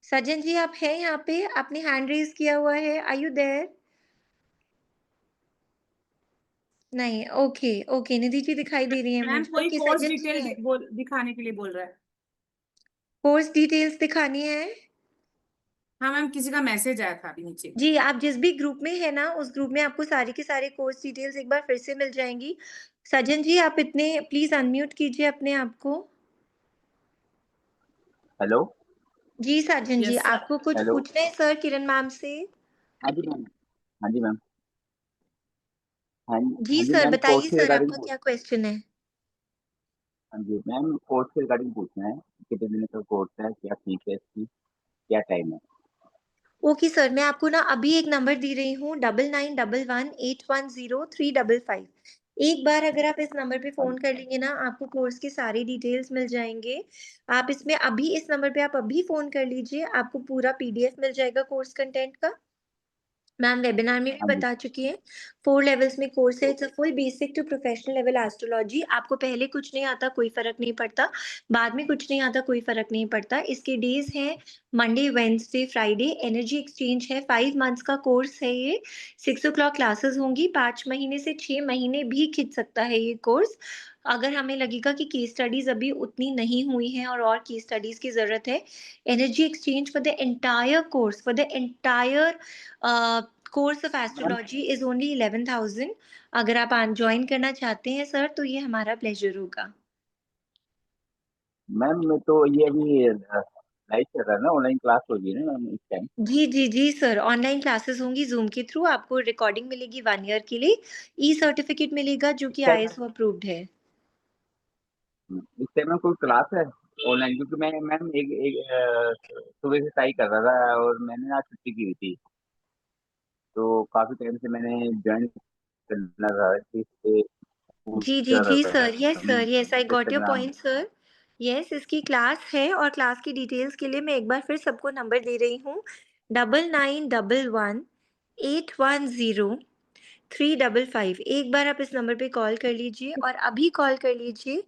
सजन जी आप हैं यहाँ पे? आपने हैंड रेज किया हुआ है, आर यू देयर? नहीं, ओके ओके, निधि जी दिखाई दे रही है मैम मुझे। कोई ओके, कोर्स सजन जी डिटेल हैं। दिखाने के लिए बोल रहा है। कोर्स डिटेल्स दिखानी है? हाँ मैम, किसी का मैसेज आया था अभी नीचे। जी, आप जिस भी ग्रुप में है ना, उस ग्रुप में आपको सारे के सारे कोर्स डिटेल्स एक बार फिर से मिल जाएंगी। सजन जी, आप इतने प्लीज अनम्यूट कीजिए अपने आप को। हेलो। जी सजन जी, यस सर। आपको कुछ हेलो। पूछना है सर किरण मैम से? हाँ जी मैम। हाँ जी मैम। हाँ जी हाँ जी सर, मैम, कोर्स बताइए के सर, रिगार्डिंग आपका पूछ। क्या क्वेश्चन है? हाँ जी मैम, कोर्स के रिगार्डिंग पूछना है, कितने दिन का कोर्स है, क्या फीस है इसकी, क्या टाइम है? ओके सर, मैं आपको ना अभी एक नंबर दे रही हूँ, 9911810355। एक बार अगर आप इस नंबर पे हाँ फोन कर लेंगे ना, आपको कोर्स के सारे डिटेल्स मिल जाएंगे। आप इसमें अभी इस नंबर पे आप अभी फोन कर लीजिए, आपको पूरा पीडीएफ मिल जाएगा कोर्स कंटेंट का। मैम वेबिनार में भी हाँ जी। बता चुकी है, 4 लेवल्स में कोर्स है। It's a full basic to professional level astrology. आपको पहले कुछ नहीं आता कोई फर्क नहीं पड़ता, बाद में कुछ नहीं आता कोई फर्क नहीं पड़ता। इसके डेज हैं Monday, Wednesday, Friday. Energy exchange है, 5 मंथ्स का कोर्स है ये। 6 o'clock क्लासेस होंगी, 5 महीने से 6 महीने भी खिंच सकता है ये कोर्स। अगर हमें लगेगा कि केस स्टडीज अभी उतनी नहीं हुई हैं और केस स्टडीज की जरूरत है, energy exchange for the entire course, for the entire course of ma'am astrology is only 11,000। अगर आप ज्वाइन करना चाहते हैं सर, तो ये हमारा प्लेजर होगा। मैम, मैं तो ये अभी लाइव चल रहा है ना, ऑनलाइन क्लास होगी ना मैम इस टाइम? जी जी जी सर, ऑनलाइन क्लासेस होंगी जूम के थ्रू। आपको रिकॉर्डिंग मिलेगी 1 ईयर के लिए, ई सर्टिफिकेट मिलेगा जो इस कि टाइम आईएसओ अप्रूव्ड है। इस टाइम में कोई क्लास है ऑनलाइन? क्योंकि मैं मैम एक एक सुबह से ट्राई कर रहा था और मैंने आज छुट्टी की हुई थी, तो काफी टाइम से मैंने ज्वाइन करना था, इस पे पूछ जी जी रहा जी था sir, yes sir, yes, I got your Instagram. Point sir. Yes, इसकी क्लास है, और क्लास की डिटेल्स के लिए मैं एक बार फिर सबको नंबर दे रही हूँ, 9911810355। एक बार आप इस नंबर पे कॉल कर लीजिए, और अभी कॉल कर लीजिए।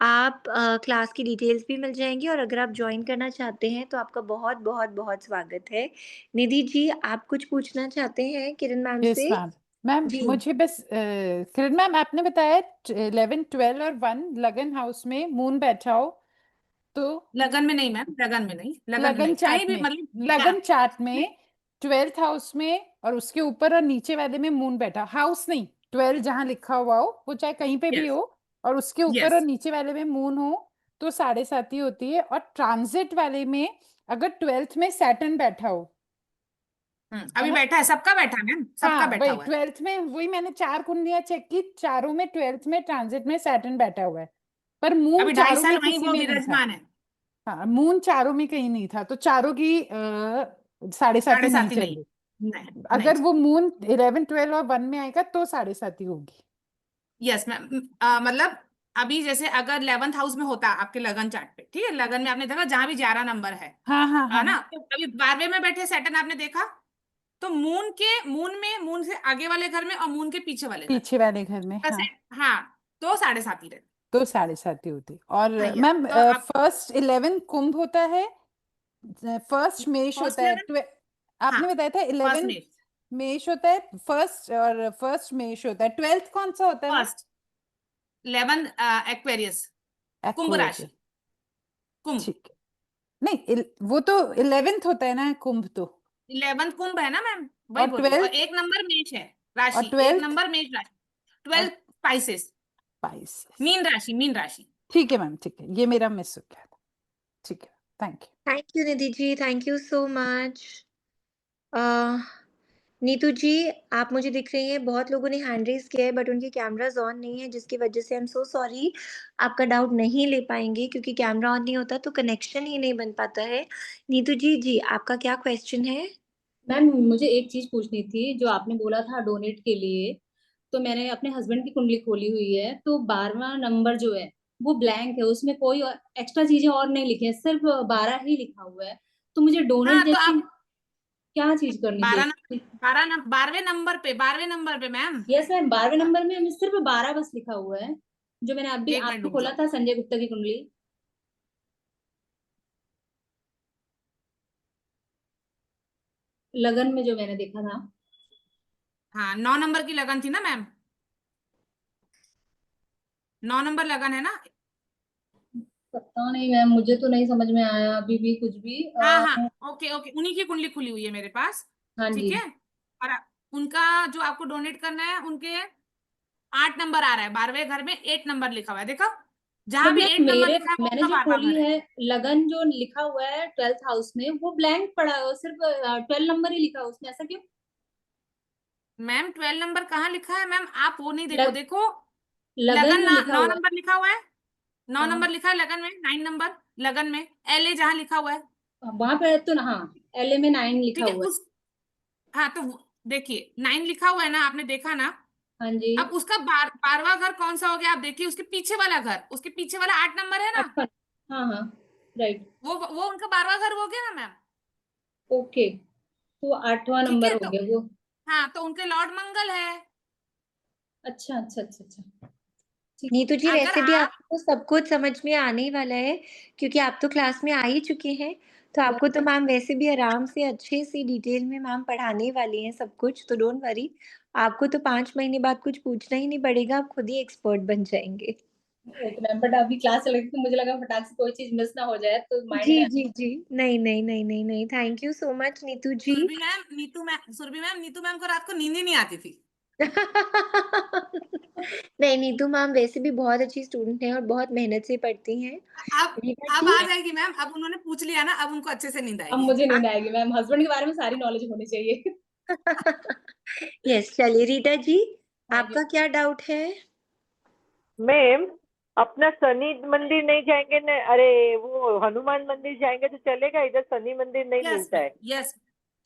आप क्लास की डिटेल्स भी मिल जाएंगी, और अगर आप ज्वाइन करना चाहते हैं तो आपका बहुत बहुत बहुत स्वागत है। निधि जी, आप कुछ पूछना चाहते हैं किरण मैम यस से? मैम। मैम जी मुझे बस किरण मैम, आपने बताया 11, 12 और 1 लगन हाउस में मून बैठा हो, तो लगन में नहीं मैम, लगन में नहीं, लगन में लगन नहीं, कहीं चार्ट भी में, मतलब लगन चार्ट में 12th हाउस में और उसके ऊपर और नीचे वाले में मून बैठा, हाउस नहीं, 12 जहां लिखा हुआ हो वो चाहे कहीं पे भी यस हो, और उसके ऊपर और यस। नीचे वाले में मून हो, तो 7.5 ही होती है। और ट्रांजिट वाले में अगर 12th में सैटर्न बैठा हो, है अभी ना? बैठा है, सबका बैठा है मैम, सबका हाँ बैठा वही हुआ है। 12th में, वही मैंने 4 कुंडलियां चेक की, चारों में 12th में ट्रांजिट में सैटर्न बैठा हुआ है, पर मून अभी 2.5 चारों साल में वहीं किसी वो में नहीं था। विराजमान है। हाँ, मून चारों में कहीं नहीं था, तो चारों की 7.5 नहीं 7.5 नहीं, चाहिए। नहीं नहीं अगर वो चाहिए। मून 11, 12 और 1 में आएगा तो 7.5 होगी। Yes ma'am. मतलब अभी जैसे अगर 11th हाउस में होता आपके लगन चार्ट पे, ठीक है, लगन में आपने देखा जहां भी 11 नंबर हाँ हाँ है हाँ, ना, तो अभी 12वें में बैठे सैटर्न आपने देखा, तो मून से आगे वाले घर में और मून के पीछे वाले घर पीछे वाले घर में, में हाँ, से, हाँ, तो 7.5 ही रहते। तो 7.5 होती। और हाँ यस, मैम तो आप फर्स्ट 11 कुंभ होता है, फर्स्ट मेष फर्स्ट होता है, 11। हाँ, आपने बताया था फर्स्ट 11 में, मेष होता है फर्स्ट, और फर्स्ट मेष होता है, 12th कौन सा होता है मैम? फर्स्ट 11 एक्वेरियस, कुंभ एक्वेरियस, राशि, कुंभ। ठीक है। नहीं वो तो 11th होता है ना कुंभ तो, 11 कुंभ है ना मैम, वही और बोल रही हूँ, और 12th, एक नंबर मेष है और राशि, एक 12th, नंबर मेष राशि, और 12 स्पाइसेस, 22। मीन राशि, मीन राशि। ठीक है मैम, ठीक है, ये मेरा मिस हो गया था, ठीक है, thank you. Thank you Nidhi ji, thank you so much. Neetu ji, आप मुझे दिख रही हैं, बहुत लोगों ने हैंड रेज़ किया है बट उनके कैमराज़ ऑन नहीं है, जिसकी वजह से आई एम सो सॉरी, आपका डाउट नहीं ले पाएँगे क्योंकि कैमरा ऑन नहीं होता तो कनेक्शन ही नहीं बन पाता है। नीतू जी, जी, आपका क्या क्वेश्चन है? मैम मुझे एक चीज पूछनी थी, जो आपने बोला था डोनेट के लिए, तो मैंने अपने हस्बैंड की कुंडली खोली हुई है, तो 12वां नंबर जो है वो ब्लैंक है, उसमें कोई एक्स्ट्रा चीजें और नहीं लिखी है, सिर्फ 12 ही लिखा हुआ है। तो मुझे डोनेट हाँ तो जैसी आप क्या चीज करनी चाहिए? 12वें नंबर पे मैम। यस मैम, 12वें नंबर में हमें सिर्फ 12 बस लिखा हुआ है, जो मैंने अभी एक मिनट आपको रुक खोला जाओ। था संजय गुप्ता की कुंडली। लगन में जो मैंने देखा था। हाँ 9 नंबर की लगन थी ना मैम, 9 नंबर लगन है ना। पता नहीं मैम, मुझे तो नहीं समझ में आया अभी भी कुछ भी। हाँ हाँ, ओके ओके, उन्हीं की कुंडली खुली हुई है मेरे पास। हाँ ठीक जी। है। और उनका जो आपको डोनेट करना है, उनके 8 नंबर आ रहा है, 12वें घर में 8 नंबर लिखा हुआ है, देखो जहां बट भी मैम 8 नंबर मेरे लिखा है वो मैंने उनका जो 12वां खोली घर है। है लगन, जो लिखा हुआ है 12th हाउस में, वो ब्लैंक पड़ा है, सिर्फ 12 नंबर ही लिखा है उसमें, ऐसा क्यों? मैम 12 नंबर कहाँ लिखा है मैम, आप वो नहीं देखो, लग, देखो लगन लगन में लिखा 9 हुआ है। नंबर लिखा हुआ है, 9 हाँ, नंबर लिखा है लगन में, 9 नंबर लगन में, LA जहां लिखा हुआ है। वहां पे तो ना, हाँ, LA में 9 लिखा ठीक है हुआ है। उस, हाँ तो देखिए 9 लिखा हुआ है ना, आपने देखा ना। हाँ जी। अब उसका 12वां घर कौन सा हो गया, आप देखिए उसके पीछे वाला घर, उसके पीछे वाला 8 नंबर है ना, 58। हाँ हाँ, राइट। वो उनका 12वां घर हो गया ना मैम। ओके, तो 8वां ठीक नंबर है हो तो, गया वो। हाँ तो उनके लॉर्ड मंगल है। अच्छा अच्छा अच्छा अच्छा। ठीक। नीतू जी, अगर वैसे भी आप, आपको सब कुछ समझ में आने ही वाला है क्योंकि आप तो क्लास में आ ही चुके हैं, तो आपको तो मैम वैसे भी आराम से अच्छे से डिटेल में मैम पढ़ाने ही वाली हैं सब कुछ, तो डोंट वरी। आपको तो 5 महीने बाद कुछ पूछना ही नहीं पड़ेगा, आप खुद ही एक्सपर्ट बन जाएंगे। ओके मैम, बट अभी क्लास चल रही थी तो मुझे लगा फटाक से कोई चीज मिस ना हो जाए, तो माइंड जी में। जी जी, नहीं नहीं नहीं नहीं नहीं, thank you so much Neetu ji. Surabhi ma'am Neetu ma'am को रात को नींद ही नहीं आती थी। नहीं, नीतू मैम वैसे भी बहुत अच्छी स्टूडेंट हैं और बहुत मेहनत से पढ़ती हैं। अब रीना अब जी, आ जाएगी मैम, अब उन्होंने पूछ लिया ना, अब उनको अच्छे से नींद अब आएगी। मुझे नींद आएगी मैम, हस्बैंड के बारे में सारी नॉलेज होनी चाहिए। यस, चलिए रीटा जी, हाँ जी। आपका क्या डाउट है? मैम, अपना शनि मंदिर नहीं जाएंगे न, अरे वो हनुमान मंदिर जाएंगे तो चलेगा? इधर शनि मंदिर नहीं यस मिलता है। यस,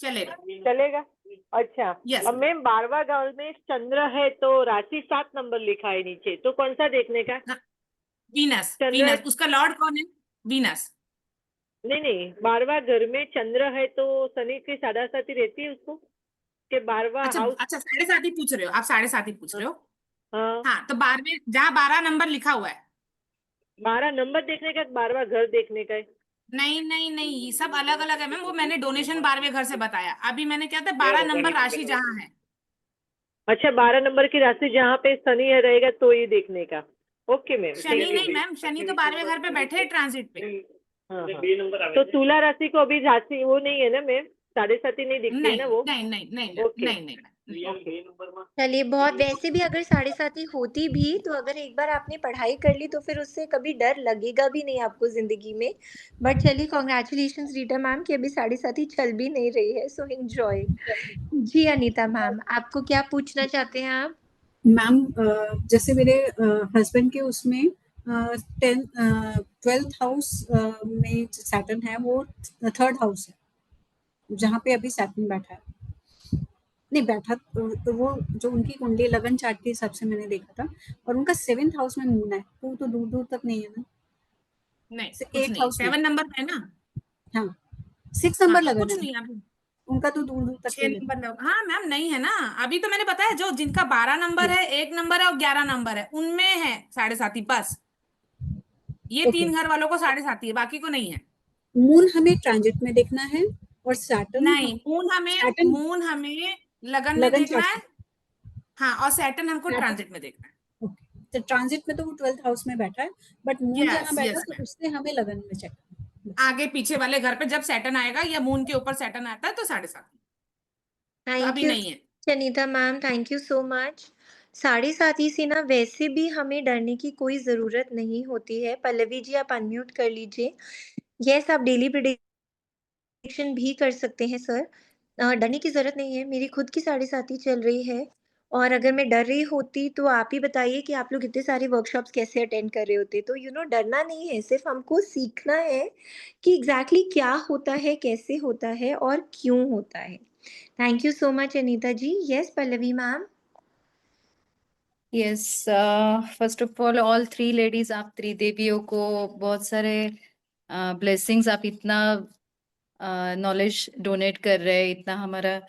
चलेगा। चलेगा? अच्छा। यस अब मैम 12वां घर में चंद्र है तो राशि 7 नंबर लिखा है नीचे, तो कौन सा देखने का? वीनस, चंद्र है। वीनस उसका लॉर्ड कौन है? वीनस। नहीं नहीं, 12वां घर में चंद्र है तो शनि की साढ़े साथी रहती है उसको, के 12वां अच्छा हाउस। अच्छा, 7.5 ही पूछ रहे हो आप, 7.5 ही पूछ रहे हो। हाँ, हाँ तो 12वें, जहाँ 12 नंबर लिखा हुआ है। 12 नंबर देखने का, 12वां घर देखने का है? नहीं नहीं नहीं, ये सब अलग अलग है मैम, वो मैंने डोनेशन 12वें घर से बताया, अभी मैंने क्या था 12 नंबर राशि जहाँ है। अच्छा, 12 नंबर की राशि जहाँ पे शनि है रहेगा तो ये देखने का। ओके मैम, शनि थैंक नहीं यू। मैम, शनि तो 12वें घर पे बैठे हैं ट्रांजिट पे। हाँ हाँ, तो तुला राशि को अभी राशि वो नहीं है ना मैम, 7.5 नहीं दिखती है नहीं ना वो? नहीं नहीं नहीं ओके। नहीं नहीं नहीं। चलिए, बहुत वैसे भी अगर 7.5 होती भी तो अगर एक बार आपने पढ़ाई कर ली तो फिर उससे कभी डर लगेगा भी नहीं आपको जिंदगी में। बट चलिए, कॉन्ग्रेचुलेशंस रीटा मैम कि अभी 7.5 चल भी नहीं रही है, सो एंजॉय। जी अनीता मैम, आपको क्या पूछना चाहते हैं आप? मैम जैसे मेरे हस्बैंड के उसमें 12th हाउस में सैटर्न है, वो 3rd हाउस है जहाँ पे अभी सैटर्न बैठा है। नहीं बैठा, तो वो जो उनकी कुंडली लगन चार्ट के हिसाब से मैंने देखा था, और उनका 7th हाउस में मून है, तो वो तो दूर दूर तक नहीं है ना। नहीं कुछ 8th नहीं, हाउस में, 7 नंबर पे है ना। हाँ 6 हाँ नंबर तो लगन कुछ है, नहीं अभी। उनका तो दूर दूर तक 6 नहीं है। नंबर में, हाँ मैम नहीं है ना, अभी तो मैंने बताया जो जिनका 12 नंबर है, 1 नंबर है और 11 नंबर है, उनमें है 7.5 बस। ये ओके, 3 घर वालों को 7.5 है, बाकी को नहीं है। मून हमें ट्रांजिट में देखना है, और सैटर्न नहीं, सैटर्न मून हमें लगन में लगन देखना चार्ट है। हाँ, और सैटर्न हमको में, ट्रांजिट में देखना है। ओके, तो ट्रांजिट में तो वो 12th हाउस में बैठा है, बट मून जहाँ यस बैठा यस तो मैम, उससे हमें लगन में चेक करना है। आगे पीछे वाले घर पे जब सैटर्न आएगा या मून के ऊपर सैटर्न आता है तो 7.5, तो थैंक अभी यू नहीं है। Anita ma'am, thank you so much. 7.5 से ना वैसे भी हमें डरने की कोई ज़रूरत नहीं होती है। पल्लवी जी, आप अनम्यूट कर लीजिए। यस, आप डेली प्रिडिक्शन भी कर सकते हैं सर। डरने की ज़रूरत नहीं है, मेरी खुद की 7.5 चल रही है और अगर मैं डर रही होती तो आप ही बताइए कि आप लोग इतने सारे वर्कशॉप्स कैसे अटेंड कर रहे होते। तो डरना नहीं है, सिर्फ़ हमको सीखना है कि एग्ज़ैक्टली क्या होता है, कैसे होता है और क्यों होता है। Thank you so much Anita ji. Yes Pallavi ma'am. Yes, first of all 3 ladies, आप त्रिदेवियों को बहुत सारे ब्लेसिंग्स। आप इतना नॉलेज डोनेट कर रहे हैं, इतना हमारा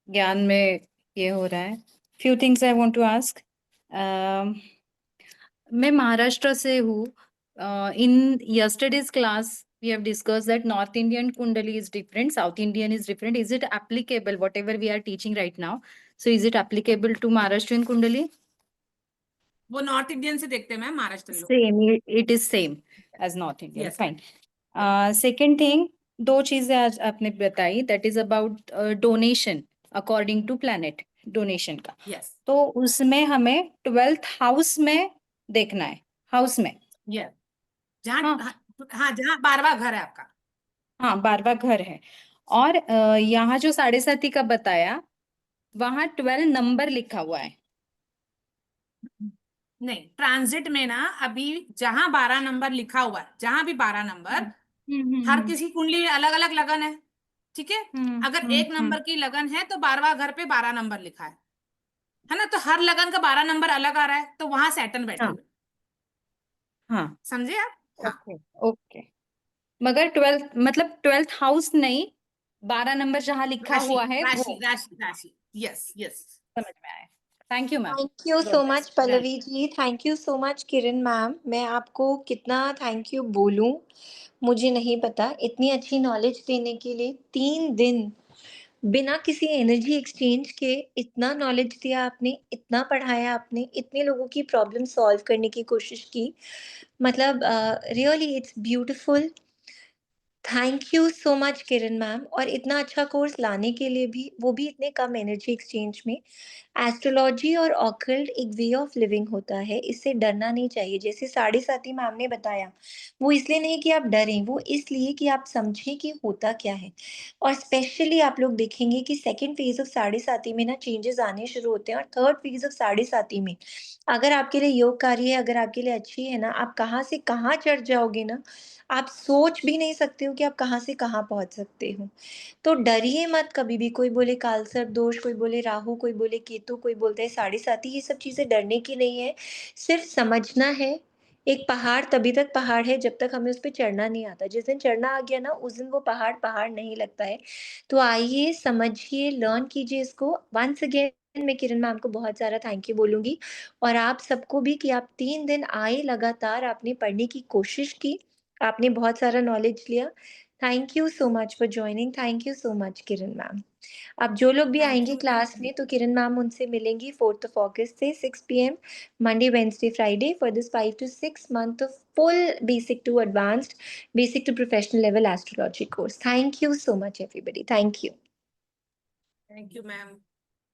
ज्ञान में ये हो रहा है। Few things I want to ask. मैं महाराष्ट्र से हूँ। In yesterday's class we have discussed that North Indian Kundali is different, South Indian is different. Is it applicable, whatever we are teaching right now? So is it applicable to Maharashtrian Kundali? वो नॉर्थ इंडियन से देखते हैं मैम, महाराष्ट्र लोग। Same, it is same as North Indian. Yes. Fine. Second thing, 2 चीजें आज आपने बताई, that is about donation according to planet donation का। Yes. तो उसमें हमें 12th हाउस में देखना है, हाउस में। Yes. जहाँ हाँ जहाँ 12वां घर है आपका। हाँ 12वां घर है। और यहाँ जो 7.5 का बताया, वहां 12 नंबर लिखा हुआ है। नहीं, ट्रांजिट में ना अभी जहां 12 नंबर लिखा हुआ है, जहां भी 12 नंबर, हर किसी कुंडली अलग अलग लगन है, ठीक है। अगर एक नंबर की लगन है तो 12वां घर पे 12 नंबर लिखा है ना, तो हर लगन का 12 नंबर अलग आ रहा है, तो वहां सैटर्न बैठे हुए। हाँ समझे आप? Okay okay. मगर 12th मतलब 12th हाउस नहीं, 12 नंबर जहां लिखा हुआ है राशि वो। राशि राशि। यस यस, समझ में आया। Thank you ma'am. Thank you so much Pallavi ji. Thank you so much Kiran ma'am. मैं आपको कितना थैंक यू बोलूं मुझे नहीं पता, इतनी अच्छी नॉलेज देने के लिए। 3 दिन बिना किसी एनर्जी एक्सचेंज के इतना नॉलेज दिया आपने, इतना पढ़ाया आपने, इतने लोगों की प्रॉब्लम सॉल्व करने की कोशिश की। मतलब really it's beautiful. Thank you so much Kiran ma'am. और इतना अच्छा कोर्स लाने के लिए भी, वो भी इतने कम एनर्जी एक्सचेंज में। एस्ट्रोलॉजी और ऑकल्ट एक वे ऑफ लिविंग होता है, इससे डरना नहीं चाहिए। जैसे 7.5 मैम ने बताया, वो इसलिए नहीं कि आप डरें, वो इसलिए कि आप समझें कि होता क्या है। और स्पेशली आप लोग देखेंगे कि सेकंड फेज ऑफ 7.5 में ना चेंजेस आने शुरू होते हैं, और थर्ड फेज ऑफ 7.5 में अगर आपके लिए योगकारी है, अगर आपके लिए अच्छी है ना, आप कहाँ से कहाँ चढ़ जाओगे ना, आप सोच भी नहीं सकते हो कि आप कहाँ से कहाँ पहुंच सकते हो। तो डरिए मत कभी भी। कोई बोले कालसर्प दोष, कोई बोले राहु, कोई बोले केतु, कोई बोलता है 7.5, ये सब चीजें डरने की नहीं है। सिर्फ समझना है, एक पहाड़ तभी तक पहाड़ है जब तक हमें उस पर चढ़ना नहीं आता। जिस दिन चढ़ना आ गया ना, उस दिन वो पहाड़ पहाड़ नहीं लगता है। तो आइए, समझिए, लर्न कीजिए इसको। वंस अगेन मैं किरण मैम को बहुत सारा थैंक यू बोलूंगी, और आप सबको भी कि आप 3 दिन आए, लगातार आपने पढ़ने की कोशिश की, आपने बहुत सारा नॉलेज लिया। Thank you so much for joining. Thank you so much Kiran ma'am. अब जो लोग भी आएंगे क्लास में, तो किरण मैम उनसे मिलेंगी 4th of August से 6 PM Monday Wednesday Friday for this 5 to 6 month of full basic to advanced, basic to professional level astrology course. Thank you so much everybody. Thank you. Thank you ma'am.